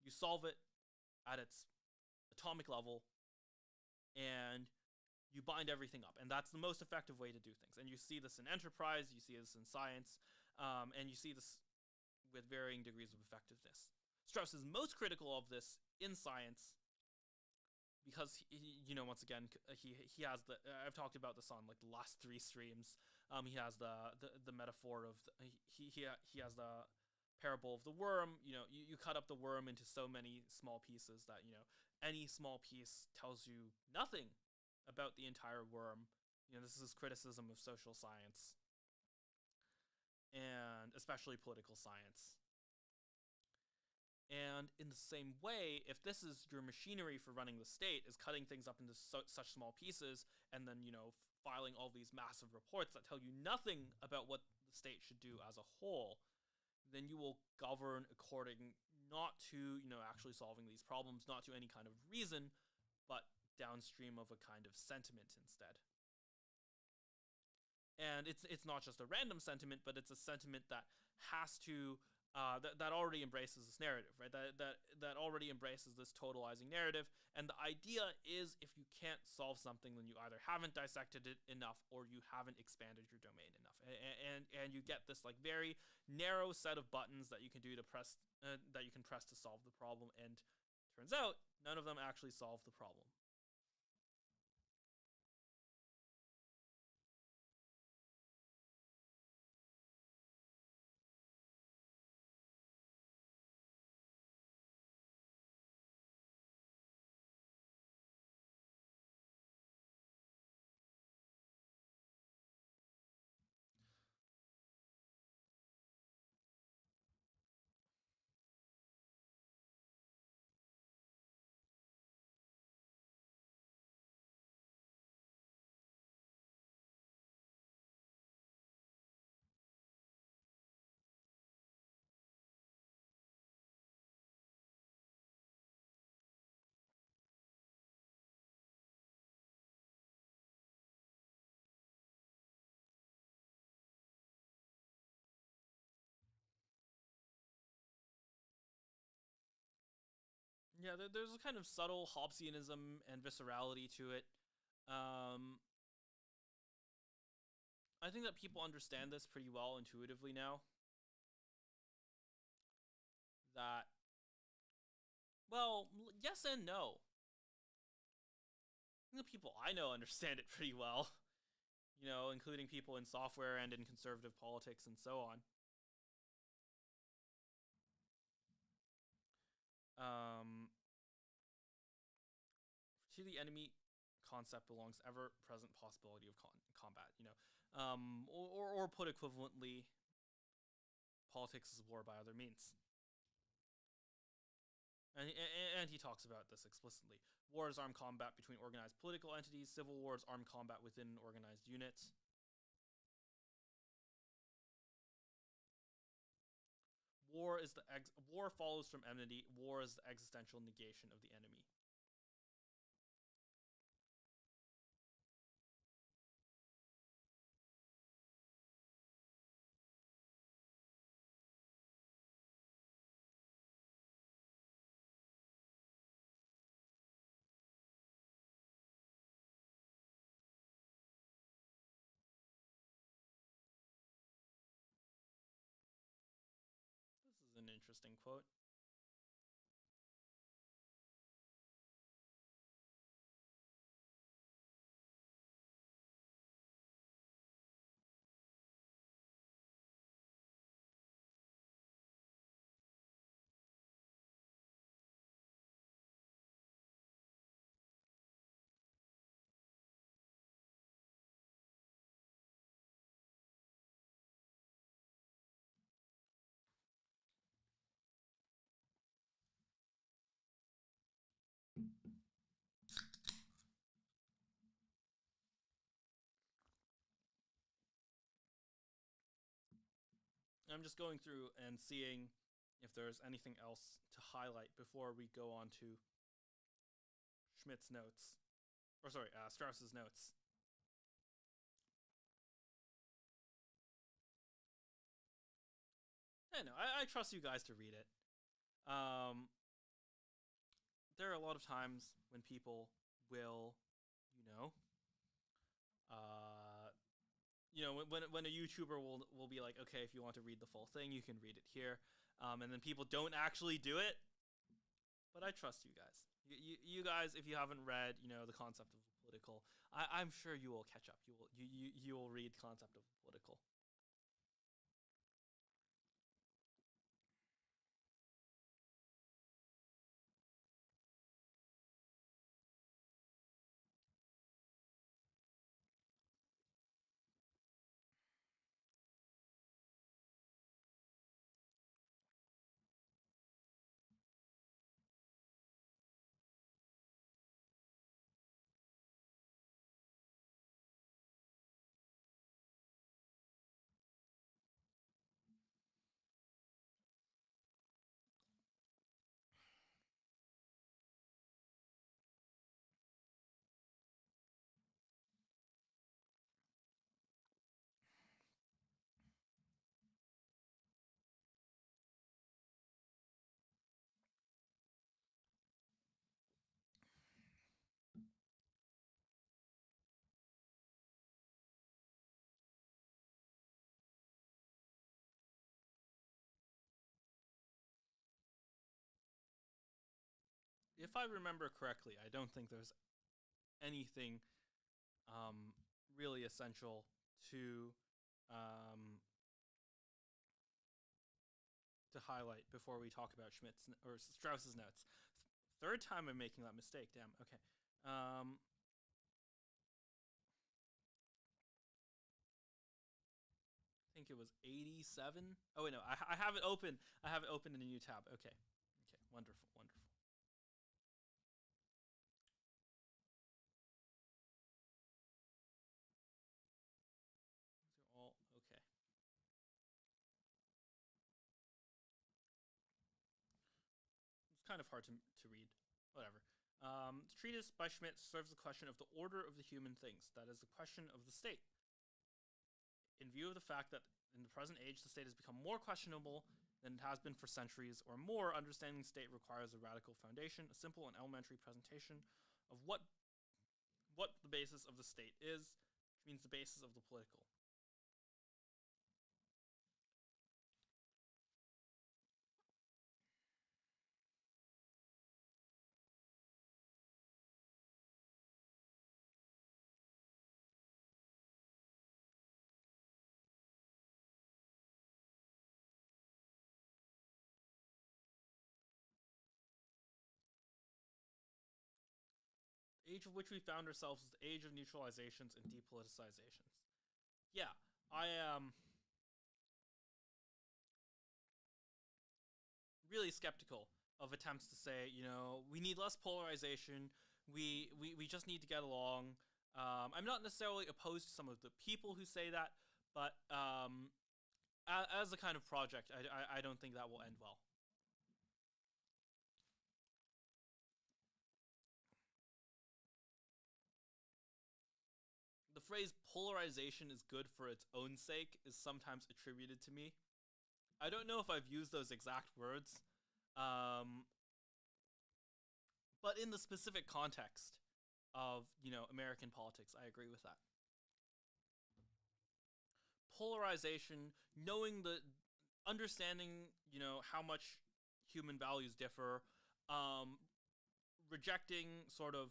you solve it at its atomic level, and you bind everything up. And that's the most effective way to do things. And you see this in enterprise, you see this in science, and you see this with varying degrees of effectiveness. Strauss is most critical of this in science because once again, he has the I've talked about this on like the last 3 streams. He has the metaphor of he has the parable of the worm. You cut up the worm into so many small pieces that any small piece tells you nothing about the entire worm. This is criticism of social science, and especially political science. And in the same way, if this is your machinery for running the state, is cutting things up into such small pieces, and then filing all these massive reports that tell you nothing about what the state should do as a whole, then you will govern according not to actually solving these problems, not to any kind of reason, but downstream of a kind of sentiment instead. And it's not just a random sentiment, but it's a sentiment that has to that already embraces this narrative, right? That already embraces this totalizing narrative. And the idea is, if you can't solve something, then you either haven't dissected it enough or you haven't expanded your domain enough. And you get this like very narrow set of buttons that you can do to press that you can press to solve the problem. And turns out none of them actually solve the problem. Yeah, there's a kind of subtle Hobbesianism and viscerality to it. I think that people understand this pretty well intuitively now. That, well, yes and no. I think the people I know understand it pretty well, including people in software and in conservative politics and so on. To the enemy, concept belongs ever-present possibility of combat. Or put equivalently, politics is war by other means. And he talks about this explicitly. War is armed combat between organized political entities. Civil war is armed combat within organized units. War follows from enmity. War is the existential negation of the enemy. This is an interesting quote. I'm just going through and seeing if there's anything else to highlight before we go on to Schmidt's notes. Strauss's notes. I trust you guys to read it. There are a lot of times when people will, when a YouTuber will be like, okay, if you want to read the full thing, you can read it here, and then people don't actually do it. But I trust you guys. You guys, if you haven't read, the concept of political, I'm sure you will catch up. You will read concept of political. If I remember correctly, I don't think there's anything really essential to highlight before we talk about Schmidt's or Strauss's notes. Third time I'm making that mistake. Damn. Okay. I think it was 87. Oh wait, no. I have it open. I have it open in a new tab. Okay. Okay. Wonderful. Wonderful. These are all okay. It's kind of hard to read. Whatever. The treatise by Schmitt serves the question of the order of the human things. That is the question of the state. In view of the fact that in the present age the state has become more questionable than it has been for centuries or more, understanding the state requires a radical foundation, a simple and elementary presentation of what the basis of the state is, which means the basis of the political. age of which we found ourselves is the age of neutralizations and depoliticizations. Yeah, I am really skeptical of attempts to say, we need less polarization. We just need to get along. I'm not necessarily opposed to some of the people who say that, but as a kind of project, I don't think that will end well. The phrase polarization is good for its own sake is sometimes attributed to me. I don't know if I've used those exact words, but in the specific context of, American politics, I agree with that. Polarization, understanding, how much human values differ, rejecting sort of,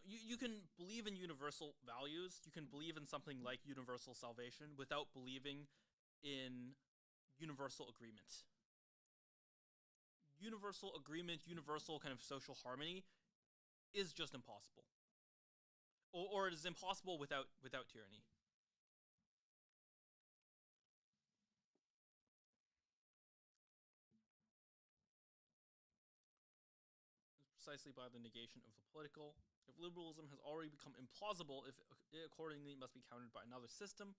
you can believe in universal values. You can believe in something like universal salvation without believing in universal agreement. Universal agreement, universal kind of social harmony is just impossible. Or it is impossible without tyranny. Precisely by the negation of the political. If liberalism has already become implausible, if it accordingly must be countered by another system,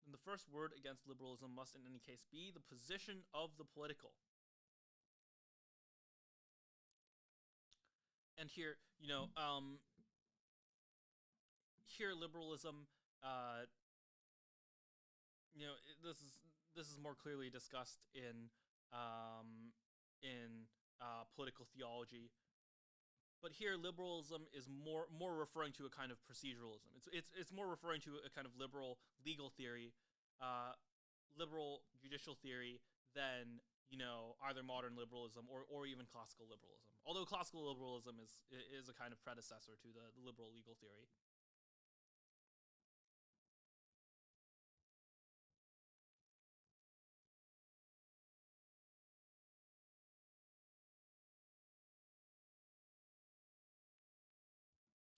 then the first word against liberalism must in any case be the position of the political. And here, here liberalism, this is more clearly discussed in political theology. But here, liberalism is more referring to a kind of proceduralism. It's more referring to a kind of liberal legal theory, liberal judicial theory than either modern liberalism or even classical liberalism. Although classical liberalism is a kind of predecessor to the liberal legal theory.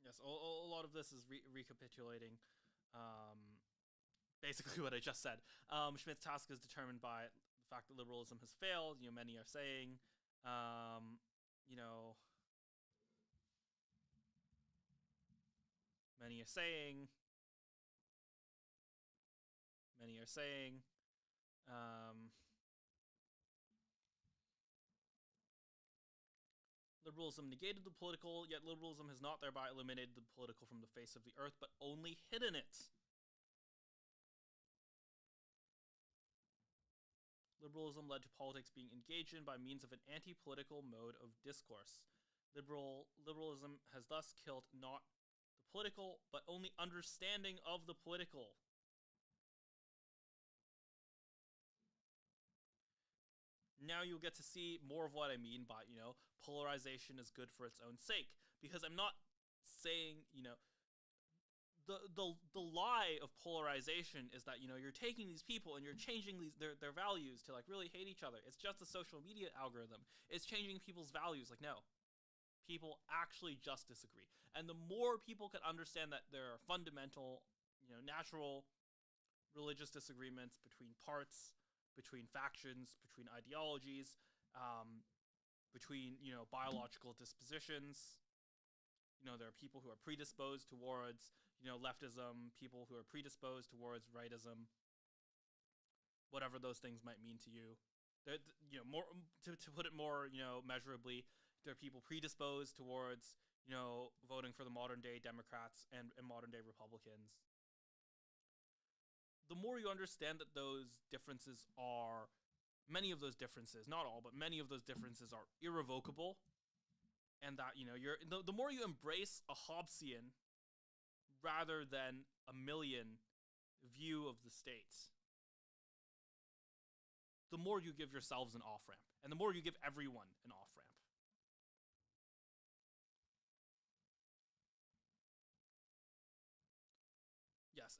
Yes, a lot of this is recapitulating basically what I just said. Schmitt's task is determined by the fact that liberalism has failed. Many are saying, many are saying, liberalism negated the political, yet liberalism has not thereby eliminated the political from the face of the earth, but only hidden it. Liberalism led to politics being engaged in by means of an anti-political mode of discourse. Liberalism has thus killed not the political, but only understanding of the political. Now you'll get to see more of what I mean by, polarization is good for its own sake. Because I'm not saying, the lie of polarization is that, you're taking these people and you're changing their values to, really hate each other. It's just a social media algorithm. It's changing people's values. No. People actually just disagree. And the more people can understand that there are fundamental, natural religious disagreements between parts, between factions, between ideologies, between, biological dispositions. There are people who are predisposed towards, leftism, people who are predisposed towards rightism, whatever those things might mean to you. More to put it more, measurably, there are people predisposed towards, voting for the modern day Democrats and modern day Republicans. The more you understand that those differences are, many of those differences, not all, but many of those differences are irrevocable, and that, the more you embrace a Hobbesian rather than a Millian view of the state, the more you give yourselves an off-ramp, and the more you give everyone an off-ramp. Yes,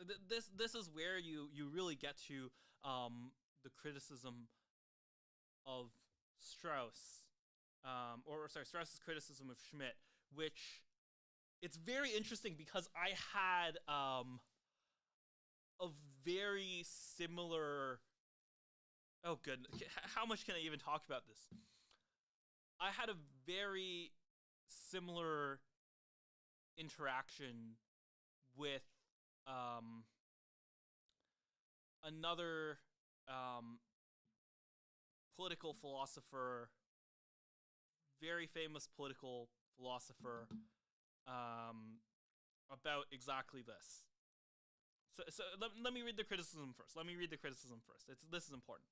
this is where you really get to the criticism of Strauss, Strauss's criticism of Schmitt, which it's very interesting because I had a very similar. Oh, goodness. How much can I even talk about this? I had a very similar interaction with another political philosopher, very famous political philosopher, about exactly this. So let me read the criticism first. This is important.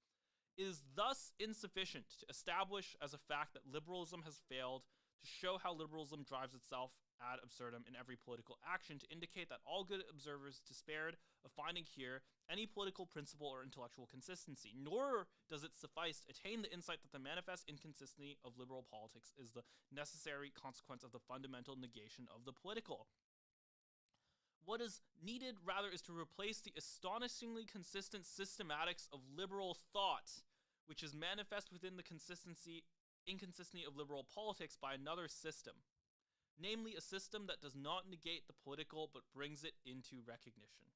It is thus insufficient to establish as a fact that liberalism has failed to show how liberalism drives itself ad absurdum in every political action, to indicate that all good observers despaired of finding here any political principle or intellectual consistency, nor does it suffice to attain the insight that the manifest inconsistency of liberal politics is the necessary consequence of the fundamental negation of the political. What is needed, rather, is to replace the astonishingly consistent systematics of liberal thought, which is manifest within the inconsistency of liberal politics, by another system, namely a system that does not negate the political but brings it into recognition.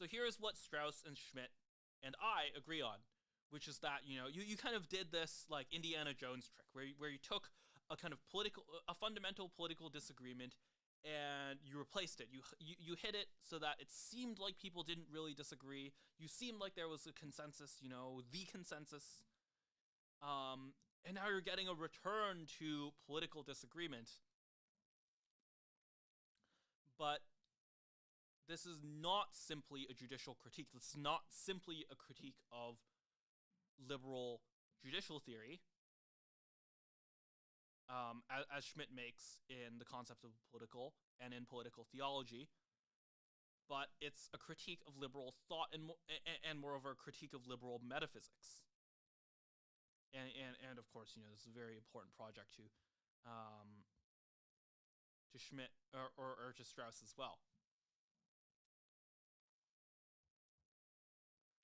So here is what Strauss and Schmitt and I agree on, which is that, you kind of did this like Indiana Jones trick where you took a kind of fundamental political disagreement and you replaced it. You hit it so that it seemed like people didn't really disagree. You seemed like there was a consensus, the consensus. And now you're getting a return to political disagreement. But this is not simply a judicial critique. This is not simply a critique of liberal judicial theory, as Schmitt makes in the concept of political and in political theology, but it's a critique of liberal thought and moreover, a critique of liberal metaphysics. And of course, this is a very important project to Schmitt or to Strauss as well.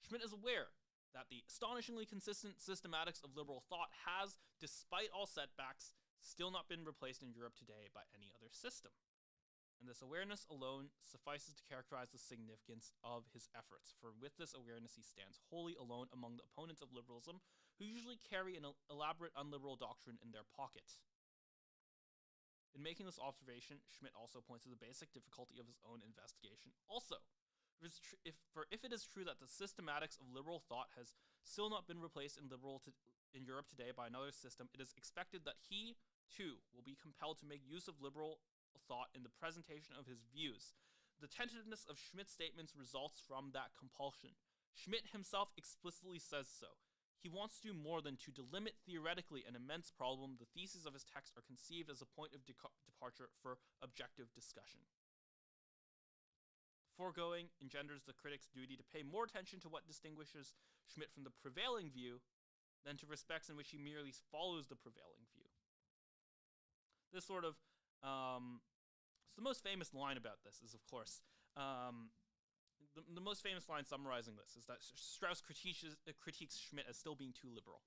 Schmitt is aware that the astonishingly consistent systematics of liberal thought has, despite all setbacks, still not been replaced in Europe today by any other system. And this awareness alone suffices to characterize the significance of his efforts, for with this awareness he stands wholly alone among the opponents of liberalism, who usually carry an elaborate unliberal doctrine in their pocket. In making this observation, Schmitt also points to the basic difficulty of his own investigation. Also, if it is true that the systematics of liberal thought has still not been replaced in Europe today by another system, it is expected that he, too, will be compelled to make use of liberal thought in the presentation of his views. The tentativeness of Schmitt's statements results from that compulsion. Schmitt himself explicitly says so. He wants to do more than to delimit theoretically an immense problem. The theses of his text are conceived as a point of departure for objective discussion. Foregoing engenders the critic's duty to pay more attention to what distinguishes Schmitt from the prevailing view than to respects in which he merely follows the prevailing view. This sort of, so the most famous line about this is, of course, the most famous line summarizing this is that Strauss critiques Schmitt as still being too liberal.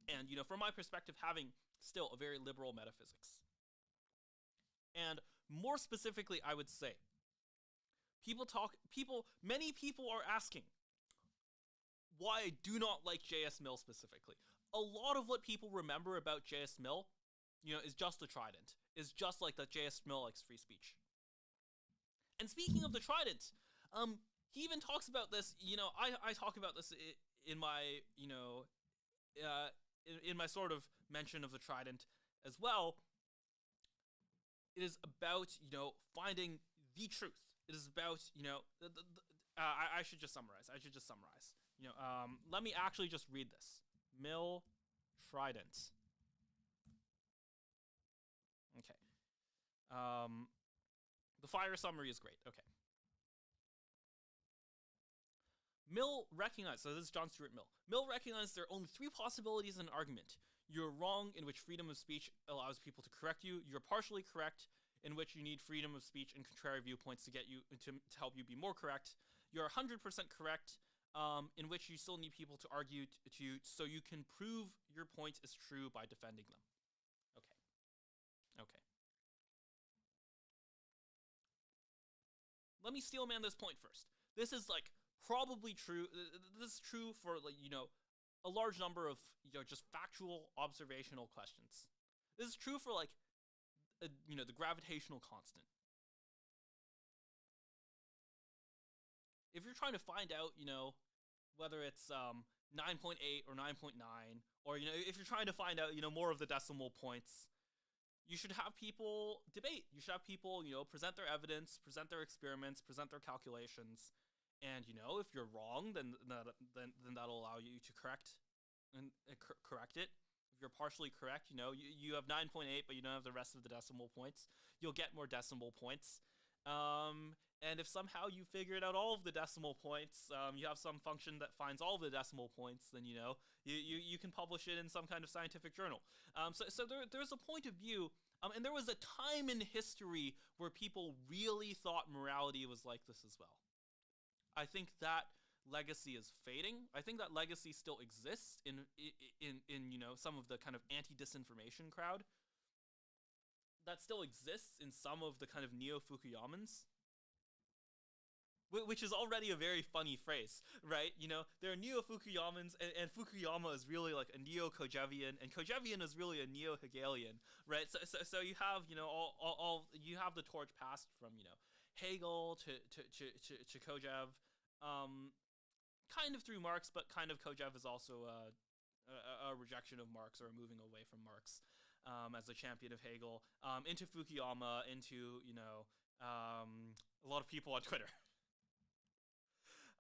And, from my perspective, having still a very liberal metaphysics. And more specifically, I would say, many people are asking why I do not like J.S. Mill specifically. A lot of what people remember about J.S. Mill, is just the Trident. Is just like that J.S. Mill likes free speech. And speaking of the Trident, he even talks about this, I talk about this in my, in my sort of mention of the Trident as well. It is about, finding the truth. It is about, I should just summarize. Let me actually just read this. Mill Trident. Okay. The fire summary is great. Okay. Mill recognized, so this is John Stuart Mill. Mill recognized there are only three possibilities in an argument. You're wrong, in which freedom of speech allows people to correct you. You're partially correct, in which you need freedom of speech and contrary viewpoints to get you to help you be more correct. You're 100% correct, in which you still need people to argue to you so you can prove your point is true by defending them. Okay. Let me steelman this point first. This is like probably true. This is true for like a large number of just factual observational questions. This is true for like the gravitational constant. If you're trying to find out, whether it's 9.8 or 9.9, or if you're trying to find out, more of the decimal points, you should have people debate. You should have people, present their evidence, present their experiments, present their calculations, and if you're wrong, then that'll allow you to correct it. If you're partially correct, you have 9.8, but you don't have the rest of the decimal points, you'll get more decimal points. And if somehow you figured out all of the decimal points, you have some function that finds all of the decimal points, then you can publish it in some kind of scientific journal. So there's a point of view, and there was a time in history where people really thought morality was like this as well. I think that legacy is fading. I think that legacy still exists in some of the kind of anti-disinformation crowd. That still exists in some of the kind of neo-Fukuyamans, which is already a very funny phrase, right? There are neo-Fukuyamans, and Fukuyama is really like a neo-Kojevian, and Kojevian is really a neo-Hegelian, right? So you have all you have the torch passed from Hegel to Kojev, kind of through Marx, but kind of Kojev is also a rejection of Marx, or a moving away from Marx. As a champion of Hegel, into Fukuyama, into a lot of people on Twitter.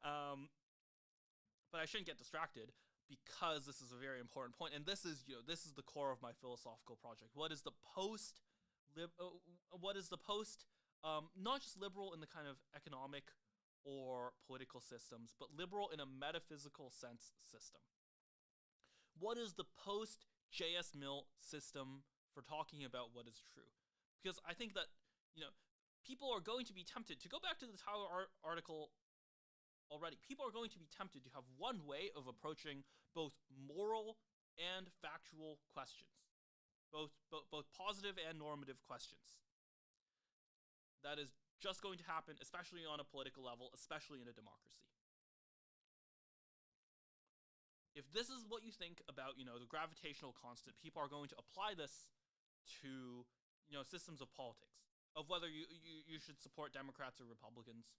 But I shouldn't get distracted, because this is a very important point, and this is the core of my philosophical project. What is the post not just liberal in the kind of economic or political systems, but liberal in a metaphysical sense system? What is the post J.S. Mill system for talking about what is true? Because I think that, people are going to be tempted to go back to the Tyler article already. People are going to be tempted to have one way of approaching both moral and factual questions, both positive and normative questions. That is just going to happen, especially on a political level, especially in a democracy. If this is what you think about, the gravitational constant, people are going to apply this to, systems of politics, of whether you should support Democrats or Republicans,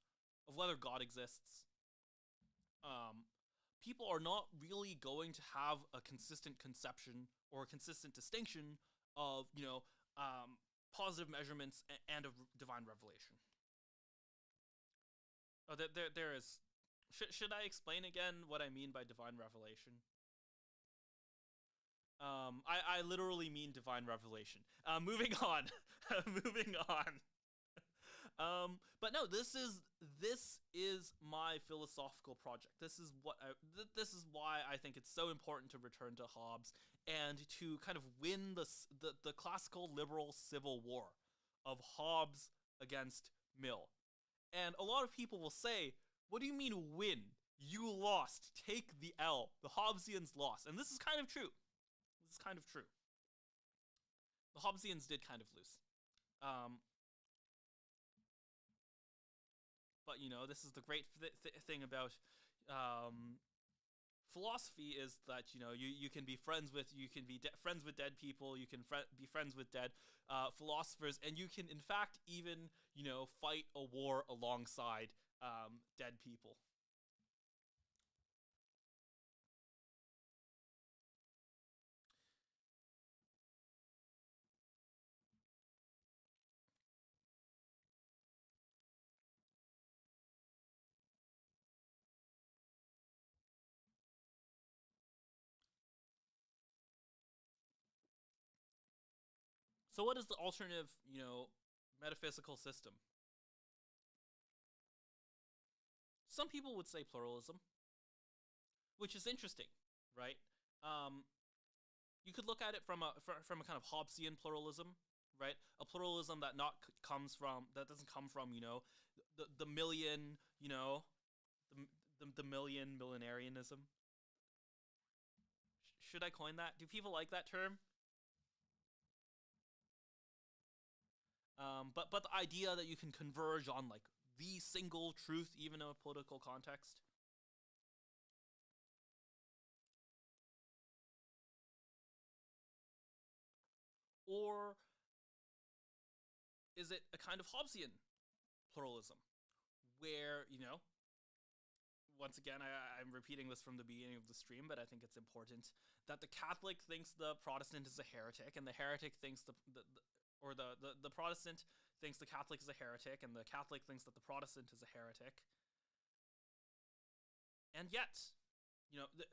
of whether God exists. People are not really going to have a consistent conception or a consistent distinction of, positive measurements and of divine revelation. Oh, there is... Should I explain again what I mean by divine revelation? I literally mean divine revelation. Moving on. Moving on. But no, this is my philosophical project. This is why I think it's so important to return to Hobbes and to kind of win the classical liberal civil war of Hobbes against Mill. And a lot of people will say, what do you mean win? You lost. Take the L. The Hobbesians lost. And this is kind of true. The Hobbesians did kind of lose. But, this is the great thing about philosophy, is that, you can be friends with dead people, you can be friends with dead philosophers, and you can, in fact, even, fight a war alongside dead people. So what is the alternative, metaphysical system? Some people would say pluralism, which is interesting, right? You could look at it from a kind of Hobbesian pluralism, right? A pluralism that not comes from that doesn't come from the million, the millenarianism. Should I coin that? Do people like that term? But the idea that you can converge on like the single truth, even in a political context. Or is it a kind of Hobbesian pluralism where, once again, I'm repeating this from the beginning of the stream, but I think it's important that the Catholic thinks the Protestant is a heretic, and the heretic thinks the Protestant thinks the Catholic is a heretic, and the Catholic thinks that the Protestant is a heretic. And yet,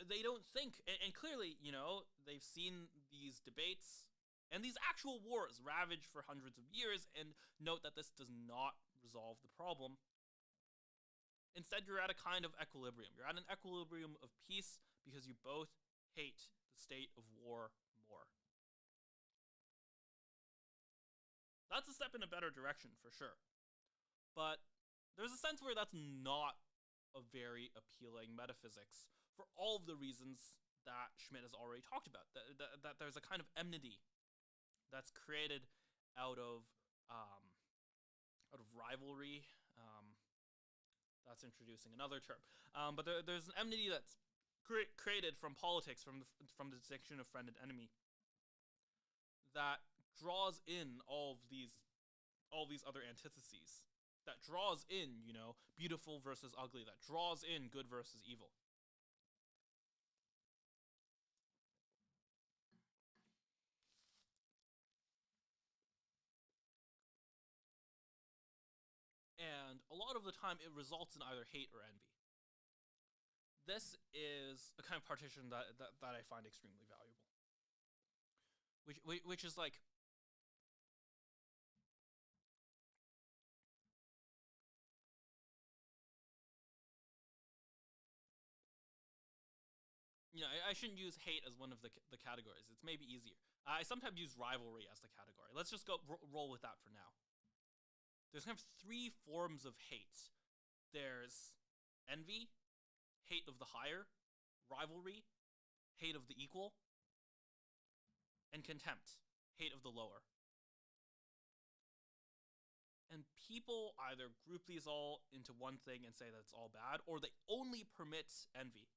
they don't think, and clearly, they've seen these debates and these actual wars ravage for hundreds of years, and note that this does not resolve the problem. Instead, you're at a kind of equilibrium. You're at an equilibrium of peace because you both hate the state of war more. That's a step in a better direction, for sure. But there's a sense where that's not a very appealing metaphysics for all of the reasons that Schmitt has already talked about. That there's a kind of enmity that's created out of rivalry. That's introducing another term. But there's an enmity that's created from politics, from the distinction of friend and enemy, that draws in all these other antitheses, that draws in, beautiful versus ugly, that draws in good versus evil. And a lot of the time, it results in either hate or envy. This is a kind of partition that I find extremely valuable. Which is like, I shouldn't use hate as one of the categories. It's maybe easier. I sometimes use rivalry as the category. Let's just go roll with that for now. There's kind of three forms of hate. There's envy, hate of the higher, rivalry, hate of the equal, and contempt, hate of the lower. And people either group these all into one thing and say that it's all bad, or they only permit envy.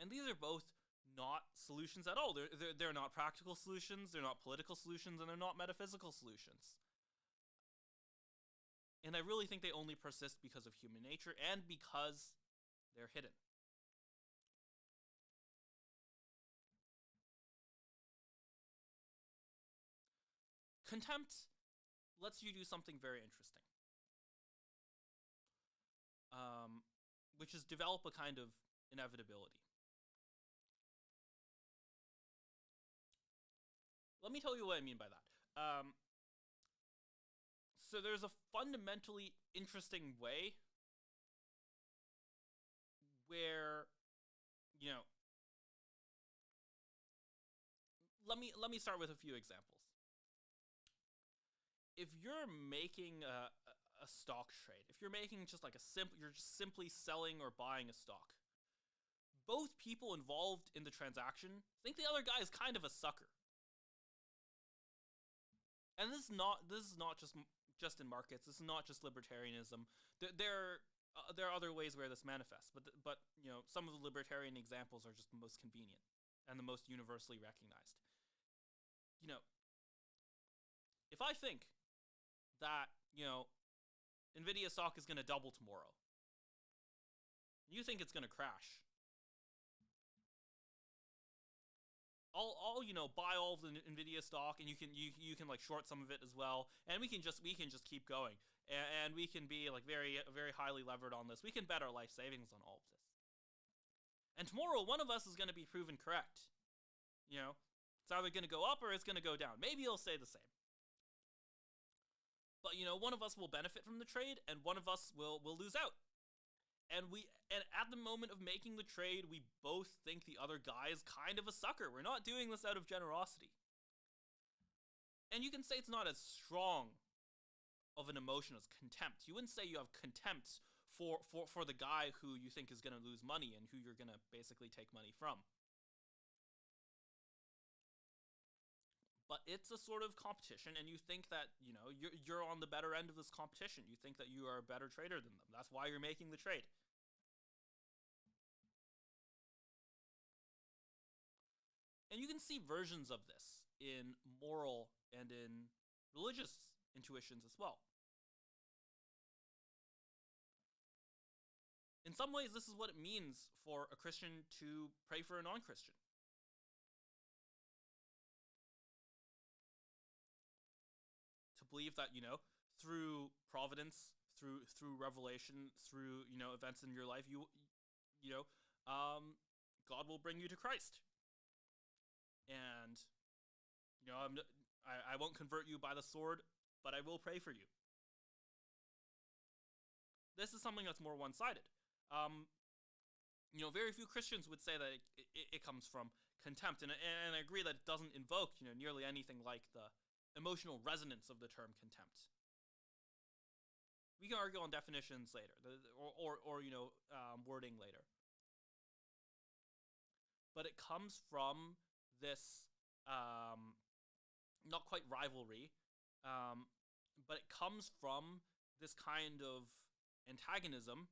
And these are both not solutions at all. They're not practical solutions, they're not political solutions, and they're not metaphysical solutions. And I really think they only persist because of human nature and because they're hidden. Contempt lets you do something very interesting, which is develop a kind of inevitability. Let me tell you what I mean by that. So there's a fundamentally interesting way where, let me start with a few examples. If you're making a stock trade, if you're making just like you're just simply selling or buying a stock, both people involved in the transaction think the other guy is kind of a sucker. And this is not just in markets. This is not just libertarianism. There are other ways where this manifests, but some of the libertarian examples are just the most convenient and the most universally recognized. If I think that Nvidia stock is going to double tomorrow, you think it's going to crash, I'll buy all of the Nvidia stock, and you can like short some of it as well, and we can just keep going, and we can be like very very highly levered on this. We can bet our life savings on all of this, and tomorrow one of us is going to be proven correct. It's either going to go up or it's going to go down. Maybe it'll stay the same, but one of us will benefit from the trade, and one of us will lose out. And at the moment of making the trade, we both think the other guy is kind of a sucker. We're not doing this out of generosity. And you can say it's not as strong of an emotion as contempt. You wouldn't say you have contempt for the guy who you think is going to lose money and who you're going to basically take money from. But it's a sort of competition, and you think that, you know, you're on the better end of this competition. You think that you are a better trader than them. That's why you're making the trade. And you can see versions of this in moral and in religious intuitions as well. In some ways, this is what it means for a Christian to pray for a non-Christian. To believe that, you know, through providence, through revelation, through, you know, events in your life, God will bring you to Christ. And, you know, I won't convert you by the sword, but I will pray for you. This is something that's more one-sided. You know, very few Christians would say that it comes from contempt, and I agree that it doesn't invoke, you know, nearly anything like the emotional resonance of the term contempt. We can argue on definitions later, or you know, wording later. But it comes from this, not quite rivalry, but it comes from this kind of antagonism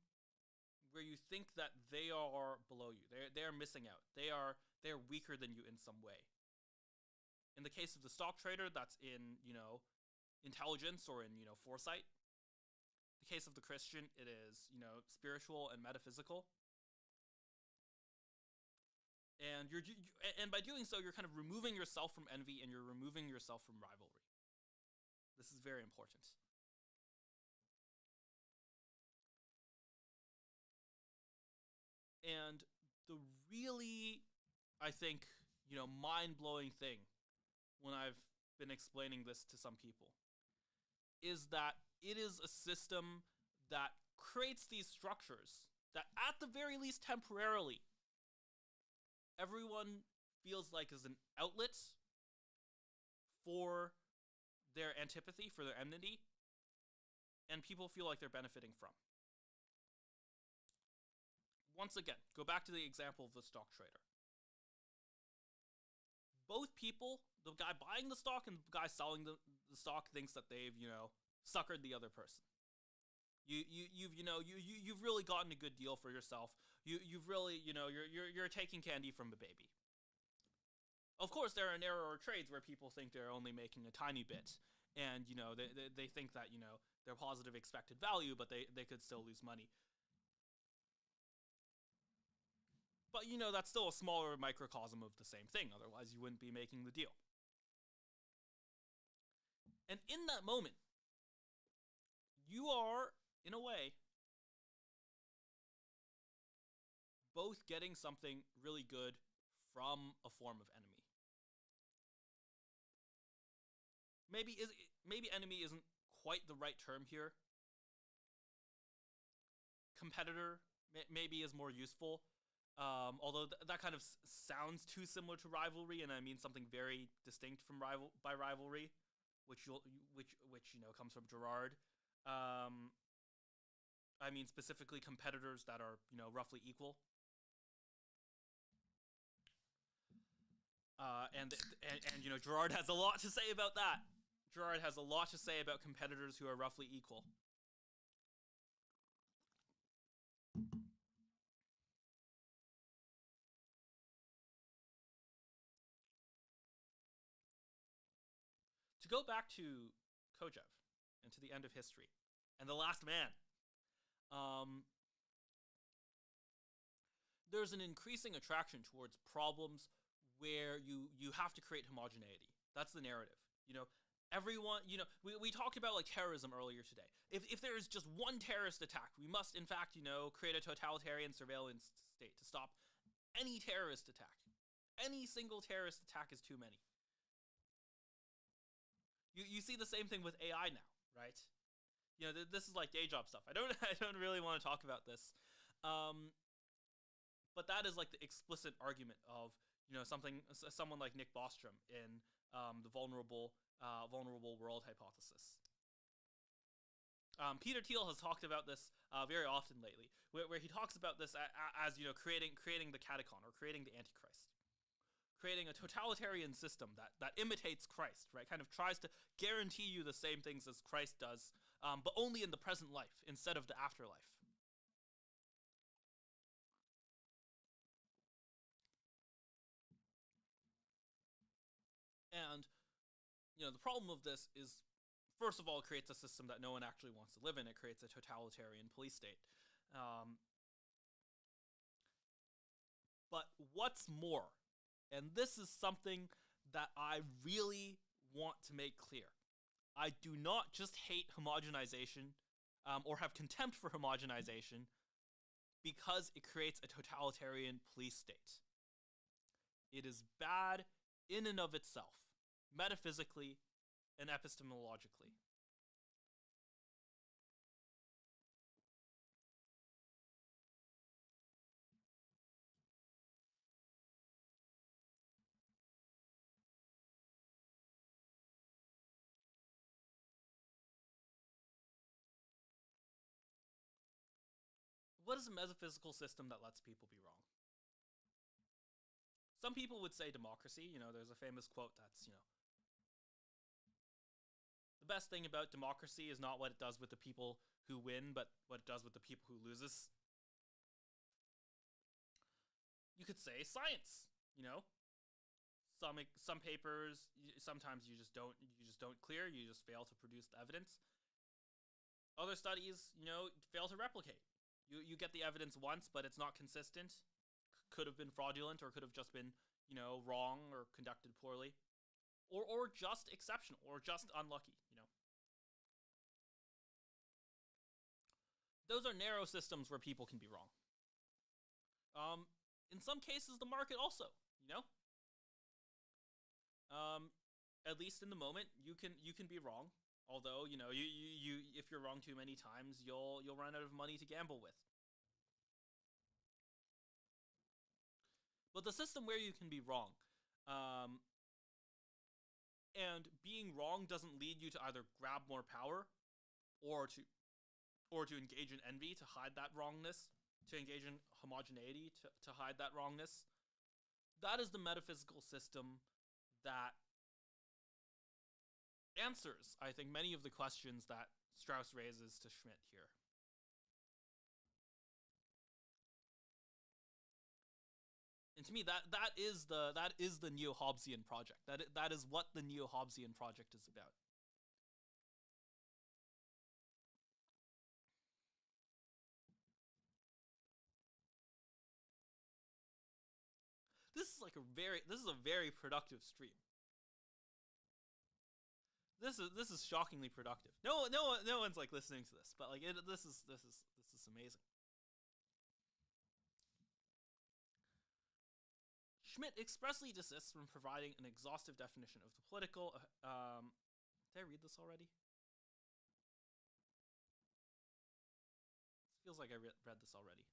where you think that they are below you. They are missing out. They are weaker than you in some way. In the case of the stock trader, that's in, you know, intelligence or in, you know, foresight. The case of the Christian, it is, you know, spiritual and metaphysical. And and by doing so, you're kind of removing yourself from envy and you're removing yourself from rivalry. This is very important. And the really, I think, you know, mind-blowing thing when I've been explaining this to some people is that it is a system that creates these structures that, at the very least temporarily, everyone feels like is an outlet for their antipathy, for their enmity, and people feel like they're benefiting from. Once again, go back to the example of the stock trader. Both people, the guy buying the stock and the guy selling the stock, thinks that they've, you know, suckered the other person. You've really gotten a good deal for yourself. You've really, you know, you're taking candy from a baby. Of course, there are narrower trades where people think they're only making a tiny bit, and, you know, they think that, you know, they're positive expected value, but they could still lose money. But, you know, that's still a smaller microcosm of the same thing. Otherwise, you wouldn't be making the deal. And in that moment, you are, in a way, both getting something really good from a form of enemy. Maybe enemy isn't quite the right term here. Competitor maybe is more useful. Although that kind of sounds too similar to rivalry, and I mean something very distinct from rivalry, which you know comes from Girard. I mean specifically competitors that are, you know, roughly equal. And you know, Girard has a lot to say about that. Girard has a lot to say about competitors who are roughly equal. To go back to Kojev and to the end of history and the last man, there's an increasing attraction towards problems where you have to create homogeneity. That's the narrative. You know, everyone, you know, we talked about like terrorism earlier today. If there is just one terrorist attack, we must in fact, you know, create a totalitarian surveillance state to stop any terrorist attack. Any single terrorist attack is too many. You see the same thing with AI now, right? You know, this is like day job stuff. I don't really want to talk about this, but that is like the explicit argument of, you know, someone like Nick Bostrom in the vulnerable world hypothesis. Peter Thiel has talked about this very often lately, where he talks about this as creating the catacon, or creating the Antichrist, creating a totalitarian system that imitates Christ, right? Kind of tries to guarantee you the same things as Christ does, but only in the present life instead of the afterlife. And the problem of this is, first of all, it creates a system that no one actually wants to live in. It creates a totalitarian police state. But what's more, and this is something that I really want to make clear, I do not just hate homogenization, or have contempt for homogenization, because it creates a totalitarian police state. It is bad in and of itself, metaphysically and epistemologically. What is a metaphysical system that lets people be wrong? Some people would say democracy. There's a famous quote that's, the best thing about democracy is not what it does with the people who win, but what it does with the people who loses. You could say science. Some papers, sometimes you just don't clear. You just fail to produce the evidence. Other studies, fail to replicate. You get the evidence once, but it's not consistent. Could have been fraudulent, or could have just been, wrong, or conducted poorly, or just exceptional, or just unlucky. Those are narrow systems where people can be wrong. In some cases, the market also. At least in the moment, you can be wrong. Although, you if you're wrong too many times, you'll run out of money to gamble with. But the system where you can be wrong, and being wrong doesn't lead you to either grab more power, or to engage in envy to hide that wrongness, to engage in homogeneity to hide that wrongness. That is the metaphysical system that answers, I think, many of the questions that Strauss raises to Schmitt here. And to me, that is the neo-Hobbesian project. That is what the neo-Hobbesian project is about. This is a very productive stream. This is shockingly productive. No one's like listening to this, but like this is amazing. Schmitt expressly desists from providing an exhaustive definition of the political. Did I read this already? It feels like I read this already.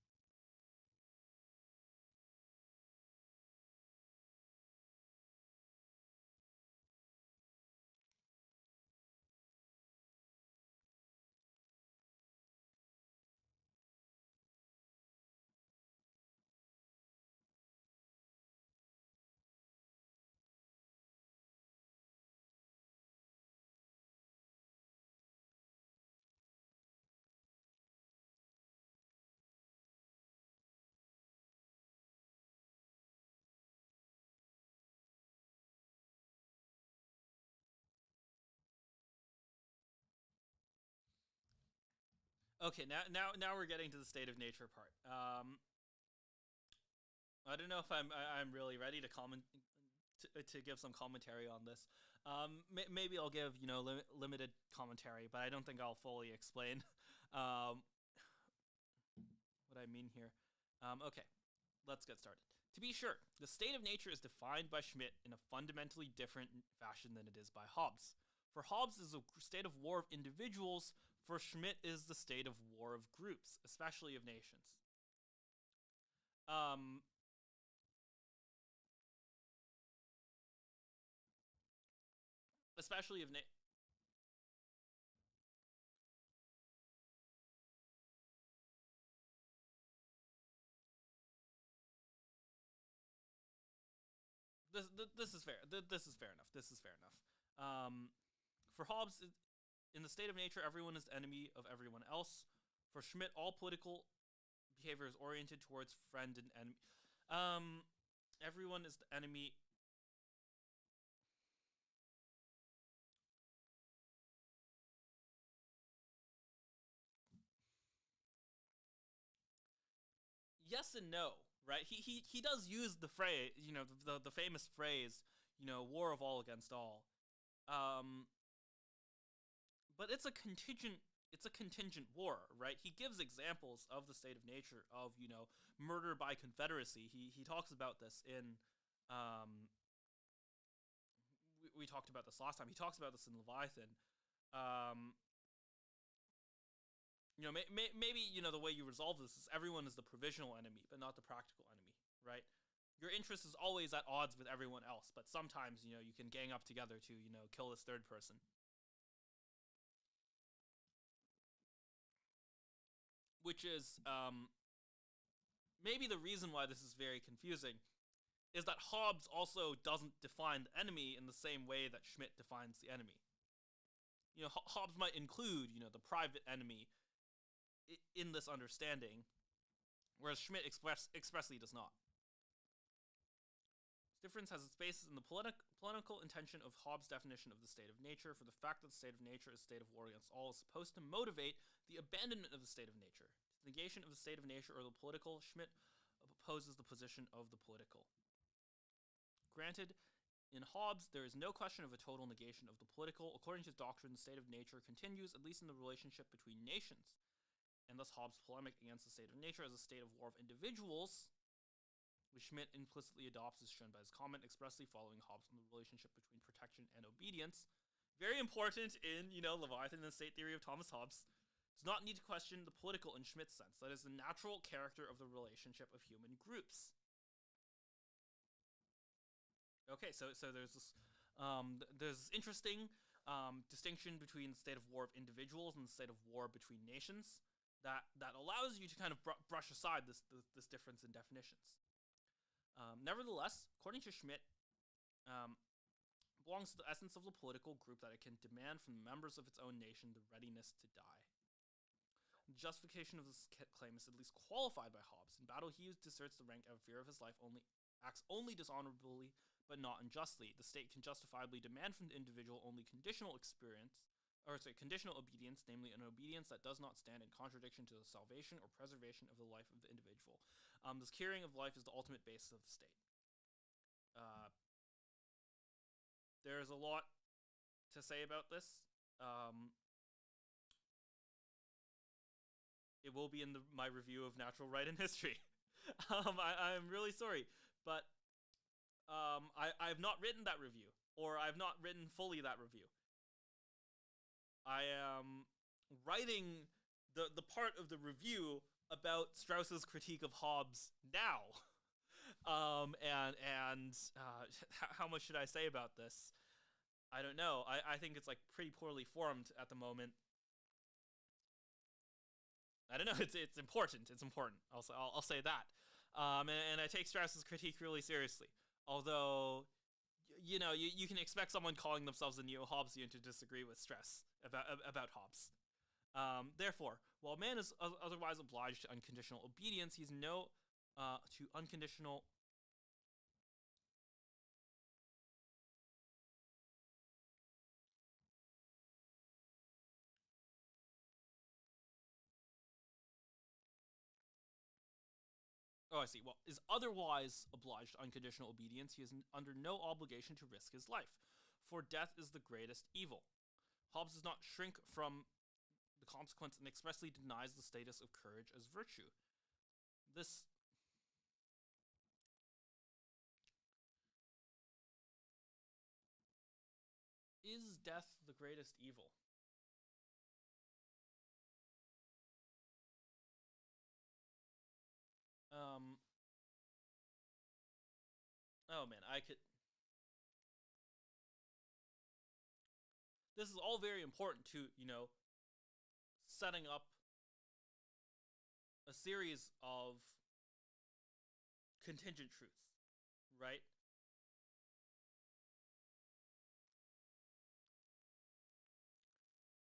Okay, now we're getting to the state of nature part. I don't know if I'm really ready to comment to give some commentary on this. Maybe I'll give limited commentary, but I don't think I'll fully explain what I mean here. Okay, let's get started. To be sure, the state of nature is defined by Schmitt in a fundamentally different fashion than it is by Hobbes. For Hobbes is a state of war of individuals. For Schmitt is the state of war of groups, especially of nations. especially if this is fair. This is fair enough. This is fair enough. For Hobbes, in the state of nature, everyone is the enemy of everyone else. For Schmitt, all political behavior is oriented towards friend and enemy. Everyone is the enemy. Yes and no, right? He does use the phrase, the famous phrase, war of all against all. Um, but it's a contingent war, right? He gives examples of the state of nature of, murder by confederacy. He talks about this in we talked about this last time. He talks about this in Leviathan. Um, maybe the way you resolve this is everyone is the provisional enemy, but not the practical enemy, right? Your interest is always at odds with everyone else, but sometimes you can gang up together to kill this third person. Which is maybe the reason why this is very confusing, is that Hobbes also doesn't define the enemy in the same way that Schmitt defines the enemy. Hobbes might include, the private enemy in this understanding, whereas Schmitt expressly does not. This difference has its basis in the political intention of Hobbes' definition of the state of nature, for the fact that the state of nature is a state of war against all is supposed to motivate the abandonment of the state of nature. To the negation of the state of nature or the political, Schmitt opposes the position of the political. Granted, in Hobbes, there is no question of a total negation of the political. According to his doctrine, the state of nature continues, at least in the relationship between nations. And thus Hobbes' polemic against the state of nature as a state of war of individuals, which Schmitt implicitly adopts, is shown by his comment expressly following Hobbes on the relationship between protection and obedience. Very important in, Leviathan and the state theory of Thomas Hobbes. Does not need to question the political in Schmitt's sense. That is the natural character of the relationship of human groups. Okay, so there's this interesting distinction between the state of war of individuals and the state of war between nations that allows you to kind of brush aside this difference in definitions. Nevertheless, according to Schmitt, belongs to the essence of the political group that it can demand from the members of its own nation the readiness to die. The justification of this claim is at least qualified by Hobbes. In battle, he deserts the rank out of fear of his life, acts only dishonorably, but not unjustly. The state can justifiably demand from the individual only conditional obedience, namely an obedience that does not stand in contradiction to the salvation or preservation of the life of the individual. This caring of life is the ultimate basis of the state. There's a lot to say about this. It will be in my review of Natural Right and History. I'm really sorry, but I have not written that review, or I've not written fully that review. I am writing the part of the review about Strauss's critique of Hobbes now. And how much should I say about this? I don't know. I think it's pretty poorly formed at the moment. I don't know. It's important. It's important. I'll say that. And I take Strauss's critique really seriously. Although, you can expect someone calling themselves a neo-Hobbesian to disagree with Strauss about Hobbes. Therefore, while man is otherwise obliged to unconditional obedience, he's to unconditional. Oh, I see. Well, is otherwise obliged to unconditional obedience, he is under no obligation to risk his life, for death is the greatest evil. Hobbes does not shrink from the consequence and expressly denies the status of courage as virtue. This is death the greatest evil. Oh man, this is all very important to, setting up a series of contingent truths, right?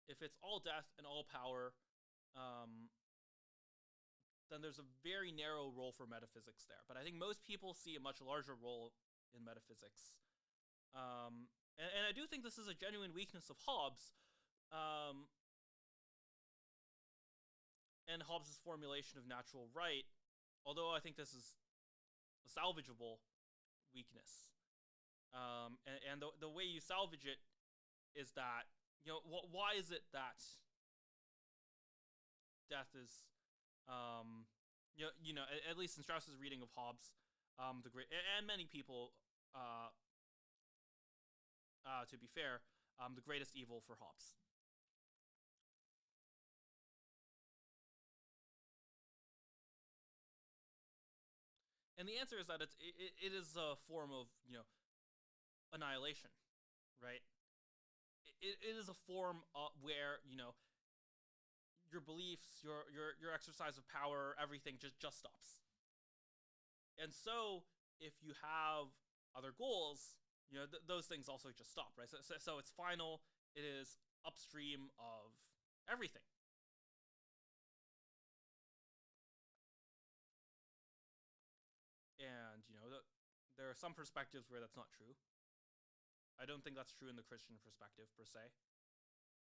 If it's all death and all power, then there's a very narrow role for metaphysics there. But I think most people see a much larger role in metaphysics. And I do think this is a genuine weakness of Hobbes, and Hobbes' formulation of natural right, although I think this is a salvageable weakness. And the way you salvage it is that, why is it that death is, at least in Strauss's reading of Hobbes, the great, and many people, to be fair, the greatest evil for Hobbes. And the answer is that it is a form of, annihilation, right? It is a form where, your beliefs, your exercise of power, everything just stops. And so if you have other goals, those things also just stop, right? So it's final. It is upstream of everything. And, there are some perspectives where that's not true. I don't think that's true in the Christian perspective, per se.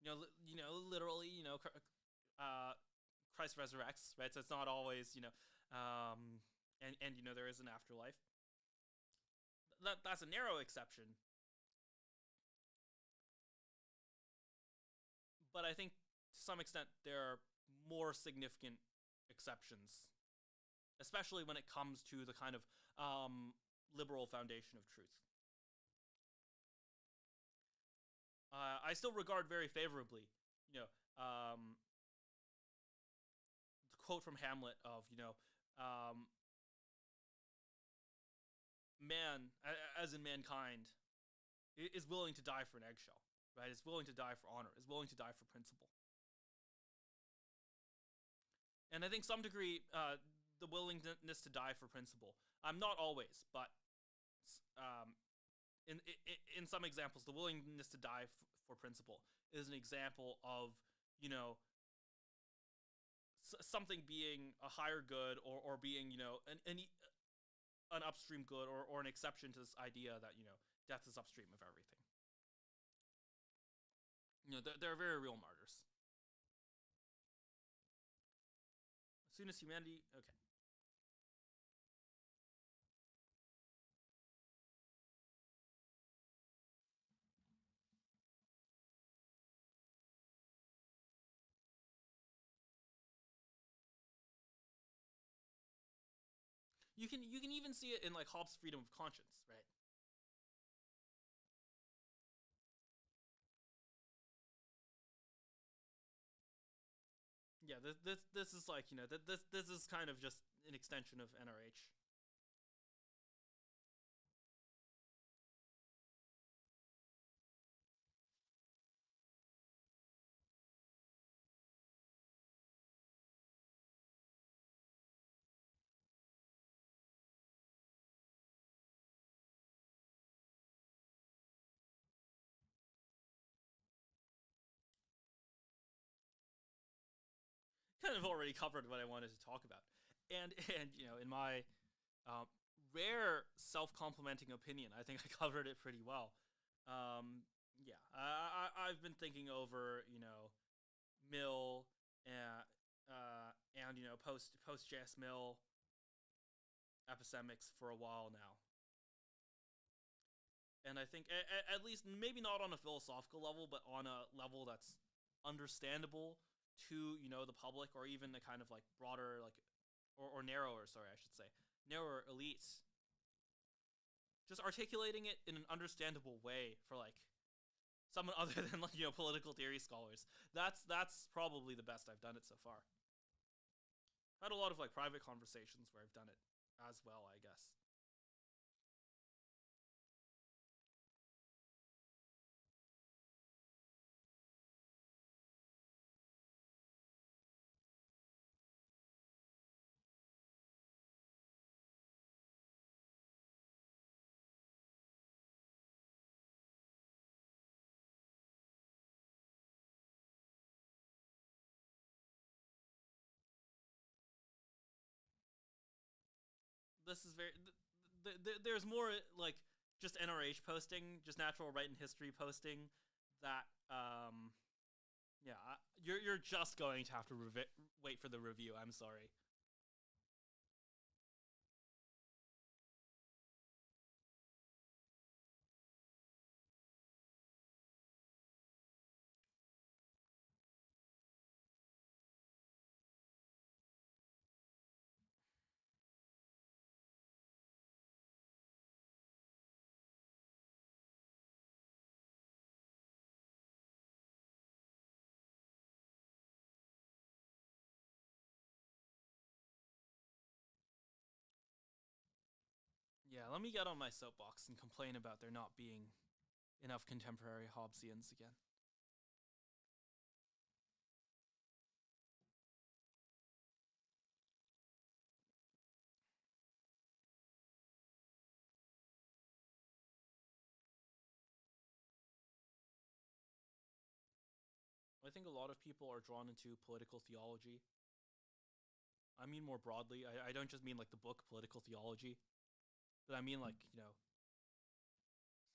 Literally, Christ resurrects, right? So it's not always, and there is an afterlife. That's a narrow exception. But I think, to some extent, there are more significant exceptions, especially when it comes to the kind of liberal foundation of truth. I still regard very favorably, the quote from Hamlet of, man, as in mankind, is willing to die for an eggshell, right? Is willing to die for honor, is willing to die for principle. And I think some degree, the willingness to die for principle, not always, but in some examples, the willingness to die for principle is an example of, something being a higher good, or being, an upstream good, or an exception to this idea that, death is upstream of everything. There are very real martyrs. As soon as humanity, okay. You can even see it in like Hobbes' freedom of conscience, right? Yeah, this is like, this is kind of just an extension of NRH. Kind of already covered what I wanted to talk about, and in my rare self-complimenting opinion, I think I covered it pretty well. Yeah, I've been thinking over, Mill and post JS Mill epistemics for a while now, and I think at least, maybe not on a philosophical level, but on a level that's understandable to, the public, or even the kind of like broader, like, or narrower, sorry, I should say, narrower elites. Just articulating it in an understandable way for like someone other than like, political theory scholars. That's probably the best I've done it so far. I've had a lot of like private conversations where I've done it as well, I guess. this is very. There's more like just NRH posting, just natural right in history posting. That yeah, you're just going to have to wait for the review. I'm sorry. Yeah, let me get on my soapbox and complain about there not being enough contemporary Hobbesians again. I think a lot of people are drawn into political theology. I mean more broadly. I don't just mean like the book Political Theology, but I mean like,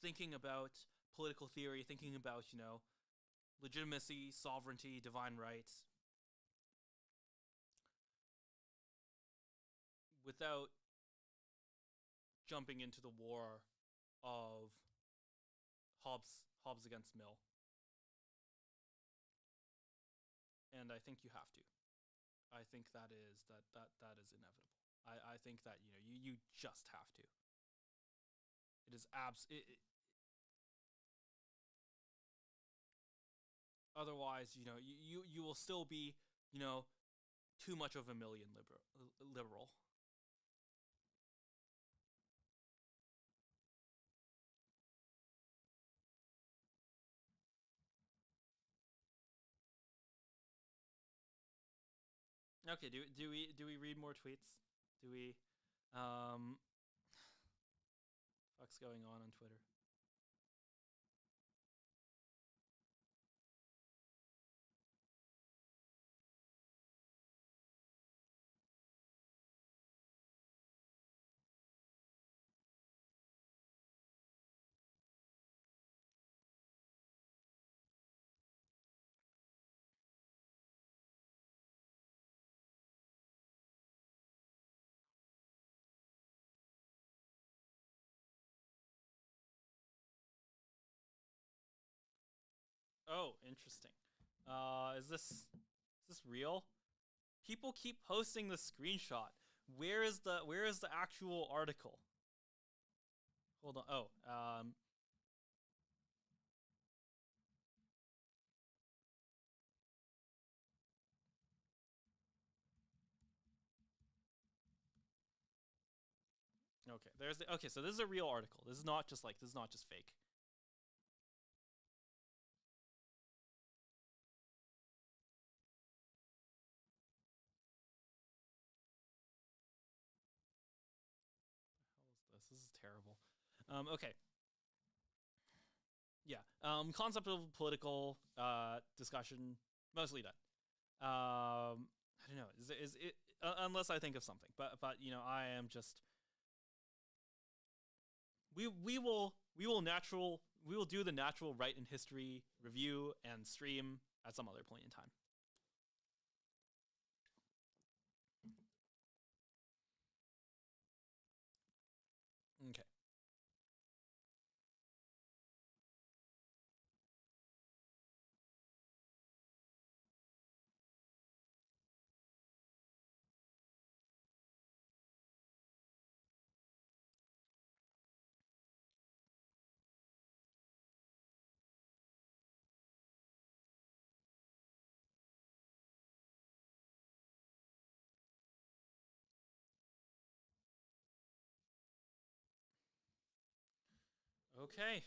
thinking about political theory, thinking about, legitimacy, sovereignty, divine rights, without jumping into the war of Hobbes against Mill. And I think you have to. I think that is inevitable. I think that you just have to. It is otherwise, you will still be, too much of a million liberal. Okay, do we read more tweets? Do we fuck's going on Twitter? Oh, interesting. Is this real? People keep posting the screenshot. Where is the actual article? Hold on. Oh, okay. Okay. So this is a real article. This is not just fake. What the hell is this? This is terrible. Okay. Yeah. Concept of political discussion mostly done. I don't know. Is it unless I think of something, but I am just we will do the natural right in history review and stream at some other point in time. Okay. Okay.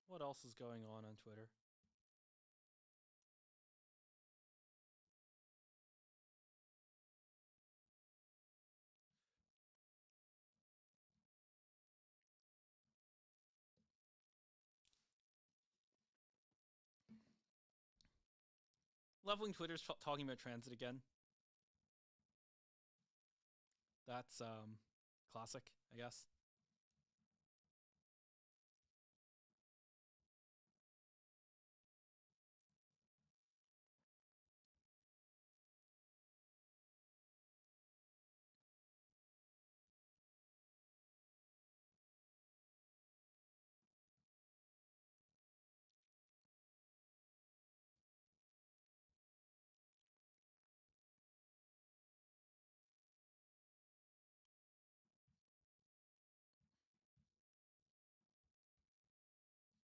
What else is going on Twitter? Leveling Twitter's talking about transit again. That's classic, I guess.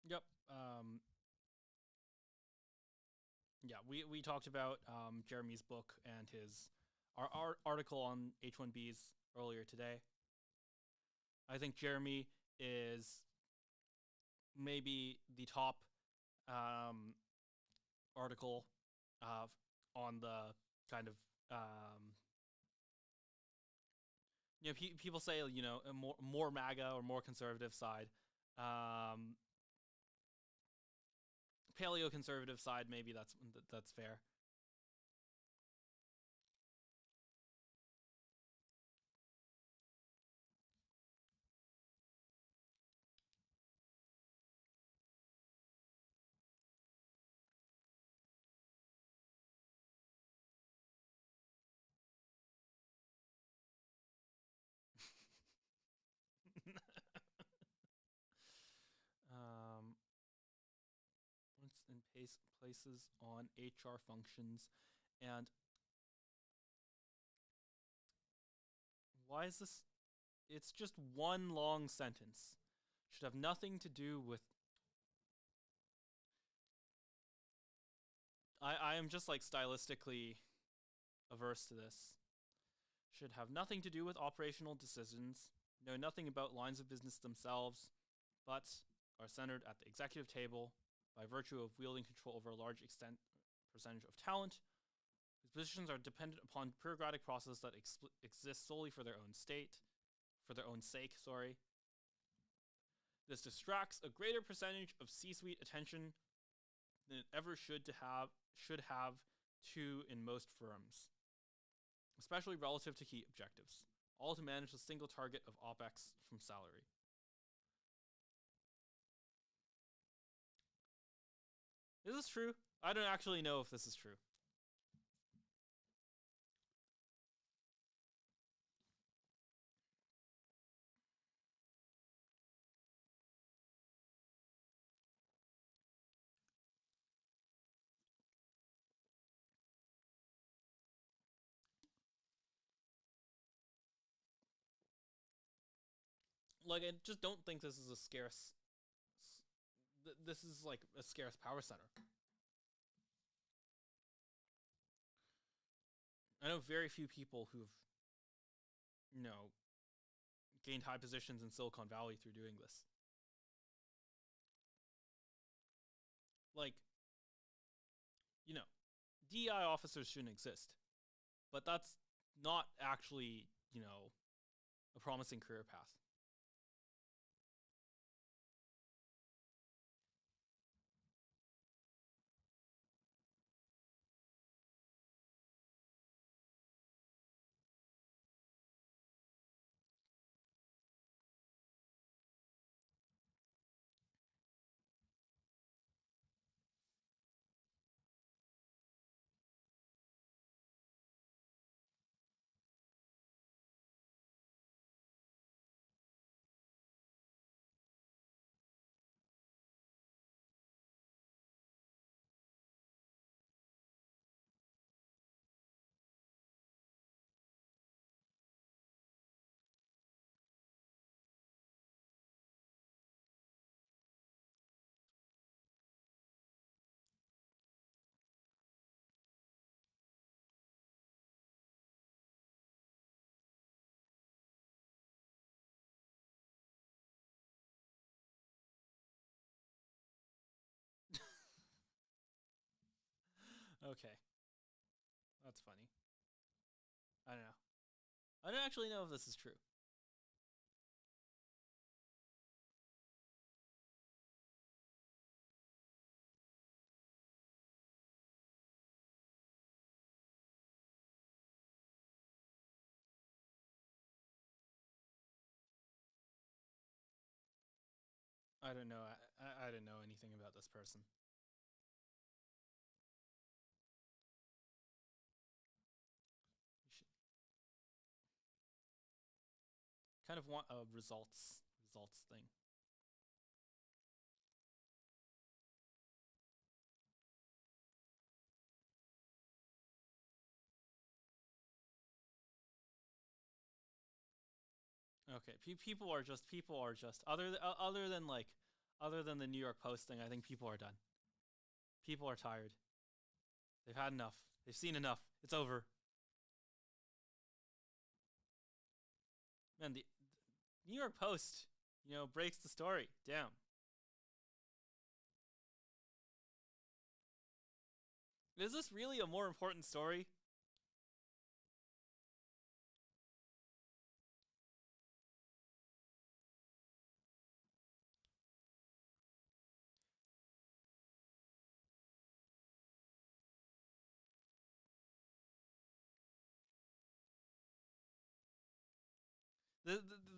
Yep. Yeah, we talked about Jeremy's book and his our article on H1Bs earlier today. I think Jeremy is maybe the top article on the kind of people say a more MAGA or more conservative side, paleo conservative side. Maybe that's fair. um, What's in places on HR functions, and why is this? It's just one long sentence. Should have nothing to do with. I am just like stylistically averse to this. Should have nothing to do with operational decisions, know nothing about lines of business themselves, but are centered at the executive table by virtue of wielding control over a large percentage of talent, whose positions are dependent upon bureaucratic process that exist solely for their own sake. This distracts a greater percentage of C-suite attention than it ever should have to in most firms, especially relative to key objectives, all to manage a single target of OPEX from salary. Is this true? I don't actually know if this is true. Like, I just don't think this is a scarce. This is like a scarce power center. I know very few people who've, gained high positions in Silicon Valley through doing this. Like, DEI officers shouldn't exist, but that's not actually, a promising career path. Okay, that's funny. I don't know. I don't actually know if this is true. I don't know. I don't know anything about this person. Kind of want a results thing. Okay, people are just other than the New York Post thing. I think people are done. People are tired. They've had enough. They've seen enough. It's over. Man, the New York Post, breaks the story. Damn. Is this really a more important story?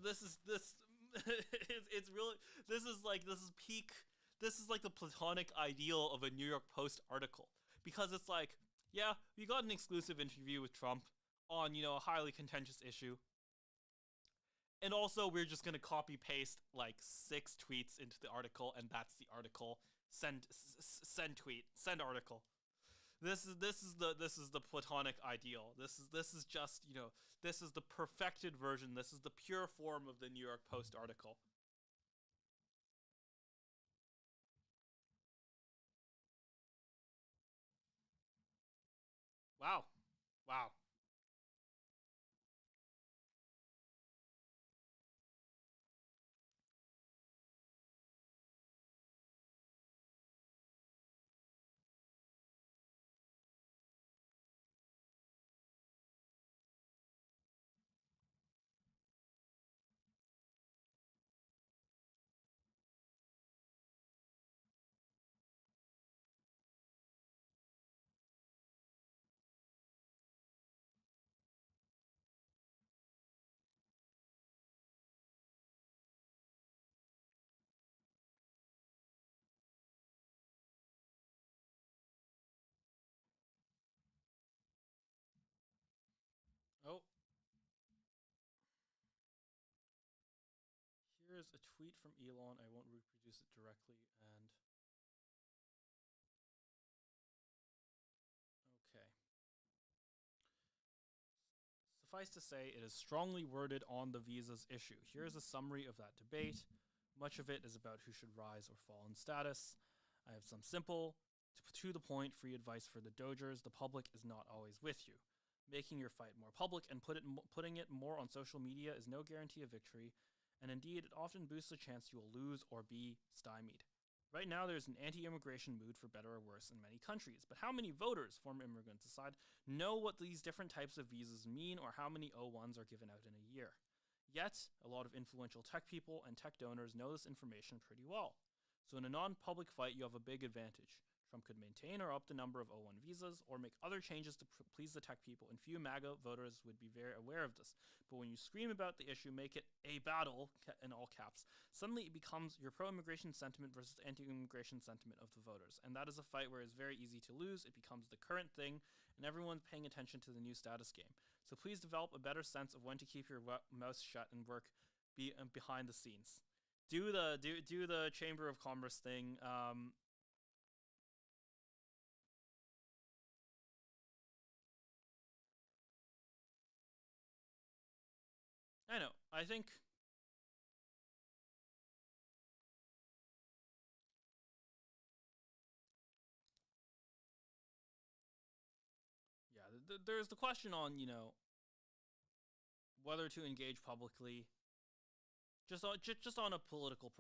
This it's really this is peak. This is like the platonic ideal of a New York Post article, because it's like, yeah, we got an exclusive interview with Trump on a highly contentious issue, and also we're just gonna copy paste like 6 tweets into the article, and that's the article. Send tweet, send article. This is the platonic ideal. This is just this is the perfected version. This is the pure form of the New York Post article. Wow, wow. Oh, here's a tweet from Elon. I won't reproduce it directly. And okay. Suffice to say, it is strongly worded on the visas issue. Here is a summary of that debate. Much of it is about who should rise or fall in status. I have some simple, to the point, free advice for the Dodgers. The public is not always with you. Making your fight more public and putting it more on social media is no guarantee of victory, and indeed, it often boosts the chance you will lose or be stymied. Right now, there's an anti-immigration mood, for better or worse, in many countries. But how many voters, former immigrants aside, know what these different types of visas mean, or how many O1s are given out in a year? Yet, a lot of influential tech people and tech donors know this information pretty well. So in a non-public fight, you have a big advantage. Trump could maintain or up the number of O1 visas, or make other changes to please the tech people, and few MAGA voters would be very aware of this. But when you scream about the issue, make it a battle, in all caps, suddenly it becomes your pro-immigration sentiment versus anti-immigration sentiment of the voters. And that is a fight where it's very easy to lose. It becomes the current thing, and everyone's paying attention to the new status game. So please develop a better sense of when to keep your mouth shut and work behind the scenes. Do the Chamber of Commerce thing. I know. I think yeah. There's the question on whether to engage publicly, just on a political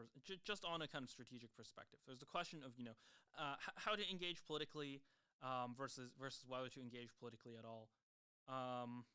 just on a kind of strategic perspective. There's the question of how to engage politically, versus whether to engage politically at all. Um,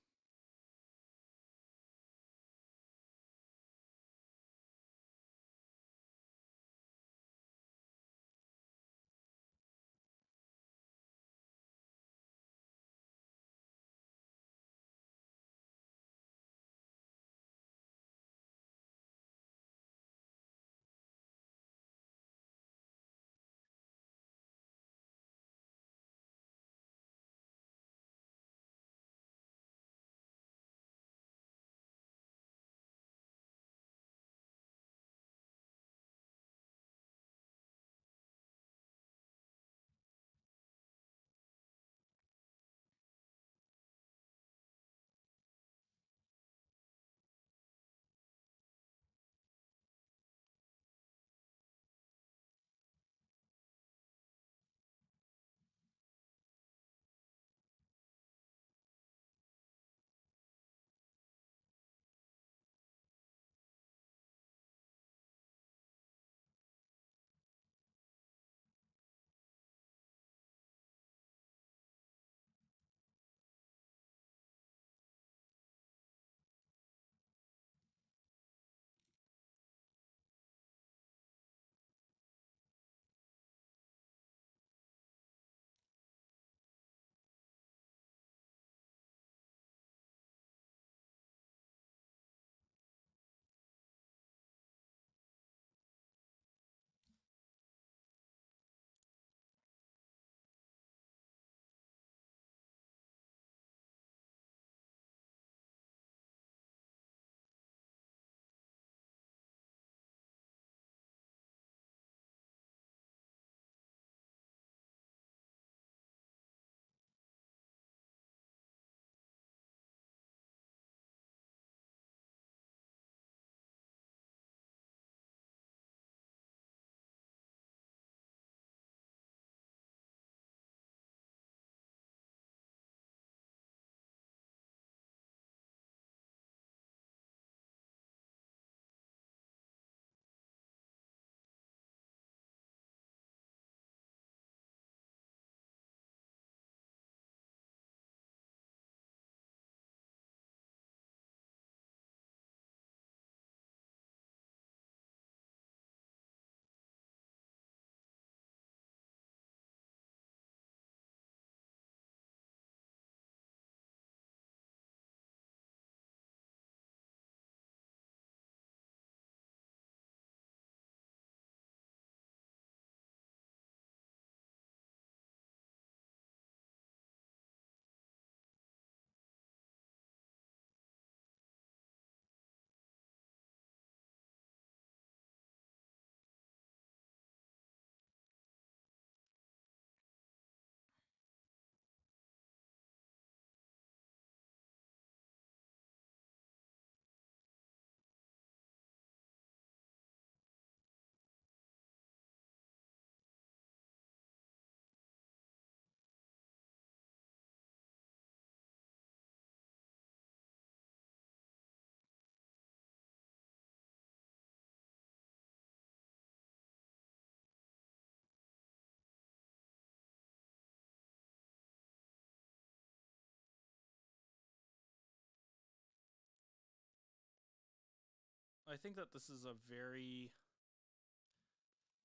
I think that this is a very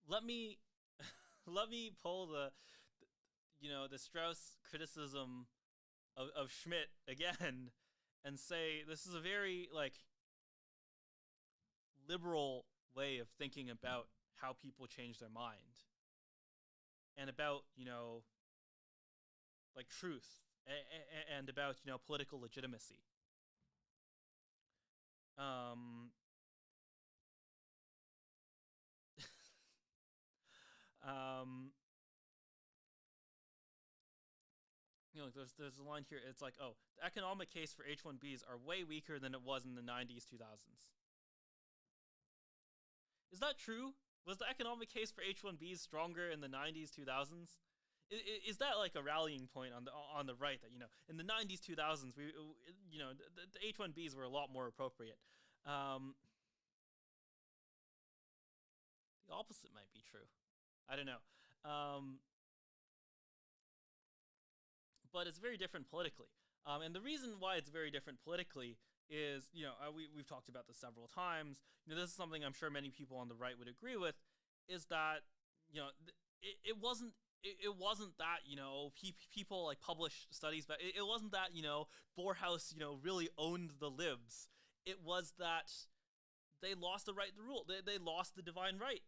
let me let me pull the Strauss criticism of Schmitt again and say this is a very like liberal way of thinking about how people change their mind and about like truth and about political legitimacy. Um, um, there's a line here. It's like, oh, the economic case for H-1Bs are way weaker than it was in the 90s, 2000s. Is that true? Was the economic case for H-1Bs stronger in the 90s, 2000s? Is that like a rallying point on the right that in the 90s, 2000s the H-1Bs were a lot more appropriate? Um, the opposite might be true. I don't know. Um, but it's very different politically. And the reason why it's very different politically is, we've talked about this several times. This is something I'm sure many people on the right would agree with, is that, it wasn't that, people like published studies, but it wasn't that, Borehouse, really owned the libs. It was that they lost the right to rule. They lost the divine right.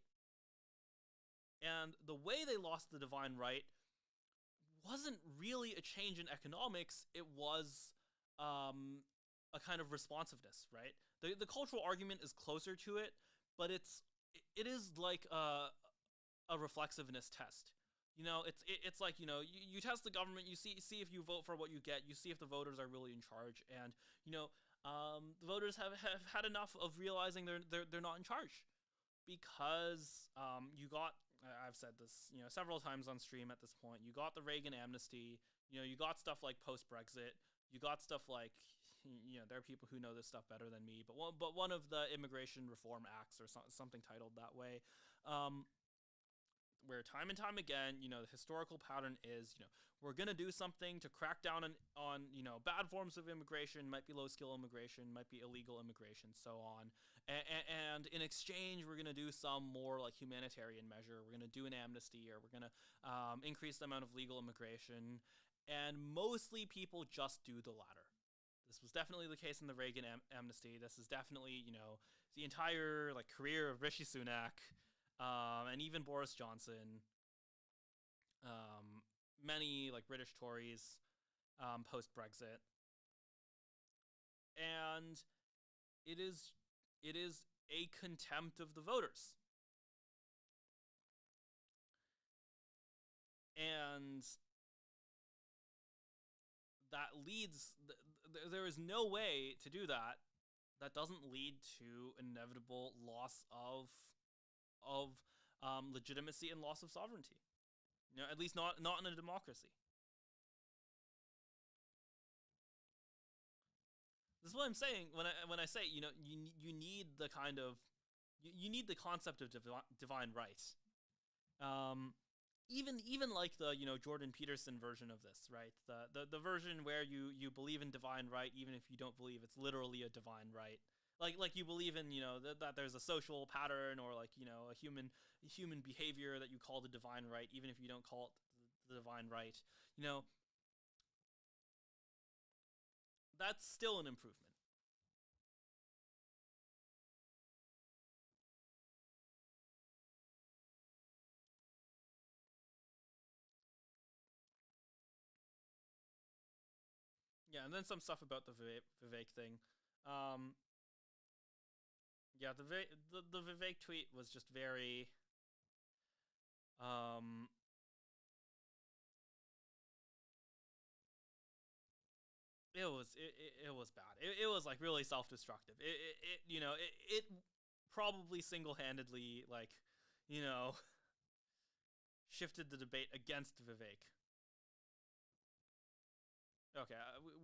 And the way they lost the divine right wasn't really a change in economics. It was a kind of responsiveness, right? The cultural argument is closer to it, but it is like a reflexiveness test. It's like, you test the government, you see if you vote for what you get, you see if the voters are really in charge, and the voters have had enough of realizing they're not in charge, because you got, I've said this several times on stream at this point, you got the Reagan amnesty, you got stuff like post-Brexit, you got stuff like, there are people who know this stuff better than me, but one of the immigration reform acts, or something titled that way, where time and time again, the historical pattern is, we're going to do something to crack down on bad forms of immigration, might be low-skill immigration, might be illegal immigration, so on. And in exchange, we're going to do some more like humanitarian measure. We're going to do an amnesty, or we're going to increase the amount of legal immigration. And mostly people just do the latter. This was definitely the case in the Reagan amnesty. This is definitely, the entire like career of Rishi Sunak, and even Boris Johnson, many like British Tories, post-Brexit. And it is a contempt of the voters. And that leads, there is no way to do that doesn't lead to inevitable loss of legitimacy and loss of sovereignty. At least not in a democracy. This is what I'm saying when I say, you need the kind of, you need the concept of divine right. Even like the Jordan Peterson version of this, right? The version where you believe in divine right even if you don't believe it's literally a divine right. Like you believe in that there's a social pattern, or like a human behavior that you call the divine right even if you don't call it the divine right. That's still an improvement. Yeah, and then some stuff about the Vivek thing. Yeah, the Vivek tweet was just very it was bad. It was like really self-destructive. It probably single-handedly like shifted the debate against Vivek. Okay,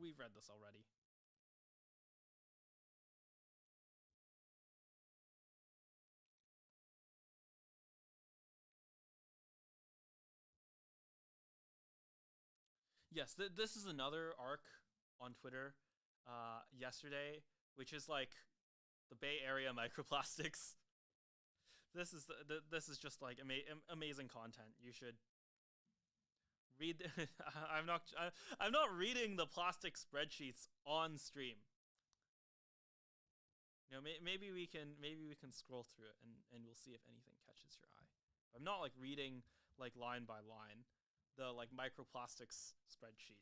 we've read this already. Yes, this is another arc on Twitter yesterday, which is like the Bay Area microplastics. This is just like amazing content. You should read. I'm not reading the plastic spreadsheets on stream. Maybe we can scroll through it and we'll see if anything catches your eye. I'm not like reading like line by line the like microplastics spreadsheet.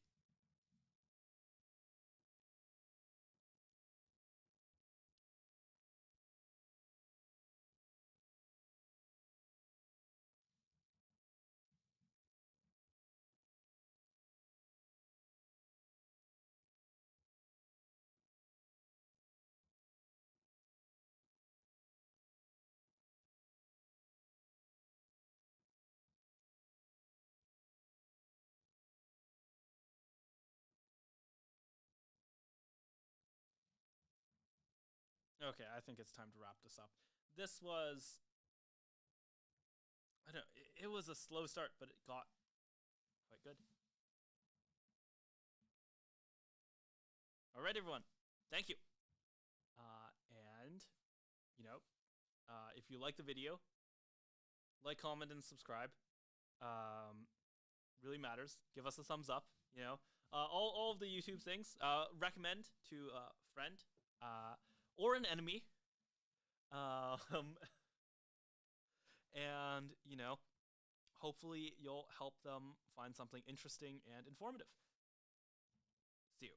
Okay, I think it's time to wrap this up. This was, I don't know, it was a slow start, but it got quite good. right, everyone. Thank you. And, if you like the video, like, comment, and subscribe. Really matters. Give us a thumbs up. All of the YouTube things. Recommend to a friend or an enemy. And hopefully you'll help them find something interesting and informative. See you.